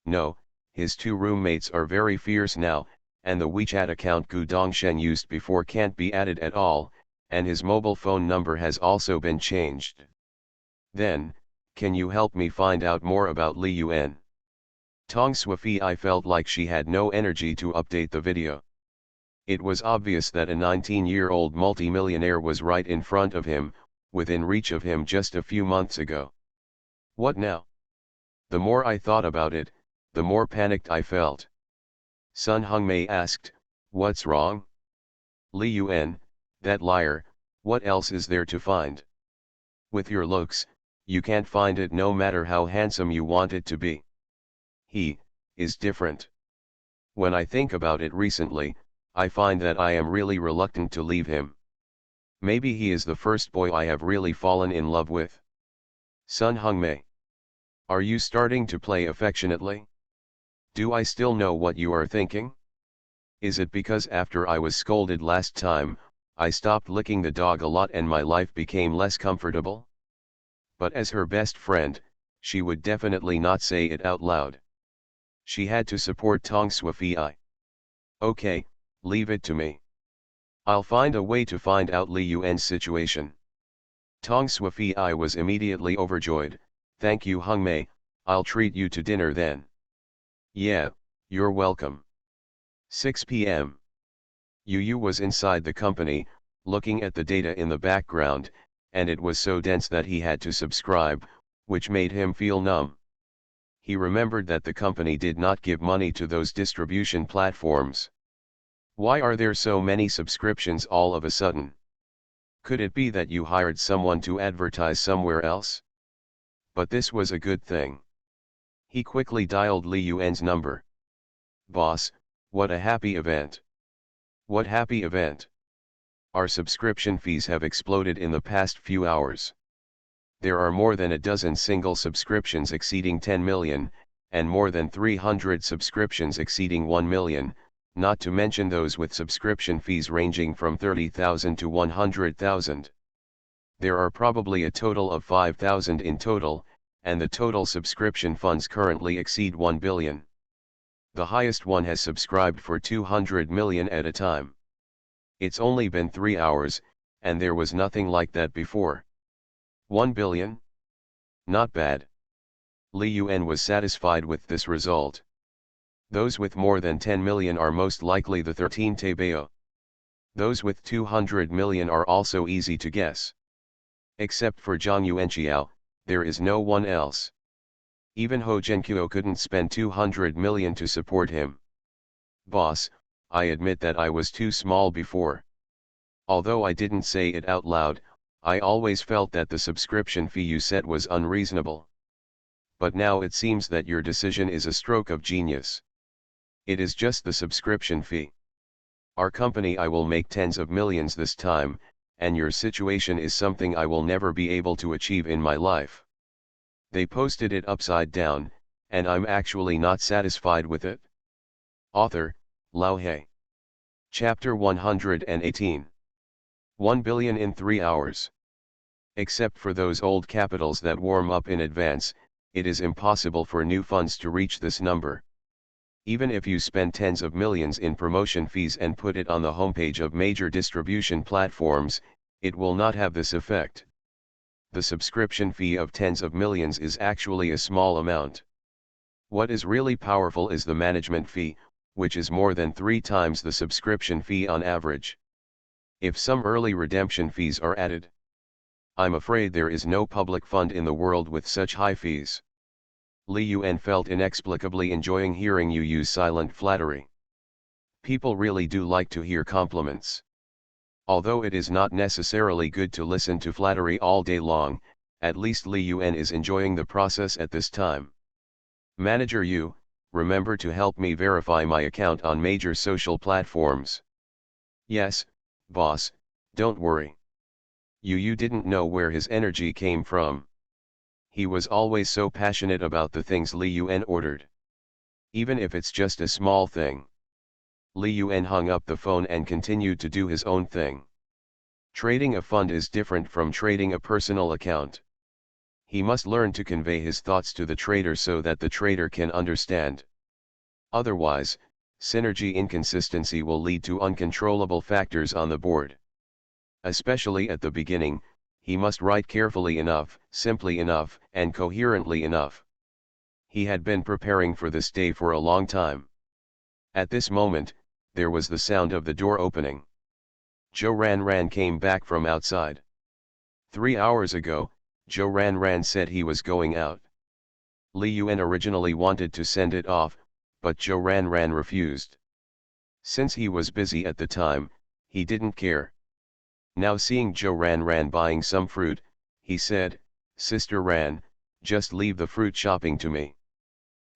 No, his two roommates are very fierce now, and the WeChat account Gu Dongsheng used before can't be added at all, and his mobile phone number has also been changed. Then, can you help me find out more about Li Yuan? Tong Sui felt like she had no energy to update the video. It was obvious that a 19-year-old multimillionaire was right in front of him, within reach of him just a few months ago. What now? The more I thought about it, the more panicked I felt. Sun Hongmei asked, "What's wrong?" "Li Yuan, that liar, what else is there to find? With your looks, you can't find it no matter how handsome you want it to be. He is different. When I think about it recently, I find that I am really reluctant to leave him. Maybe he is the first boy I have really fallen in love with. Sun Hungmei. Are you starting to play affectionately? Do I still know what you are thinking? Is it because after I was scolded last time, I stopped licking the dog a lot and my life became less comfortable? But as her best friend, she would definitely not say it out loud. She had to support Tong Sui. Okay, leave it to me. I'll find a way to find out Li Yuan's situation. Tong Sui was immediately overjoyed. Thank you Hungmei, I'll treat you to dinner then. Yeah, you're welcome. 6 p.m. Yu was inside the company, looking at the data in the background, and it was so dense that he had to subscribe, which made him feel numb. He remembered that the company did not give money to those distribution platforms. Why are there so many subscriptions all of a sudden? Could it be that you hired someone to advertise somewhere else? But this was a good thing. He quickly dialed Li Yuan's number. Boss, what a happy event. What happy event? Our subscription fees have exploded in the past few hours. There are more than a dozen single subscriptions exceeding 10 million, and more than 300 subscriptions exceeding 1 million, not to mention those with subscription fees ranging from 30,000 to 100,000. There are probably a total of 5,000 in total, and the total subscription funds currently exceed 1 billion. The highest one has subscribed for 200 million at a time. It's only been 3 hours, and there was nothing like that before. 1 billion? Not bad. Li Yuan was satisfied with this result. Those with more than 10 million are most likely the 13 Taibao. Those with 200 million are also easy to guess. Except for Zhang Yuanqiao, there is no one else. Even Ho Zhenqiu couldn't spend 200 million to support him. Boss, I admit that I was too small before. Although I didn't say it out loud, I always felt that the subscription fee you set was unreasonable. But now it seems that your decision is a stroke of genius. It is just the subscription fee. Our company I will make tens of millions this time, and your situation is something I will never be able to achieve in my life. They posted it upside down, and I'm actually not satisfied with it. Author, Lao He. Chapter 118. 1 billion in 3 hours. Except for those old capitals that warm up in advance, it is impossible for new funds to reach this number. Even if you spend tens of millions in promotion fees and put it on the homepage of major distribution platforms, it will not have this effect. The subscription fee of tens of millions is actually a small amount. What is really powerful is the management fee, which is more than 3 times the subscription fee on average. If some early redemption fees are added, I'm afraid there is no public fund in the world with such high fees. Li Yuan felt inexplicably enjoying hearing you use silent flattery. People really do like to hear compliments. Although it is not necessarily good to listen to flattery all day long, at least Li Yuan is enjoying the process at this time. Manager Yu, remember to help me verify my account on major social platforms. Yes, boss, don't worry. Yu didn't know where his energy came from. He was always so passionate about the things Li Yuan ordered. Even if it's just a small thing. Li Yuan hung up the phone and continued to do his own thing. Trading a fund is different from trading a personal account. He must learn to convey his thoughts to the trader so that the trader can understand. Otherwise, synergy inconsistency will lead to uncontrollable factors on the board. Especially at the beginning, he must write carefully enough, simply enough, and coherently enough. He had been preparing for this day for a long time. At this moment, there was the sound of the door opening. Zhou Ranran came back from outside. 3 hours ago, Zhou Ranran said he was going out. Li Yuan originally wanted to send it off, but Zhou Ranran refused. Since he was busy at the time, he didn't care. Now seeing Zhou Ranran buying some fruit, he said, Sister Ran, just leave the fruit shopping to me.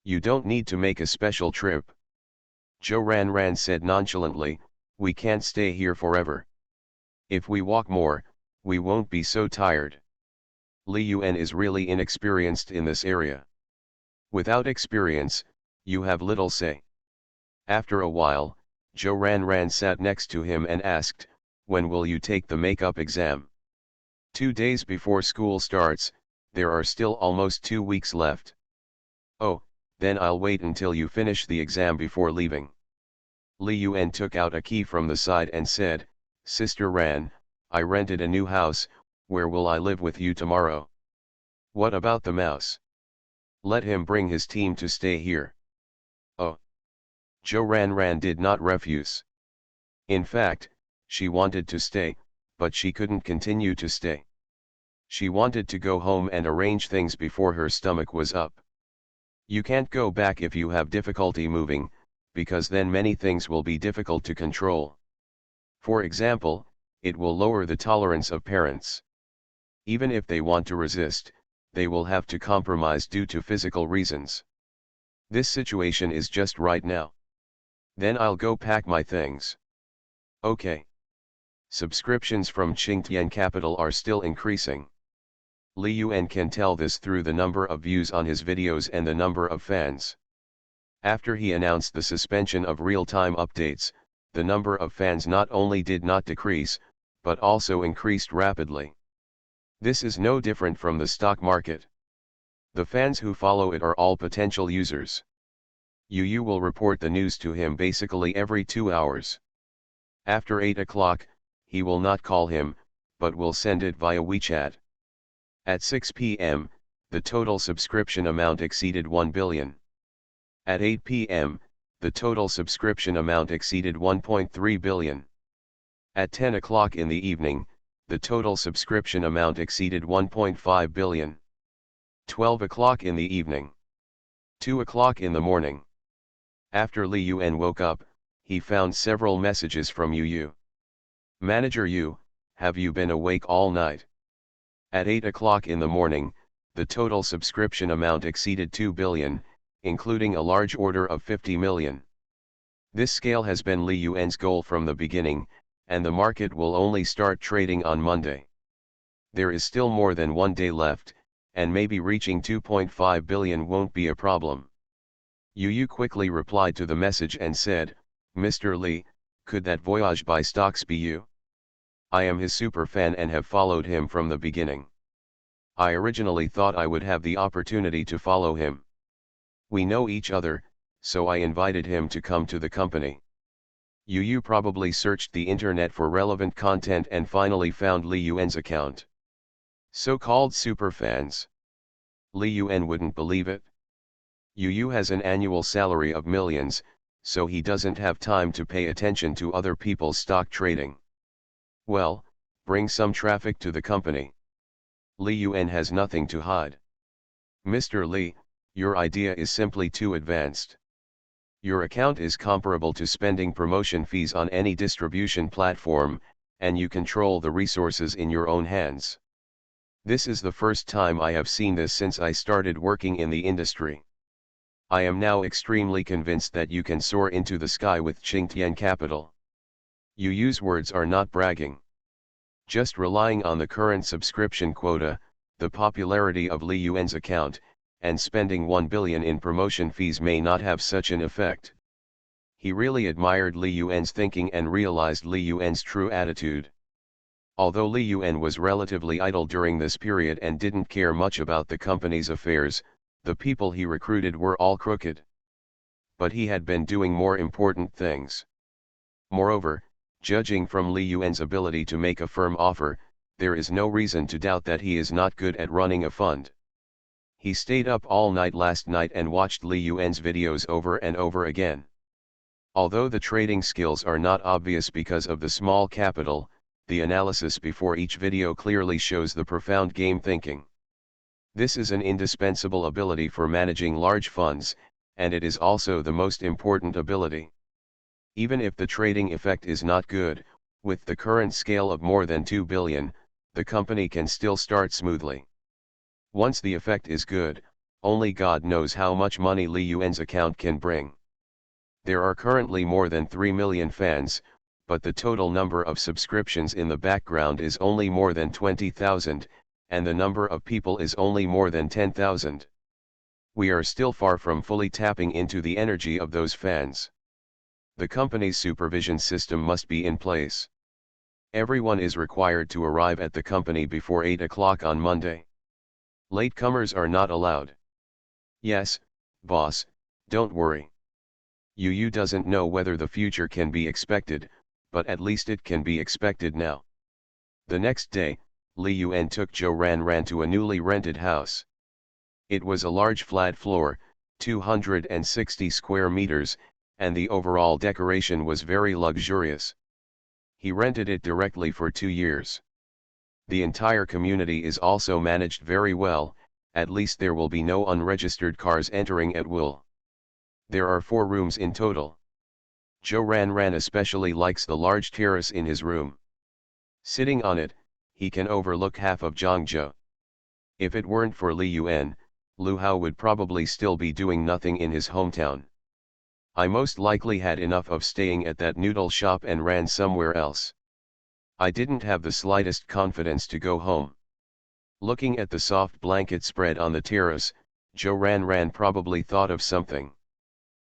You don't need to make a special trip. Zhou Ranran said nonchalantly, we can't stay here forever. If we walk more, we won't be so tired. Li Yuan is really inexperienced in this area. Without experience, you have little say. After a while, Zhou Ranran sat next to him and asked, "When will you take the makeup exam?" 2 days before school starts, there are still almost 2 weeks left. "Oh, then I'll wait until you finish the exam before leaving." Li Yuan took out a key from the side and said, "Sister Ran, I rented a new house, where will I live with you tomorrow?" "What about the mouse?" "Let him bring his team to stay here." "Oh." Zhou Ranran did not refuse. In fact, she wanted to stay, but she couldn't continue to stay. She wanted to go home and arrange things before her stomach was up. You can't go back if you have difficulty moving, because then many things will be difficult to control. For example, it will lower the tolerance of parents. Even if they want to resist, they will have to compromise due to physical reasons. This situation is just right now. Then I'll go pack my things. Okay. Subscriptions from Qingtian Capital are still increasing. Li Yuan can tell this through the number of views on his videos and the number of fans. After he announced the suspension of real-time updates, the number of fans not only did not decrease, but also increased rapidly. This is no different from the stock market. The fans who follow it are all potential users. You will report the news to him basically every 2 hours. After 8 o'clock, he will not call him, but will send it via WeChat. At 6 p.m., the total subscription amount exceeded 1 billion. At 8 p.m., the total subscription amount exceeded 1.3 billion. At 10 o'clock in the evening, the total subscription amount exceeded 1.5 billion. 12 o'clock in the evening. 2 o'clock in the morning. After Li Yuan woke up, he found several messages from Yu. "Manager Yu, have you been awake all night?" At 8 o'clock in the morning, the total subscription amount exceeded 2 billion, including a large order of 50 million. This scale has been Li Yuan's goal from the beginning, and the market will only start trading on Monday. There is still more than 1 day left, and maybe reaching 2.5 billion won't be a problem. Yu quickly replied to the message and said, "Mr. Li, could that voyage by stocks be you? I am his super fan and have followed him from the beginning. I originally thought I would have the opportunity to follow him. We know each other, so I invited him to come to the company." Yu probably searched the internet for relevant content and finally found Li Yuan's account. So-called superfans. Li Yuan wouldn't believe it. Yu has an annual salary of millions, so he doesn't have time to pay attention to other people's stock trading. Well, bring some traffic to the company. Li Yuan has nothing to hide. "Mr. Li, your idea is simply too advanced. Your account is comparable to spending promotion fees on any distribution platform, and you control the resources in your own hands. This is the first time I have seen this since I started working in the industry. I am now extremely convinced that you can soar into the sky with Qingtian Capital." Yu's words are not bragging. Just relying on the current subscription quota, the popularity of Li Yuan's account, and spending 1 billion in promotion fees may not have such an effect. He really admired Li Yuan's thinking and realized Li Yuan's true attitude. Although Li Yuan was relatively idle during this period and didn't care much about the company's affairs, the people he recruited were all crooked. But he had been doing more important things. Moreover, judging from Li Yuan's ability to make a firm offer, there is no reason to doubt that he is not good at running a fund. He stayed up all night last night and watched Li Yuan's videos over and over again. Although the trading skills are not obvious because of the small capital, the analysis before each video clearly shows the profound game thinking. This is an indispensable ability for managing large funds, and it is also the most important ability. Even if the trading effect is not good, with the current scale of more than 2 billion, the company can still start smoothly. Once the effect is good, only God knows how much money Li Yuan's account can bring. There are currently more than 3 million fans, but the total number of subscriptions in the background is only more than 20,000, and the number of people is only more than 10,000. We are still far from fully tapping into the energy of those fans. The company's supervision system must be in place. Everyone is required to arrive at the company before 8 o'clock on Monday. Latecomers are not allowed. Yes, boss, don't worry. You doesn't know whether the future can be expected, but at least it can be expected now. The next day, Li Yuan took Zhou Ranran to a newly rented house. It was a large flat floor, 260 square meters, and the overall decoration was very luxurious. He rented it directly for 2 years. The entire community is also managed very well, at least there will be no unregistered cars entering at will. There are 4 rooms in total. Zhou Ranran especially likes the large terrace in his room. Sitting on it, he can overlook half of Zhangzhou. If it weren't for Li Yuan, Lu Hao would probably still be doing nothing in his hometown. I most likely had enough of staying at that noodle shop and ran somewhere else. I didn't have the slightest confidence to go home. Looking at the soft blanket spread on the terrace, Zhou Ranran probably thought of something.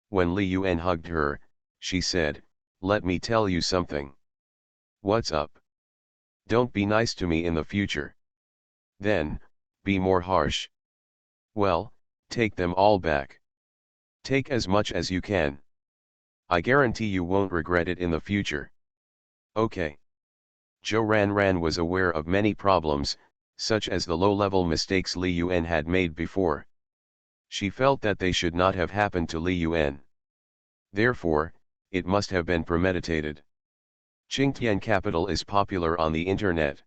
When Li Yuan hugged her, she said, "Let me tell you something." "What's up?" "Don't be nice to me in the future." "Then, be more harsh." "Well, take them all back. Take as much as you can. I guarantee you won't regret it in the future." "Okay." Zhou Ranran was aware of many problems, such as the low-level mistakes Li Yuan had made before. She felt that they should not have happened to Li Yuan. Therefore, it must have been premeditated. Qingtian Capital is popular on the internet.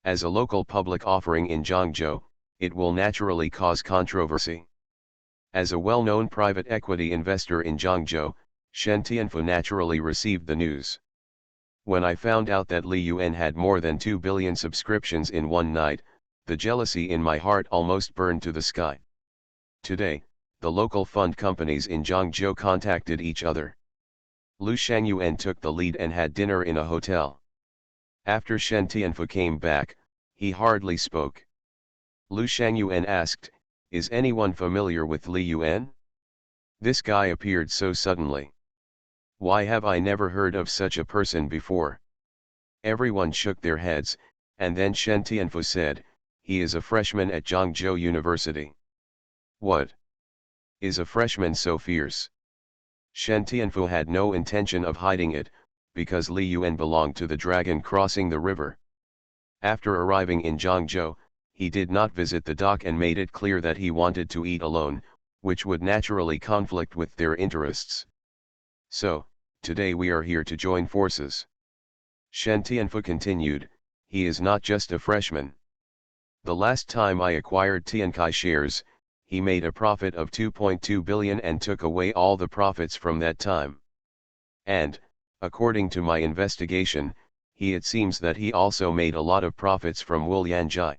As a local public offering in Zhangzhou, it will naturally cause controversy. As a well-known private equity investor in Zhangzhou, Shen Tianfu naturally received the news. When I found out that Li Yuan had more than 2 billion subscriptions in one night, the jealousy in my heart almost burned to the sky. Today, the local fund companies in Zhangzhou contacted each other. Lu Shangyuan took the lead and had dinner in a hotel. After Shen Tianfu came back, he hardly spoke. Lu Shangyuan asked, "Is anyone familiar with Li Yuan? This guy appeared so suddenly. Why have I never heard of such a person before?" Everyone shook their heads, and then Shen Tianfu said, "He is a freshman at Zhangzhou University." "What? Is a freshman so fierce?" Shen Tianfu had no intention of hiding it, because Li Yuan belonged to the dragon crossing the river. After arriving in Zhangzhou, he did not visit the dock and made it clear that he wanted to eat alone, which would naturally conflict with their interests. "So, today we are here to join forces." Shen Tianfu continued, "He is not just a freshman. The last time I acquired Tiankai shares, he made a profit of 2.2 billion and took away all the profits from that time. And, according to my investigation, it seems that he also made a lot of profits from Wulianjai."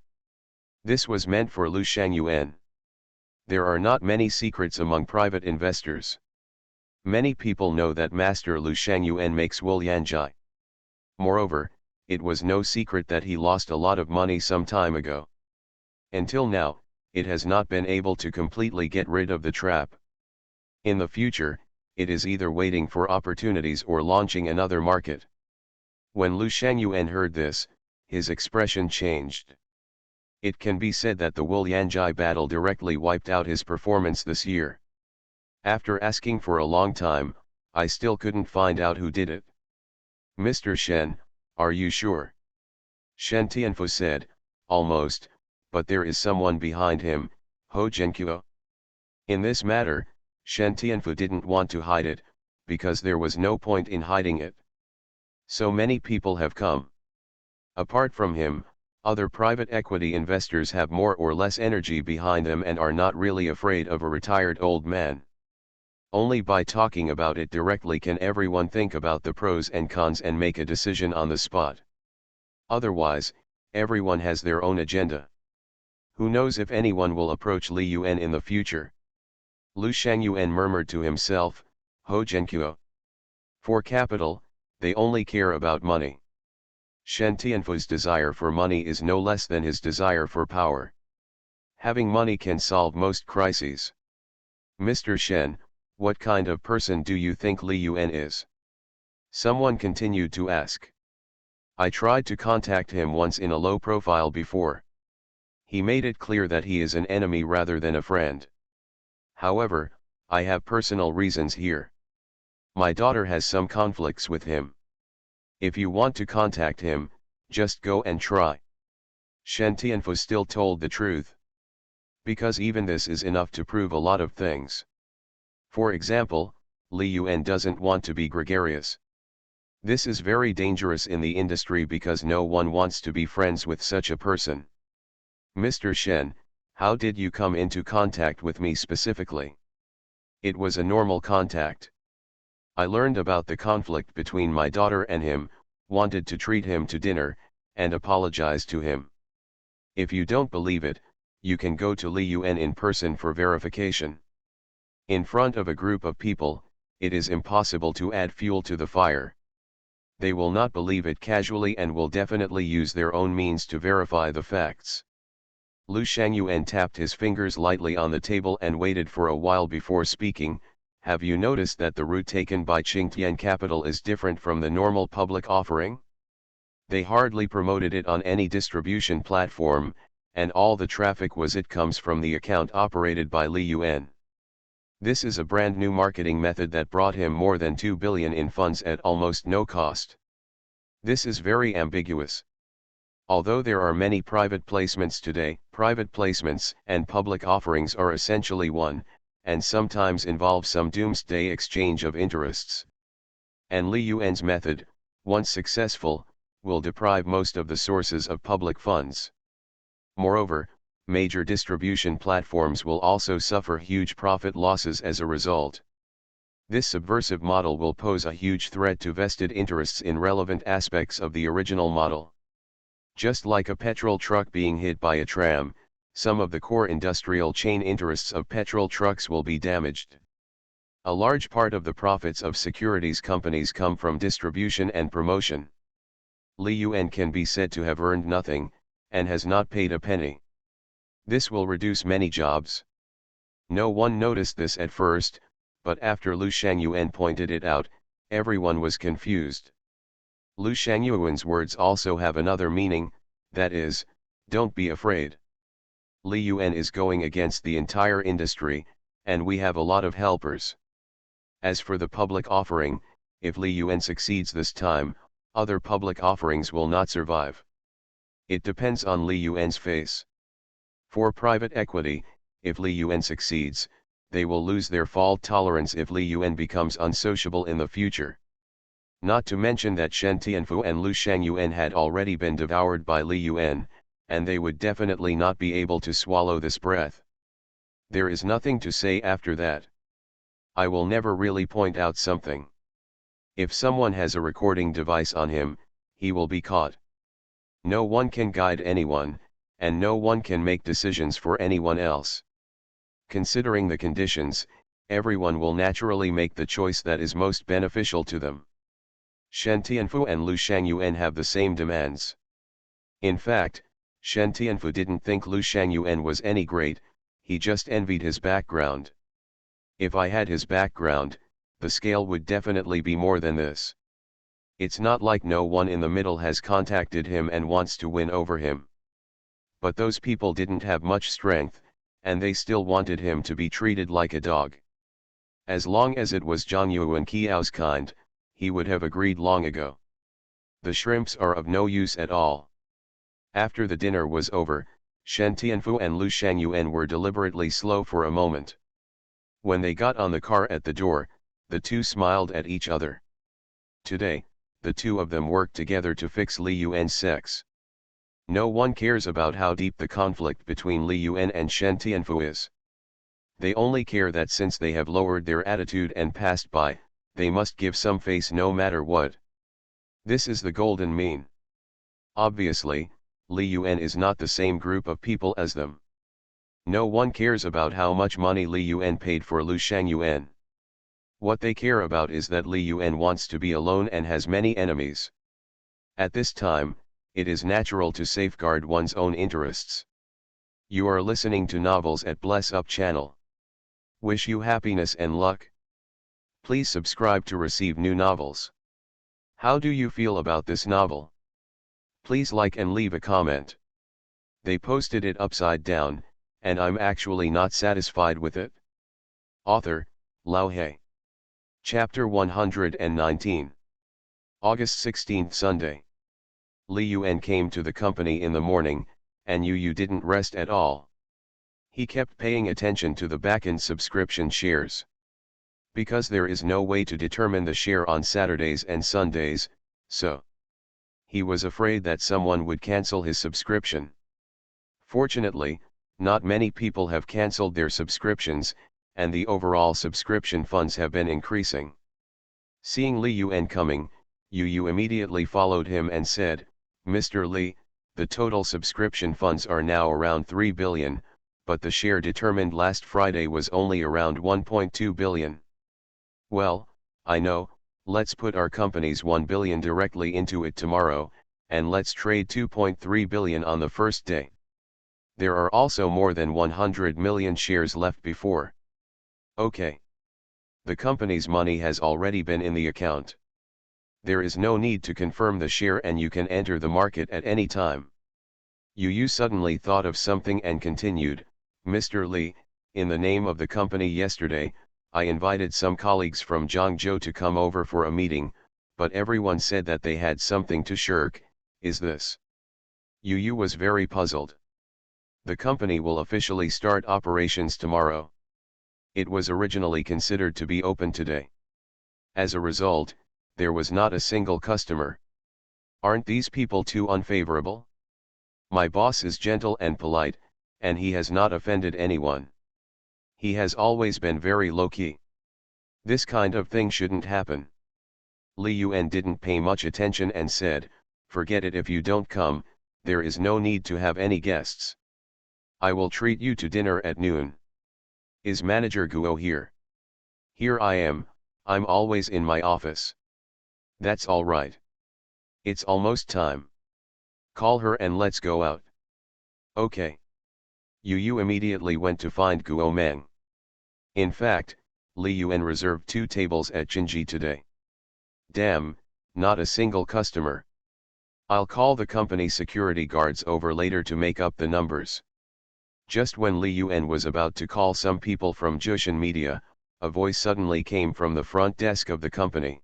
This was meant for Lu Shangyuan. There are not many secrets among private investors. Many people know that Master Lu Shangyuan makes Wulianjai. Moreover, it was no secret that he lost a lot of money some time ago. Until now, it has not been able to completely get rid of the trap. In the future, it is either waiting for opportunities or launching another market. When Lu Shangyuan heard this, his expression changed. It can be said that the Wulianjai battle directly wiped out his performance this year. After asking for a long time, I still couldn't find out who did it. "Mr. Shen, are you sure?" Shen Tianfu said, "Almost, but there is someone behind him, Ho Zhenkuo." In this matter, Shen Tianfu didn't want to hide it, because there was no point in hiding it. So many people have come. Apart from him, other private equity investors have more or less energy behind them and are not really afraid of a retired old man. Only by talking about it directly can everyone think about the pros and cons and make a decision on the spot. Otherwise, everyone has their own agenda. Who knows if anyone will approach Li Yuan in the future? Lu Shangyuan murmured to himself, "Ho Zhenkuo. For capital, they only care about money." Shen Tianfu's desire for money is no less than his desire for power. Having money can solve most crises. Mr. Shen, what kind of person do you think Li Yuan is? Someone continued to ask. I tried to contact him once in a low profile before. He made it clear that he is an enemy rather than a friend. However, I have personal reasons here. My daughter has some conflicts with him. If you want to contact him, just go and try. Shen Tianfu still told the truth. Because even this is enough to prove a lot of things. For example, Li Yuan doesn't want to be gregarious. This is very dangerous in the industry because no one wants to be friends with such a person. Mr. Shen, how did you come into contact with me specifically? It was a normal contact. I learned about the conflict between my daughter and him, wanted to treat him to dinner, and apologize to him. If you don't believe it, you can go to Li Yuan in person for verification. In front of a group of people, it is impossible to add fuel to the fire. They will not believe it casually and will definitely use their own means to verify the facts. Lu Shangyuan tapped his fingers lightly on the table and waited for a while before speaking. Have you noticed that the route taken by Qingtian Capital is different from the normal public offering? They hardly promoted it on any distribution platform, and all the traffic comes from the account operated by Li Yuan. This is a brand new marketing method that brought him more than 2 billion in funds at almost no cost. This is very ambiguous. Although there are many private placements today, private placements and public offerings are essentially one, and sometimes involve some doomsday exchange of interests. And Li Yuan's method, once successful, will deprive most of the sources of public funds. Moreover, major distribution platforms will also suffer huge profit losses as a result. This subversive model will pose a huge threat to vested interests in relevant aspects of the original model. Just like a petrol truck being hit by a tram, some of the core industrial chain interests of petrol trucks will be damaged. A large part of the profits of securities companies come from distribution and promotion. Li Yuan can be said to have earned nothing, and has not paid a penny. This will reduce many jobs. No one noticed this at first, but after Lu Shangyuan pointed it out, everyone was confused. Lu Shangyuan's words also have another meaning, that is, don't be afraid. Li Yuan is going against the entire industry, and we have a lot of helpers. As for the public offering, if Li Yuan succeeds this time, other public offerings will not survive. It depends on Li Yuan's face. For private equity, if Li Yuan succeeds, they will lose their fault tolerance if Li Yuan becomes unsociable in the future. Not to mention that Shen Tianfu and Lu Shangyuan had already been devoured by Li Yuan, and they would definitely not be able to swallow this breath. There is nothing to say after that. I will never really point out something. If someone has a recording device on him, he will be caught. No one can guide anyone, and no one can make decisions for anyone else. Considering the conditions, everyone will naturally make the choice that is most beneficial to them. Shen Tianfu and Lu Shangyuan have the same demands. In fact, Shen Tianfu didn't think Lu Shangyuan was any great, he just envied his background. If I had his background, the scale would definitely be more than this. It's not like no one in the middle has contacted him and wants to win over him. But those people didn't have much strength, and they still wanted him to be treated like a dog. As long as it was Zhang Yuan Qiao's kind, he would have agreed long ago. The shrimps are of no use at all. After the dinner was over, Shen Tianfu and Lu Shangyuan were deliberately slow for a moment. When they got on the car at the door, the two smiled at each other. Today, the two of them worked together to fix Li Yuan's sex. No one cares about how deep the conflict between Li Yuan and Shen Tianfu is. They only care that since they have lowered their attitude and passed by, they must give some face no matter what. This is the golden mean. Obviously, Li Yuan is not the same group of people as them. No one cares about how much money Li Yuan paid for Lu Shangyuan. What they care about is that Li Yuan wants to be alone and has many enemies. At this time, it is natural to safeguard one's own interests. You are listening to Novels at Bless Up channel. Wish you happiness and luck. Please subscribe to receive new novels. How do you feel about this novel? Please like and leave a comment. They posted it upside down, and I'm actually not satisfied with it. Author, Lao He. Chapter 119. August 16, Sunday. Li Yuan came to the company in the morning, and Yu didn't rest at all. He kept paying attention to the back-end subscription shares. Because there is no way to determine the share on Saturdays and Sundays, so he was afraid that someone would cancel his subscription. Fortunately, not many people have cancelled their subscriptions, and the overall subscription funds have been increasing. Seeing Li Yuan coming, Yu immediately followed him and said, "Mr. Li, the total subscription funds are now around 3 billion, but the share determined last Friday was only around 1.2 billion. Well, I know, let's put our company's 1 billion directly into it tomorrow, and let's trade 2.3 billion on the first day. There are also more than 100 million shares left before. Okay. The company's money has already been in the account. There is no need to confirm the share and you can enter the market at any time." Yu suddenly thought of something and continued, "Mr. Li, in the name of the company yesterday, I invited some colleagues from Zhangzhou to come over for a meeting, but everyone said that they had something to shirk. Is this?" Yu was very puzzled. The company will officially start operations tomorrow. It was originally considered to be open today. As a result, there was not a single customer. Aren't these people too unfavorable? My boss is gentle and polite, and he has not offended anyone. He has always been very low-key. This kind of thing shouldn't happen. Li Yuan didn't pay much attention and said, "Forget it if you don't come, there is no need to have any guests. I will treat you to dinner at noon. Is Manager Guo here?" "Here I am, I'm always in my office." "That's all right. It's almost time. Call her and let's go out." "Okay." Yu immediately went to find Guo Meng. In fact, Li Yuan reserved 2 tables at Jinji today. Damn, not a single customer. I'll call the company security guards over later to make up the numbers. Just when Li Yuan was about to call some people from Jushin Media, a voice suddenly came from the front desk of the company.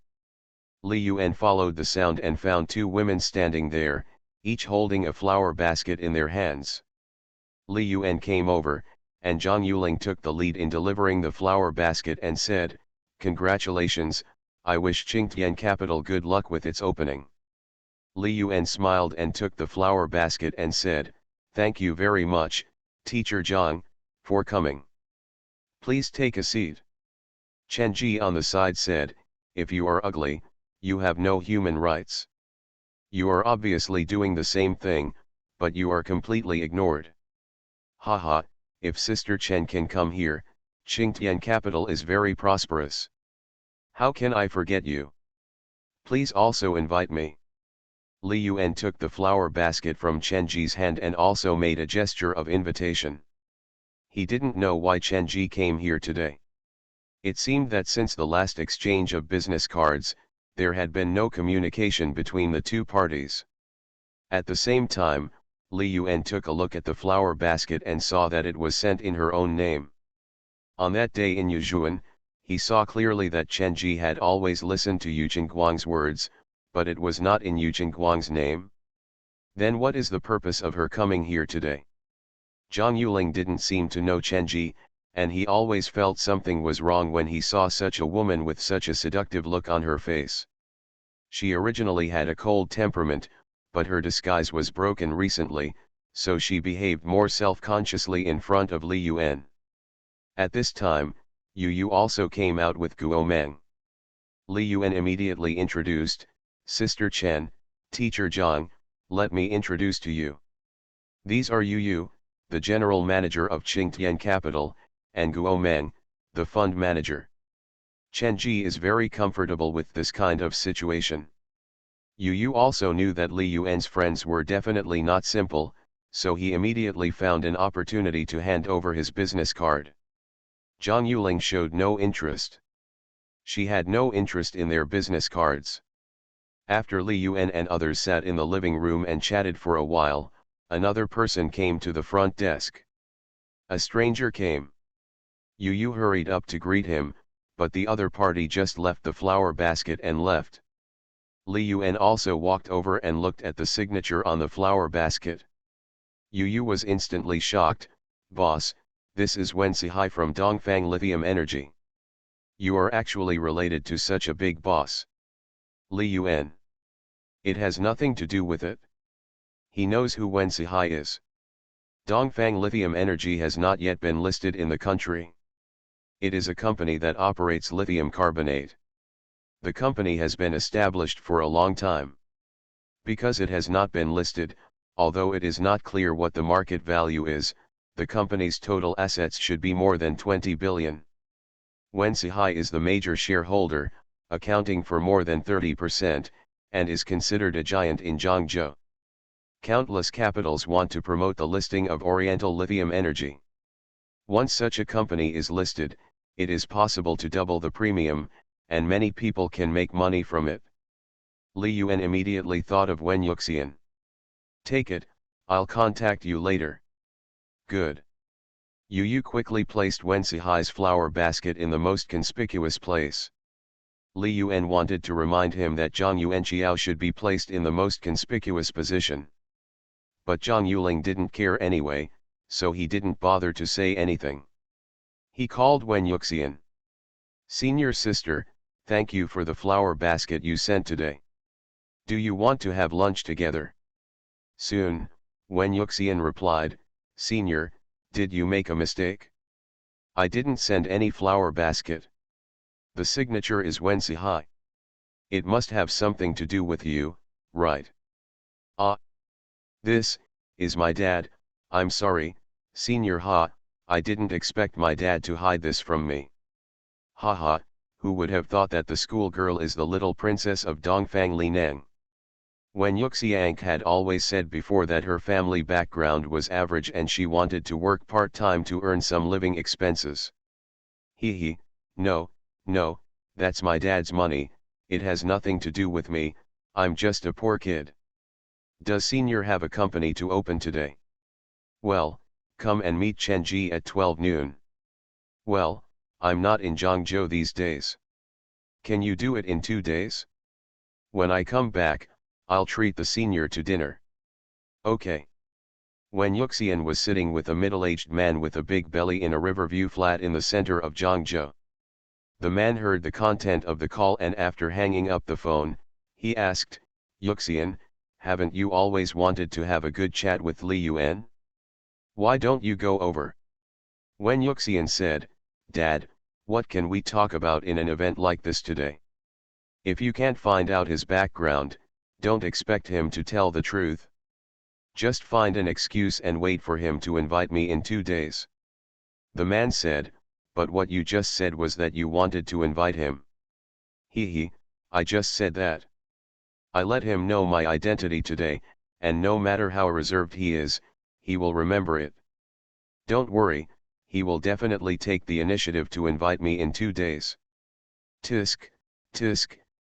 Li Yuan followed the sound and found 2 women standing there, each holding a flower basket in their hands. Li Yuan came over, and Zhang Yuling took the lead in delivering the flower basket and said, "Congratulations, I wish Qingtian Capital good luck with its opening." Li Yuan smiled and took the flower basket and said, "Thank you very much, Teacher Zhang, for coming. Please take a seat." Chen Ji on the side said, "If you are ugly, you have no human rights. You are obviously doing the same thing, but you are completely ignored. Haha, if Sister Chen can come here, Qingtian Capital is very prosperous. How can I forget you? Please also invite me." Li Yuan took the flower basket from Chen Ji's hand and also made a gesture of invitation. He didn't know why Chen Ji came here today. It seemed that since the last exchange of business cards, there had been no communication between the 2 parties. At the same time, Li Yuan took a look at the flower basket and saw that it was sent in her own name. On that day in Yuzhuan, he saw clearly that Chen Ji had always listened to Yu Qingguang's words, but it was not in Yu Qingguang's name. Then what is the purpose of her coming here today? Zhang Yuling didn't seem to know Chen Ji, and he always felt something was wrong when he saw such a woman with such a seductive look on her face. She originally had a cold temperament, but her disguise was broken recently, so she behaved more self-consciously in front of Li Yuan. At this time, Yu also came out with Guo Meng. Li Yuan immediately introduced, "Sister Chen, Teacher Zhang, let me introduce to you. These are Yu, the general manager of Qingtian Capital, and Guo Meng, the fund manager." Chen Ji is very comfortable with this kind of situation. Yu Yu also knew that Li Yuan's friends were definitely not simple, so he immediately found an opportunity to hand over his business card. Zhang Yuling showed no interest. She had no interest in their business cards. After Li Yuan and others sat in the living room and chatted for a while, another person came to the front desk. A stranger came. Yu Yu hurried up to greet him, but the other party just left the flower basket and left. Li Yuan also walked over and looked at the signature on the flower basket. Yu Yu was instantly shocked. "Boss, this is Wen Sihai from Dongfang Lithium Energy. You are actually related to such a big boss." Li Yuan. "It has nothing to do with it." He knows who Wen Sihai is. Dongfang Lithium Energy has not yet been listed in the country. It is a company that operates lithium carbonate. The company has been established for a long time. Because it has not been listed, although it is not clear what the market value is, the company's total assets should be more than 20 billion. Wen Sihai is the major shareholder, accounting for more than 30%, and is considered a giant in Zhangzhou. Countless capitals want to promote the listing of Oriental Lithium Energy. Once such a company is listed, it is possible to double the premium, and many people can make money from it. Li Yuan immediately thought of Wen Yuxian. "Take it, I'll contact you later." "Good." Yu Yu quickly placed Wen Sihai's flower basket in the most conspicuous place. Li Yuan wanted to remind him that Zhang Yuanqiao should be placed in the most conspicuous position. But Zhang Yuling didn't care anyway, so he didn't bother to say anything. He called Wen Yuxian. "Senior sister, thank you for the flower basket you sent today. Do you want to have lunch together?" "Soon," Wen Yuxian replied. "Senior, did you make a mistake? I didn't send any flower basket. The signature is Wen Sihai. It must have something to do with you, right?" "Ah. This is my dad. I'm sorry, Senior Ha, I didn't expect my dad to hide this from me." "Haha, who would have thought that the schoolgirl is the little princess of Dongfang Linang?" Wen Yuxiang had always said before that her family background was average and she wanted to work part-time to earn some living expenses. "Hee, no, that's my dad's money, it has nothing to do with me, I'm just a poor kid." "Does Senior have a company to open today?" "Well, come and meet Chen Ji at 12 noon. "Well, I'm not in Zhangzhou these days." "Can you do it in 2 days?" "When I come back, I'll treat the senior to dinner." "Okay." Wen Yuxian was sitting with a middle-aged man with a big belly in a riverview flat in the center of Zhangzhou. The man heard the content of the call and after hanging up the phone, he asked, "Yuxian, haven't you always wanted to have a good chat with Li Yuan? Why don't you go over?" Wen Yuxian said, "Dad, what can we talk about in an event like this today? If you can't find out his background, don't expect him to tell the truth. Just find an excuse and wait for him to invite me in 2 days." The man said, "But what you just said was that you wanted to invite him." Hee, I just said that. I let him know my identity today, and no matter how reserved he is, he will remember it. Don't worry, he will definitely take the initiative to invite me in 2 days. Tisk,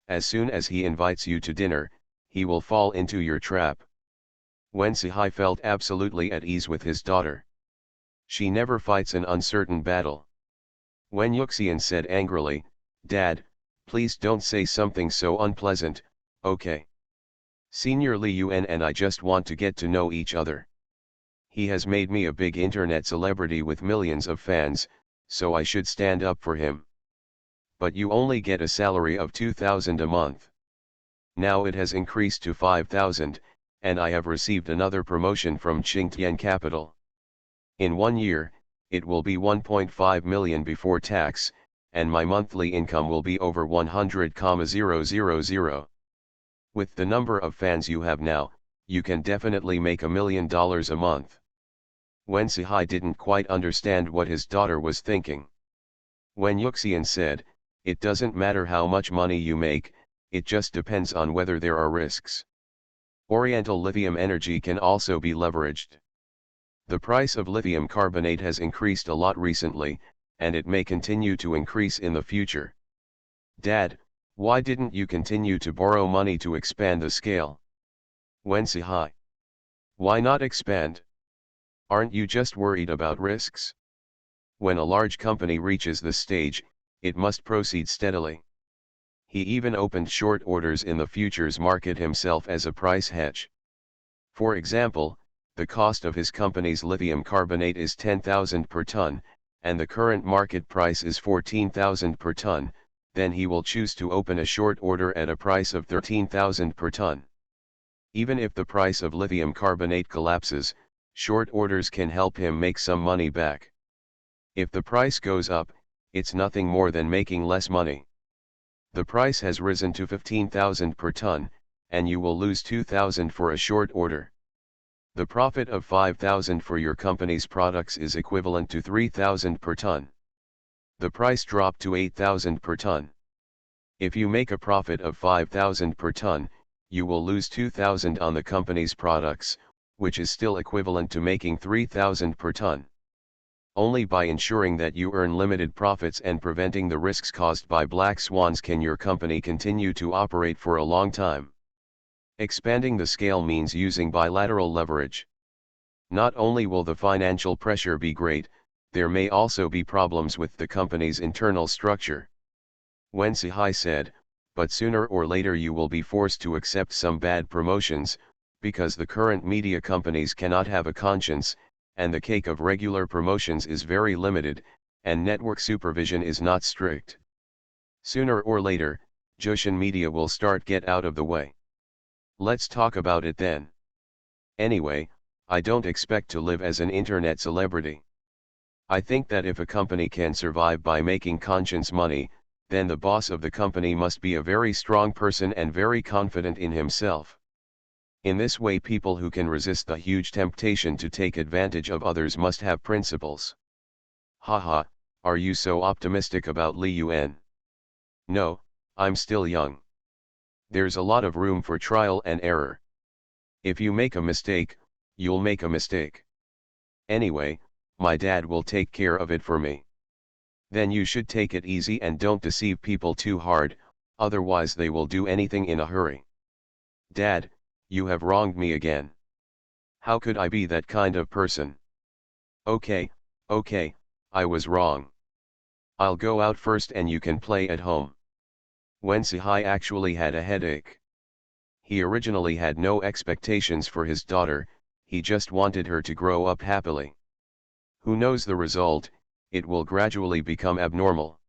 as soon as he invites you to dinner, he will fall into your trap." Wen Sihai felt absolutely at ease with his daughter. She never fights an uncertain battle. Wen Yuxian said angrily, "Dad, please don't say something so unpleasant, okay? Senior Li Yuan and I just want to get to know each other. He has made me a big internet celebrity with millions of fans, so I should stand up for him. But you only get a salary of 2,000 a month. Now it has increased to 5,000, and I have received another promotion from Qingtian Capital. In 1 year, it will be 1.5 million before tax, and my monthly income will be over 100,000. With the number of fans you have now, you can definitely make $1 million a month." Wen Sihai didn't quite understand what his daughter was thinking. Wen Yuxian said, "It doesn't matter how much money you make, it just depends on whether there are risks. Oriental lithium energy can also be leveraged. The price of lithium carbonate has increased a lot recently, and it may continue to increase in the future. Dad, why didn't you continue to borrow money to expand the scale? Wensi. Why not expand? Aren't you just worried about risks? When a large company reaches this stage, it must proceed steadily. He even opened short orders in the futures market himself as a price hedge. For example, the cost of his company's lithium carbonate is 10,000 per ton, and the current market price is 14,000 per ton, then he will choose to open a short order at a price of 13,000 per ton. Even if the price of lithium carbonate collapses, short orders can help him make some money back. If the price goes up, it's nothing more than making less money. The price has risen to 15,000 per ton, and you will lose 2,000 for a short order. The profit of 5,000 for your company's products is equivalent to 3,000 per ton. The price dropped to 8,000 per ton. If you make a profit of 5,000 per ton, you will lose 2,000 on the company's products, which is still equivalent to making 3,000 per ton. Only by ensuring that you earn limited profits and preventing the risks caused by black swans can your company continue to operate for a long time. Expanding the scale means using bilateral leverage. Not only will the financial pressure be great, there may also be problems with the company's internal structure. Wensi said, but sooner or later you will be forced to accept some bad promotions, because the current media companies cannot have a conscience, and the cake of regular promotions is very limited, and network supervision is not strict. Sooner or later, Jushin media will start get out of the way. Let's talk about it then. Anyway, I don't expect to live as an internet celebrity. I think that if a company can survive by making conscience money, then the boss of the company must be a very strong person and very confident in himself. In this way, people who can resist the huge temptation to take advantage of others must have principles. Haha, are you so optimistic about Li Yuan? No, I'm still young. There's a lot of room for trial and error. If you make a mistake, you'll make a mistake. Anyway, my dad will take care of it for me. Then you should take it easy and don't deceive people too hard, otherwise they will do anything in a hurry. Dad, you have wronged me again. How could I be that kind of person? Okay, I was wrong. I'll go out first and you can play at home. Wensi actually had a headache. He originally had no expectations for his daughter, he just wanted her to grow up happily. Who knows the result, it will gradually become abnormal.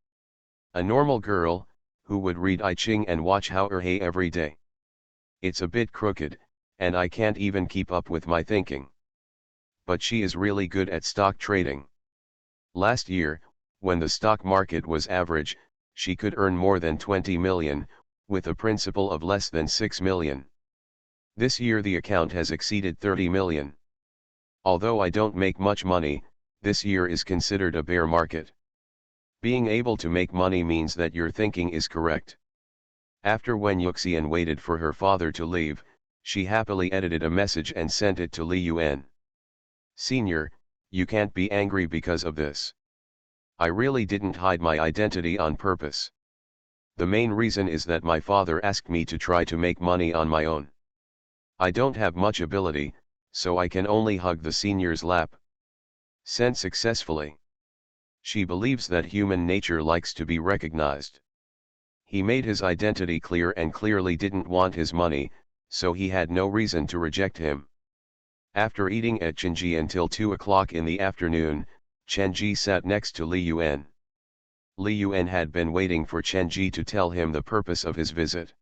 A normal girl, who would read I Ching and watch How Er Hey every day. It's a bit crooked, and I can't even keep up with my thinking. But she is really good at stock trading. Last year, when the stock market was average, she could earn more than 20 million, with a principal of less than 6 million. This year the account has exceeded 30 million. Although I don't make much money, this year is considered a bear market. Being able to make money means that your thinking is correct. After Wen Yuxian waited for her father to leave, she happily edited a message and sent it to Li Yuan. Senior, you can't be angry because of this. I really didn't hide my identity on purpose. The main reason is that my father asked me to try to make money on my own. I don't have much ability, so I can only hug the senior's lap. Sent successfully. She believes that human nature likes to be recognized. He made his identity clear and clearly didn't want his money, so he had no reason to reject him. After eating at Chenji until 2 o'clock in the afternoon, Chenji sat next to Li Yuan. Li Yuan had been waiting for Chenji to tell him the purpose of his visit.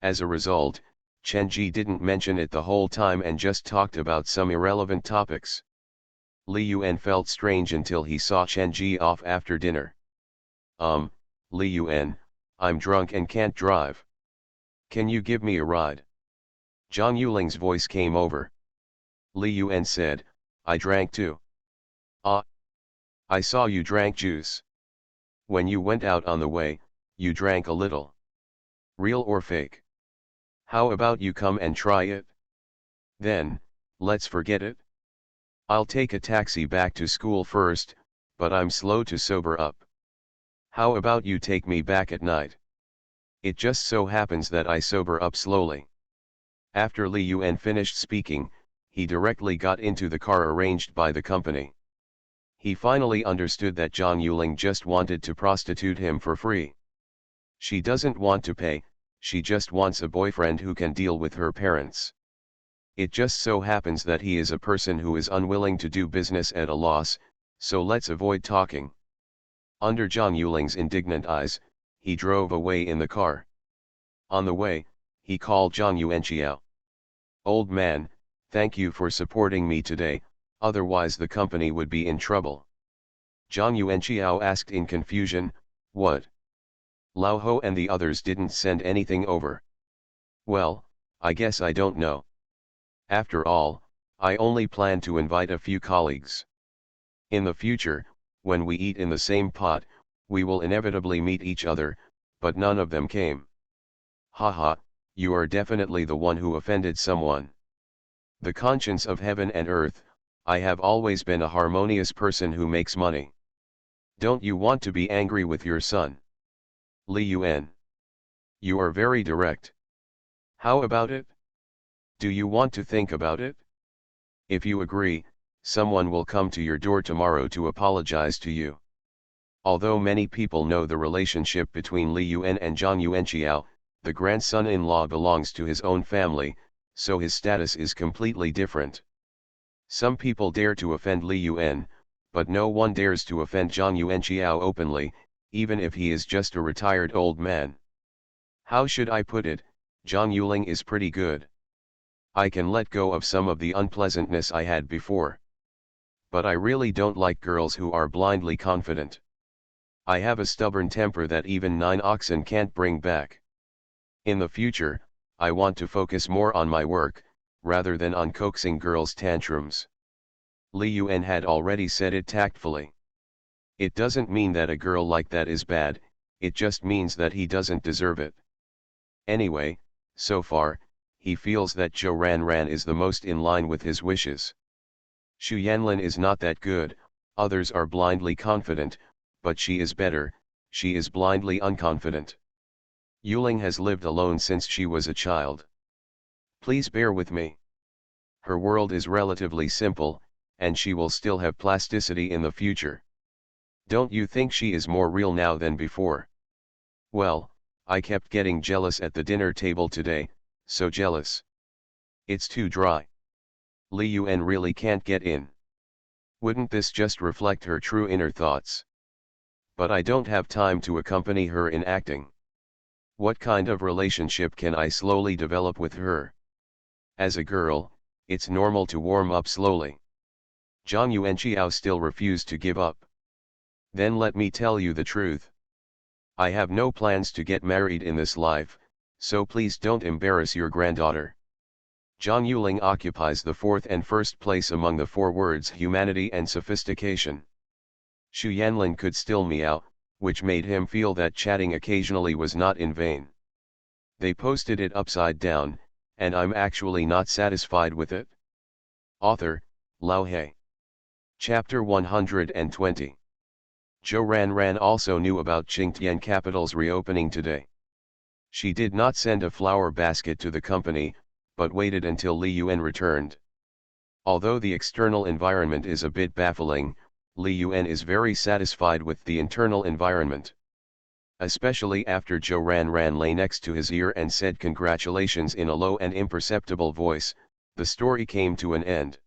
As a result, Chenji didn't mention it the whole time and just talked about some irrelevant topics. Li Yuan felt strange until he saw Chenji off after dinner. Li Yuan, I'm drunk and can't drive. Can you give me a ride? Zhang Yuling's voice came over. Li Yuan said, I drank too. Ah. I saw you drank juice. When you went out on the way, you drank a little. Real or fake? How about you come and try it? Then, let's forget it. I'll take a taxi back to school first, but I'm slow to sober up. How about you take me back at night? It just so happens that I sober up slowly. After Li Yuan finished speaking, he directly got into the car arranged by the company. He finally understood that Zhang Yuling just wanted to prostitute him for free. She doesn't want to pay, she just wants a boyfriend who can deal with her parents. It just so happens that he is a person who is unwilling to do business at a loss, so let's avoid talking. Under Zhang Yuling's indignant eyes, he drove away in the car. On the way, he called Zhang Yuanqiao. Old man, thank you for supporting me today, otherwise the company would be in trouble. Zhang Yuanqiao asked in confusion, what? Lao Ho and the others didn't send anything over. Well, I guess I don't know. After all, I only plan to invite a few colleagues. In the future, when we eat in the same pot, we will inevitably meet each other, but none of them came. Haha, you are definitely the one who offended someone. The conscience of heaven and earth, I have always been a harmonious person who makes money. Don't you want to be angry with your son? Li Yuan. You are very direct. How about it? Do you want to think about it? If you agree, someone will come to your door tomorrow to apologize to you. Although many people know the relationship between Li Yuan and Zhang Yuanqiao, the grandson-in-law belongs to his own family, so his status is completely different. Some people dare to offend Li Yuan, but no one dares to offend Zhang Yuanqiao openly, even if he is just a retired old man. How should I put it, Zhang Yuling is pretty good. I can let go of some of the unpleasantness I had before. But I really don't like girls who are blindly confident. I have a stubborn temper that even 9 oxen can't bring back. In the future, I want to focus more on my work, rather than on coaxing girls' tantrums. Li Yuan had already said it tactfully. It doesn't mean that a girl like that is bad, it just means that he doesn't deserve it. Anyway, so far, he feels that Zhou Ranran is the most in line with his wishes. Xu Yanlin is not that good, others are blindly confident, but she is better, she is blindly unconfident. Yuling has lived alone since she was a child. Please bear with me. Her world is relatively simple, and she will still have plasticity in the future. Don't you think she is more real now than before? Well, I kept getting jealous at the dinner table today, so jealous. It's too dry. Li Yuan really can't get in. Wouldn't this just reflect her true inner thoughts? But I don't have time to accompany her in acting. What kind of relationship can I slowly develop with her? As a girl, it's normal to warm up slowly. Zhang Yuanqiao still refused to give up. Then let me tell you the truth. I have no plans to get married in this life, so please don't embarrass your granddaughter. Zhang Yuling occupies the 4th and 1st place among the 4 words humanity and sophistication. Xu Yanlin could still meow, which made him feel that chatting occasionally was not in vain. They posted it upside down, and I'm actually not satisfied with it. Author, Lao He. Chapter 120. Zhou Ranran also knew about Qingtian Capital's reopening today. She did not send a flower basket to the company, but waited until Li Yuan returned. Although the external environment is a bit baffling, Li Yuan is very satisfied with the internal environment. Especially after Zhou Ranran lay next to his ear and said congratulations in a low and imperceptible voice, the story came to an end.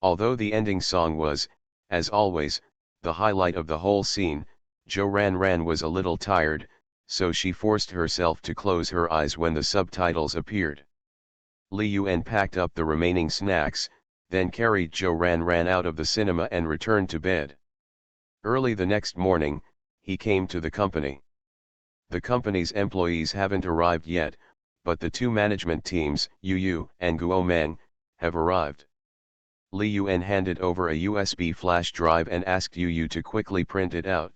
Although the ending song was, as always, the highlight of the whole scene, Zhou Ranran was a little tired, so she forced herself to close her eyes when the subtitles appeared. Li Yuan packed up the remaining snacks, then carried Zhou Ranran out of the cinema and returned to bed. Early the next morning, he came to the company. The company's employees haven't arrived yet, but the 2 management teams, Yu and Guo Meng, have arrived. Li Yuan handed over a USB flash drive and asked Yu to quickly print it out.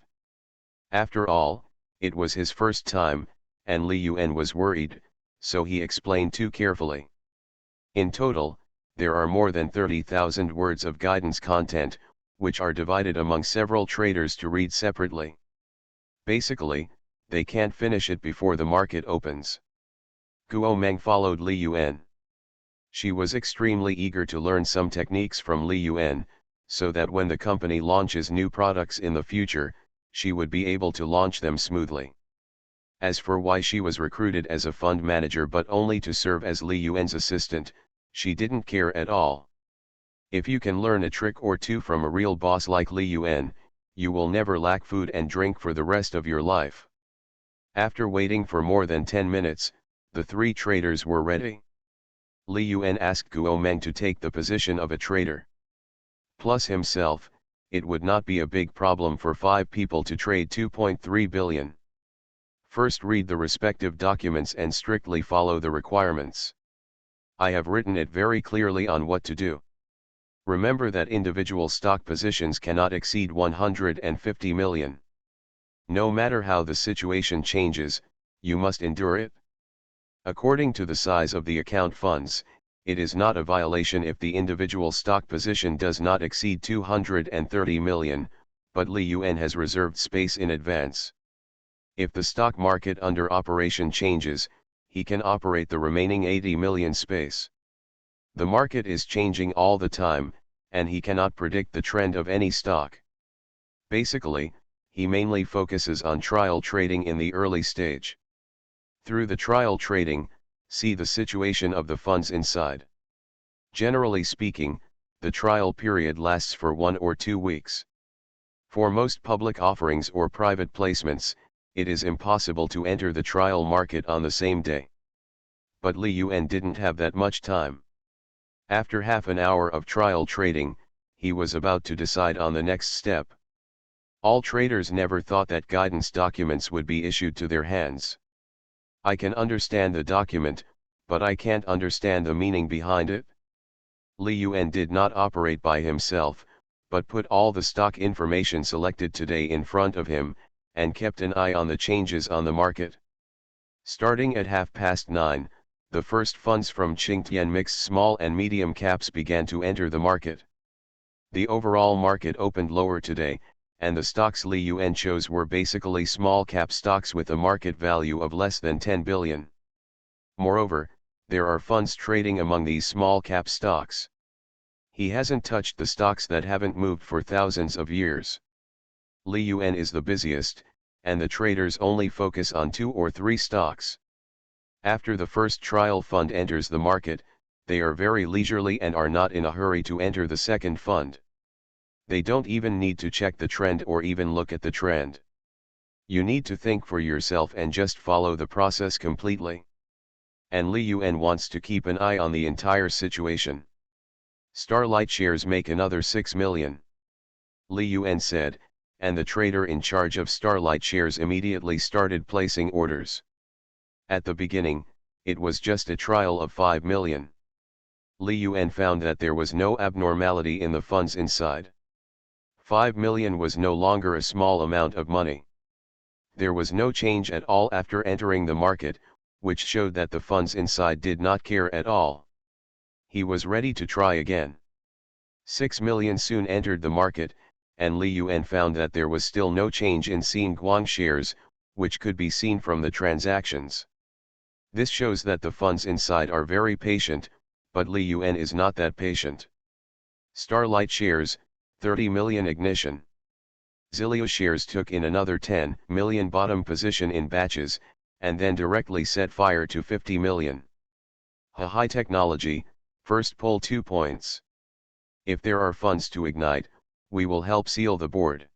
After all, it was his first time, and Li Yuan was worried, so he explained too carefully. In total, there are more than 30,000 words of guidance content, which are divided among several traders to read separately. Basically, they can't finish it before the market opens. Guo Meng followed Li Yuan. She was extremely eager to learn some techniques from Li Yuan, so that when the company launches new products in the future, she would be able to launch them smoothly. As for why she was recruited as a fund manager but only to serve as Li Yuan's assistant, she didn't care at all. If you can learn a trick or two from a real boss like Li Yuan, you will never lack food and drink for the rest of your life. After waiting for more than 10 minutes, the three traders were ready. Li Yuan asked Guo Meng to take the position of a trader. Plus himself, it would not be a big problem for 5 people to trade 2.3 billion. First read the respective documents and strictly follow the requirements. I have written it very clearly on what to do. Remember that individual stock positions cannot exceed 150 million. No matter how the situation changes, you must endure it. According to the size of the account funds, it is not a violation if the individual stock position does not exceed 230 million, but Li Yuan has reserved space in advance. If the stock market under operation changes, he can operate the remaining 80 million space. The market is changing all the time, and he cannot predict the trend of any stock. Basically, he mainly focuses on trial trading in the early stage. Through the trial trading, see the situation of the funds inside. Generally speaking, the trial period lasts for 1 or 2 weeks. For most public offerings or private placements, it is impossible to enter the trial market on the same day. But Li Yuan didn't have that much time. After half an hour of trial trading, he was about to decide on the next step. All traders never thought that guidance documents would be issued to their hands. I can understand the document, but I can't understand the meaning behind it. Li Yuan did not operate by himself, but put all the stock information selected today in front of him, and kept an eye on the changes on the market. Starting at 9:30, the first funds from Qingtian mixed small and medium caps began to enter the market. The overall market opened lower today, and the stocks Li Yuan chose were basically small cap stocks with a market value of less than 10 billion. Moreover, there are funds trading among these small cap stocks. He hasn't touched the stocks that haven't moved for thousands of years. Li Yuan is the busiest, and the traders only focus on 2 or 3 stocks. After the first trial fund enters the market, they are very leisurely and are not in a hurry to enter the second fund. They don't even need to check the trend or even look at the trend. You need to think for yourself and just follow the process completely. And Li Yuan wants to keep an eye on the entire situation. Starlight shares make another 6 million. Li Yuan said, and the trader in charge of Starlight shares immediately started placing orders. At the beginning, it was just a trial of 5 million. Li Yuan found that there was no abnormality in the funds inside. 5 million was no longer a small amount of money. There was no change at all after entering the market, which showed that the funds inside did not care at all. He was ready to try again. 6 million soon entered the market, and Li Yuan found that there was still no change in Xinguang shares, which could be seen from the transactions. This shows that the funds inside are very patient, but Li Yuan is not that patient. Starlight shares, 30 million ignition. Zilio shares took in another 10 million bottom position in batches, and then directly set fire to 50 million. High technology, first pull 2 points. If there are funds to ignite, we will help seal the board.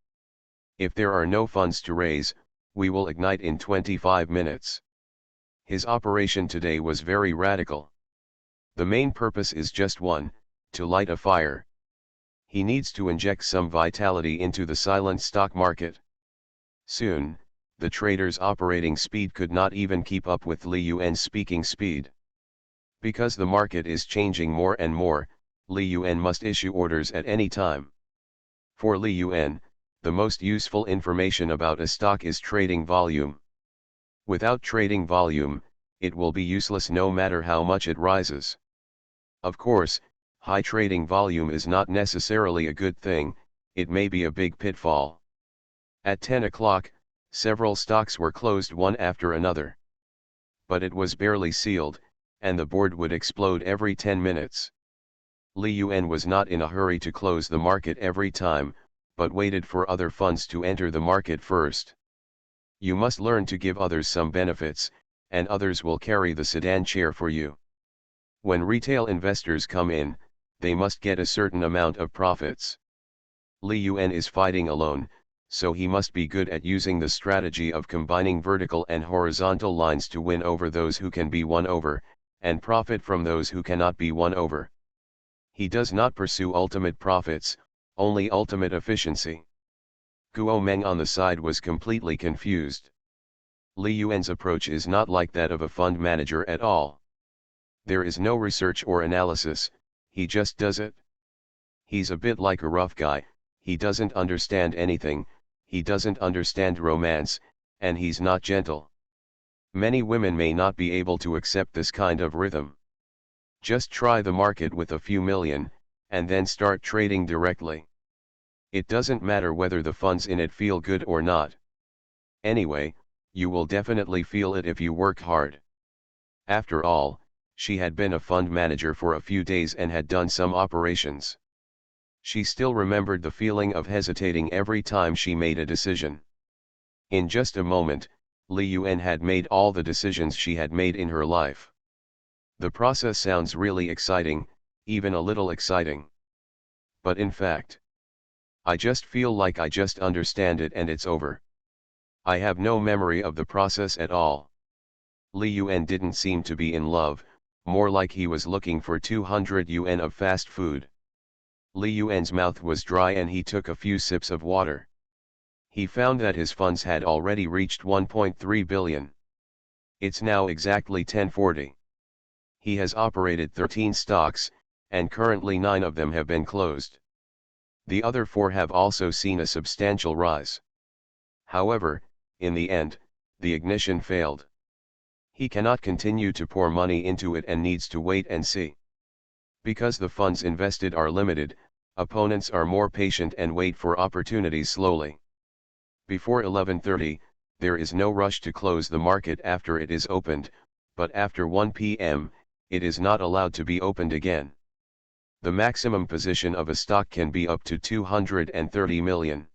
If there are no funds to raise, we will ignite in 25 minutes. His operation today was very radical. The main purpose is just one, to light a fire. He needs to inject some vitality into the silent stock market. Soon, the trader's operating speed could not even keep up with Li Yuan's speaking speed. Because the market is changing more and more, Li Yuan must issue orders at any time. For Li Yuan, the most useful information about a stock is trading volume. Without trading volume, it will be useless no matter how much it rises. Of course, high trading volume is not necessarily a good thing, it may be a big pitfall. At 10 o'clock, several stocks were closed one after another. But it was barely sealed, and the board would explode every 10 minutes. Li Yuan was not in a hurry to close the market every time, but waited for other funds to enter the market first. You must learn to give others some benefits, and others will carry the sedan chair for you. When retail investors come in, they must get a certain amount of profits. Li Yuan is fighting alone, so he must be good at using the strategy of combining vertical and horizontal lines to win over those who can be won over, and profit from those who cannot be won over. He does not pursue ultimate profits, only ultimate efficiency. Guo Meng on the side was completely confused. Li Yuan's approach is not like that of a fund manager at all. There is no research or analysis, he just does it. He's a bit like a rough guy, he doesn't understand anything, he doesn't understand romance, and he's not gentle. Many women may not be able to accept this kind of rhythm. Just try the market with a few million, and then start trading directly. It doesn't matter whether the funds in it feel good or not. Anyway, you will definitely feel it if you work hard. After all, she had been a fund manager for a few days and had done some operations. She still remembered the feeling of hesitating every time she made a decision. In just a moment, Li Yuan had made all the decisions she had made in her life. The process sounds really exciting, even a little exciting. But in fact, I just feel like I just understand it and it's over. I have no memory of the process at all. Li Yuan didn't seem to be in love, more like he was looking for 200 yuan of fast food. Li Yuan's mouth was dry and he took a few sips of water. He found that his funds had already reached 1.3 billion. It's now exactly 10:40. He has operated 13 stocks, and currently 9 of them have been closed. The other 4 have also seen a substantial rise. However, in the end, the ignition failed. He cannot continue to pour money into it and needs to wait and see. Because the funds invested are limited, opponents are more patient and wait for opportunities slowly. Before 11:30, there is no rush to close the market after it is opened, but after 1 p.m., it is not allowed to be opened again. The maximum position of a stock can be up to 230 million.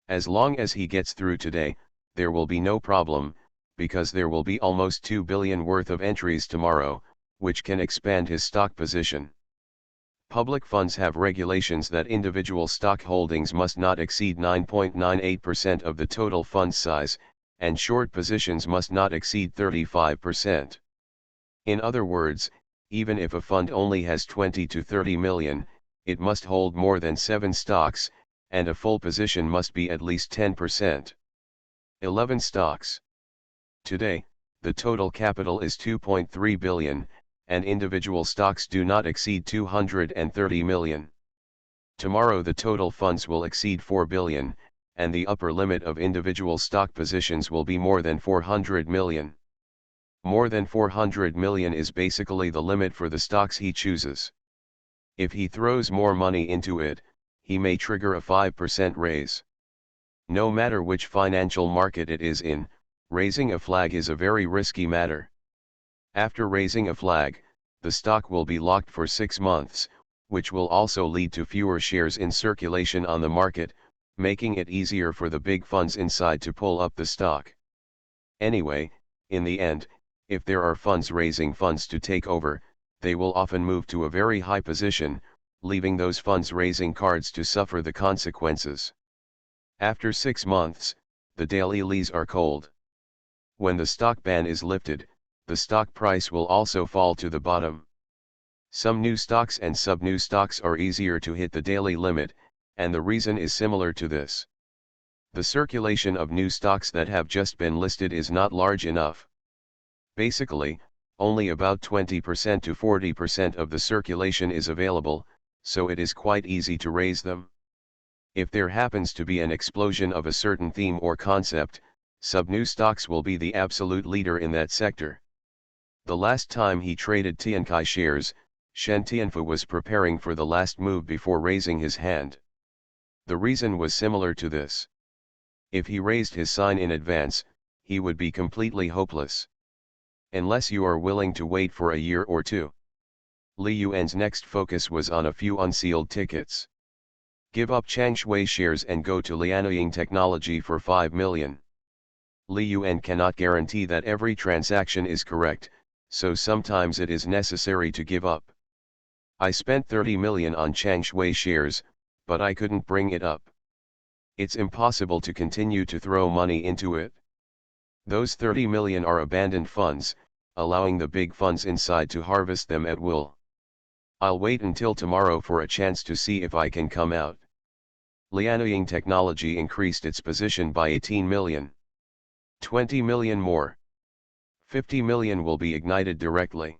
As long as he gets through today, there will be no problem, because there will be almost 2 billion worth of entries tomorrow, which can expand his stock position. Public funds have regulations that individual stock holdings must not exceed 9.98% of the total fund size, and short positions must not exceed 35%. In other words, even if a fund only has 20 to 30 million, it must hold more than 7 stocks, and a full position must be at least 10%. 11 stocks. Today, the total capital is 2.3 billion, and individual stocks do not exceed 230 million. Tomorrow the total funds will exceed 4 billion, and the upper limit of individual stock positions will be more than 400 million. More than 400 million is basically the limit for the stocks he chooses. If he throws more money into it, he may trigger a 5% raise. No matter which financial market it is in, raising a flag is a very risky matter. After raising a flag, the stock will be locked for 6 months, which will also lead to fewer shares in circulation on the market, making it easier for the big funds inside to pull up the stock. Anyway, in the end, if there are funds raising funds to take over, they will often move to a very high position, leaving those funds raising cards to suffer the consequences. After 6 months, the daily lees are cold. When the stock ban is lifted, the stock price will also fall to the bottom. Some new stocks and sub-new stocks are easier to hit the daily limit, and the reason is similar to this. The circulation of new stocks that have just been listed is not large enough. Basically, only about 20% to 40% of the circulation is available, so it is quite easy to raise them. If there happens to be an explosion of a certain theme or concept, Subnew stocks will be the absolute leader in that sector. The last time he traded Tiankai shares, Shen Tianfu was preparing for the last move before raising his hand. The reason was similar to this. If he raised his sign in advance, he would be completely hopeless. Unless you are willing to wait for a year or two. Li Yuan's next focus was on a few unsealed tickets. Give up Chang Shui shares and go to Lianying Technology for 5 million. Li Yuan cannot guarantee that every transaction is correct, so sometimes it is necessary to give up. I spent 30 million on Chang Shui shares, but I couldn't bring it up. It's impossible to continue to throw money into it. Those 30 million are abandoned funds, allowing the big funds inside to harvest them at will. I'll wait until tomorrow for a chance to see if I can come out. Lianying Technology increased its position by 18 million. 20 million more. 50 million will be ignited directly.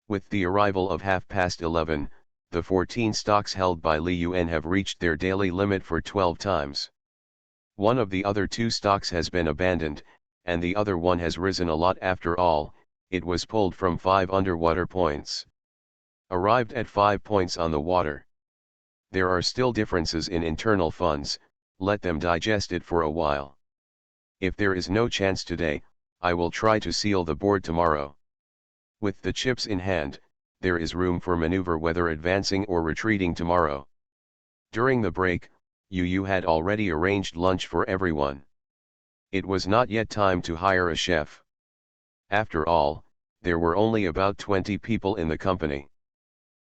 With the arrival of 11:30, the 14 stocks held by Li Yuan have reached their daily limit for 12 times. One of the other 2 stocks has been abandoned, and the other one has risen a lot after all. It was pulled from 5 underwater points. Arrived at 5 points on the water. There are still differences in internal funds, let them digest it for a while. If there is no chance today, I will try to seal the board tomorrow. With the chips in hand, there is room for maneuver whether advancing or retreating tomorrow. During the break, Yu had already arranged lunch for everyone. It was not yet time to hire a chef. After all, there were only about 20 people in the company.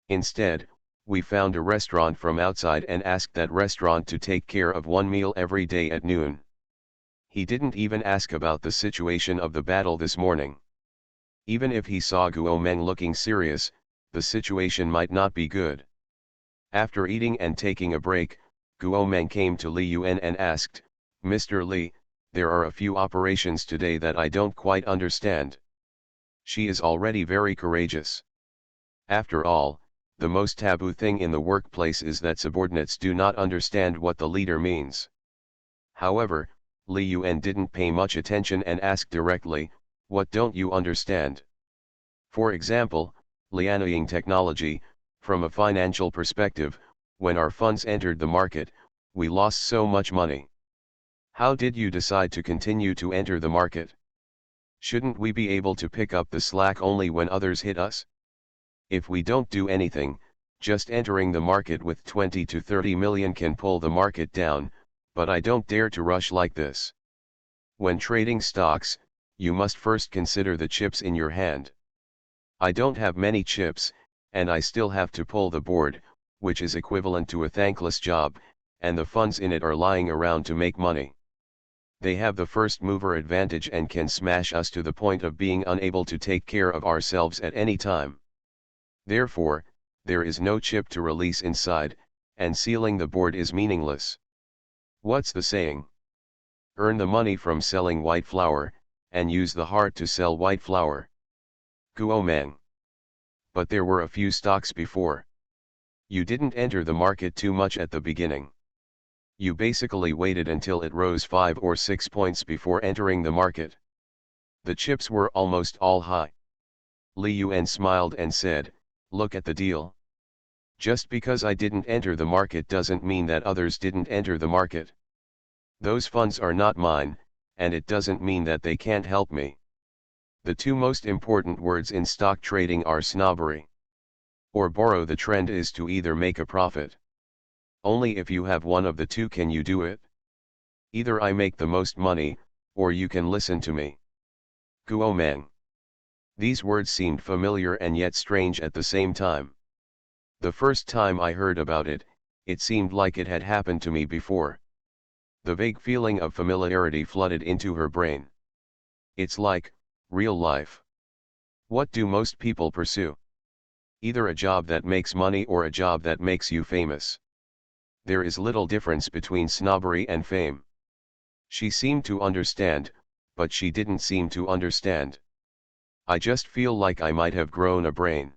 Instead, we found a restaurant from outside and asked that restaurant to take care of one meal every day at noon. He didn't even ask about the situation of the battle this morning. Even if he saw Guo Meng looking serious, the situation might not be good. After eating and taking a break, Guo Meng came to Li Yuan and asked, "Mr. Li, there are a few operations today that I don't quite understand." She is already very courageous. After all, the most taboo thing in the workplace is that subordinates do not understand what the leader means. However, Li Yuan didn't pay much attention and asked directly, "What don't you understand?" For example, Lianying Technology, from a financial perspective, when our funds entered the market, we lost so much money. How did you decide to continue to enter the market? Shouldn't we be able to pick up the slack only when others hit us? If we don't do anything, just entering the market with 20 to 30 million can pull the market down, but I don't dare to rush like this. When trading stocks, you must first consider the chips in your hand. I don't have many chips, and I still have to pull the board, which is equivalent to a thankless job, and the funds in it are lying around to make money. They have the first mover advantage and can smash us to the point of being unable to take care of ourselves at any time. Therefore, there is no chip to release inside, and sealing the board is meaningless. What's the saying? Earn the money from selling white flour, and use the heart to sell white flour. Guo Meng. But there were a few stocks before. You didn't enter the market too much at the beginning. You basically waited until it rose 5 or 6 points before entering the market. The chips were almost all high. Li Yuan smiled and said, "Look at the deal. Just because I didn't enter the market doesn't mean that others didn't enter the market. Those funds are not mine, and it doesn't mean that they can't help me." The 2 most important words in stock trading are snobbery or borrow. The trend is to either make a profit. Only if you have one of the 2 can you do it. Either I make the most money, or you can listen to me. Guo Meng. These words seemed familiar and yet strange at the same time. The first time I heard about it, it seemed like it had happened to me before. The vague feeling of familiarity flooded into her brain. It's like real life. What do most people pursue? Either a job that makes money or a job that makes you famous. There is little difference between snobbery and fame. She seemed to understand, but she didn't seem to understand. I just feel like I might have grown a brain.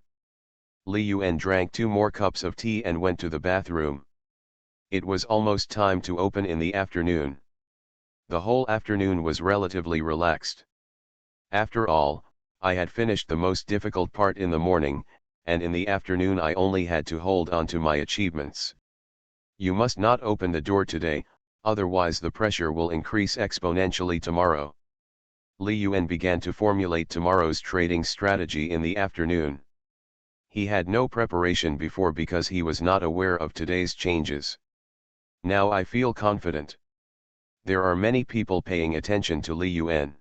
Li Yuan drank 2 more cups of tea and went to the bathroom. It was almost time to open in the afternoon. The whole afternoon was relatively relaxed. After all, I had finished the most difficult part in the morning, and in the afternoon I only had to hold on to my achievements. You must not open the door today, otherwise the pressure will increase exponentially tomorrow. Li Yuan began to formulate tomorrow's trading strategy in the afternoon. He had no preparation before because he was not aware of today's changes. Now I feel confident. There are many people paying attention to Li Yuan.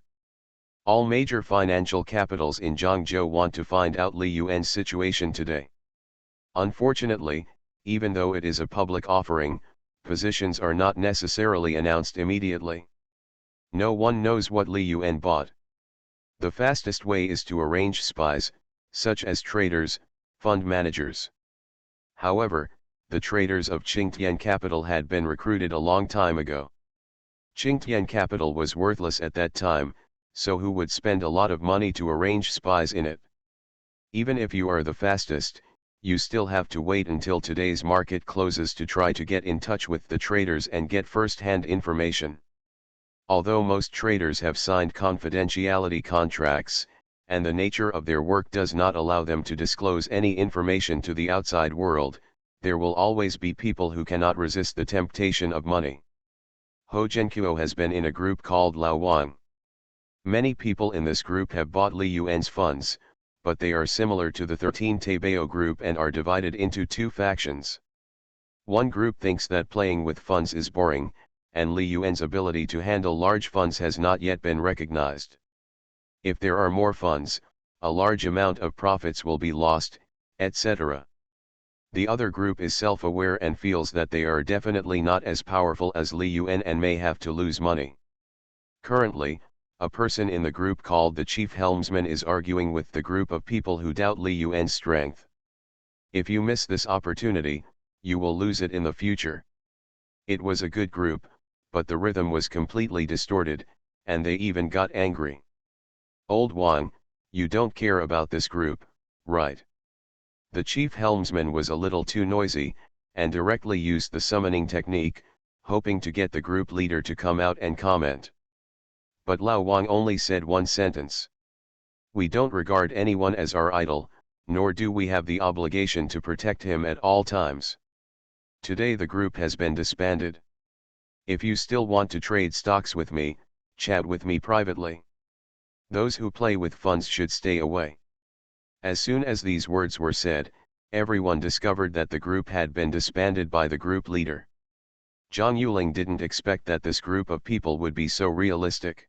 All major financial capitals in Zhangzhou want to find out Li Yuan's situation today. Unfortunately, even though it is a public offering, positions are not necessarily announced immediately. No one knows what Li Yuan bought. The fastest way is to arrange spies, such as traders, fund managers. However, the traders of Qingtian Capital had been recruited a long time ago. Qingtian Capital was worthless at that time, so who would spend a lot of money to arrange spies in it? Even if you are the fastest, you still have to wait until today's market closes to try to get in touch with the traders and get first-hand information. Although most traders have signed confidentiality contracts, and the nature of their work does not allow them to disclose any information to the outside world, there will always be people who cannot resist the temptation of money. Ho Zhenkuo has been in a group called Lao Wang. Many people in this group have bought Li Yuan's funds, but they are similar to the 13 Taibao group and are divided into two factions. One group thinks that playing with funds is boring, and Li Yuan's ability to handle large funds has not yet been recognized. If there are more funds, a large amount of profits will be lost, etc. The other group is self-aware and feels that they are definitely not as powerful as Li Yuan and may have to lose money. Currently, a person in the group called the chief helmsman is arguing with the group of people who doubt Li Yuan's strength. If you miss this opportunity, you will lose it in the future. It was a good group, but the rhythm was completely distorted, and they even got angry. Old Wang, you don't care about this group, right? The chief helmsman was a little too noisy, and directly used the summoning technique, hoping to get the group leader to come out and comment. But Lao Wang only said one sentence. We don't regard anyone as our idol, nor do we have the obligation to protect him at all times. Today the group has been disbanded. If you still want to trade stocks with me, chat with me privately. Those who play with funds should stay away. As soon as these words were said, everyone discovered that the group had been disbanded by the group leader. Zhang Yuling didn't expect that this group of people would be so realistic.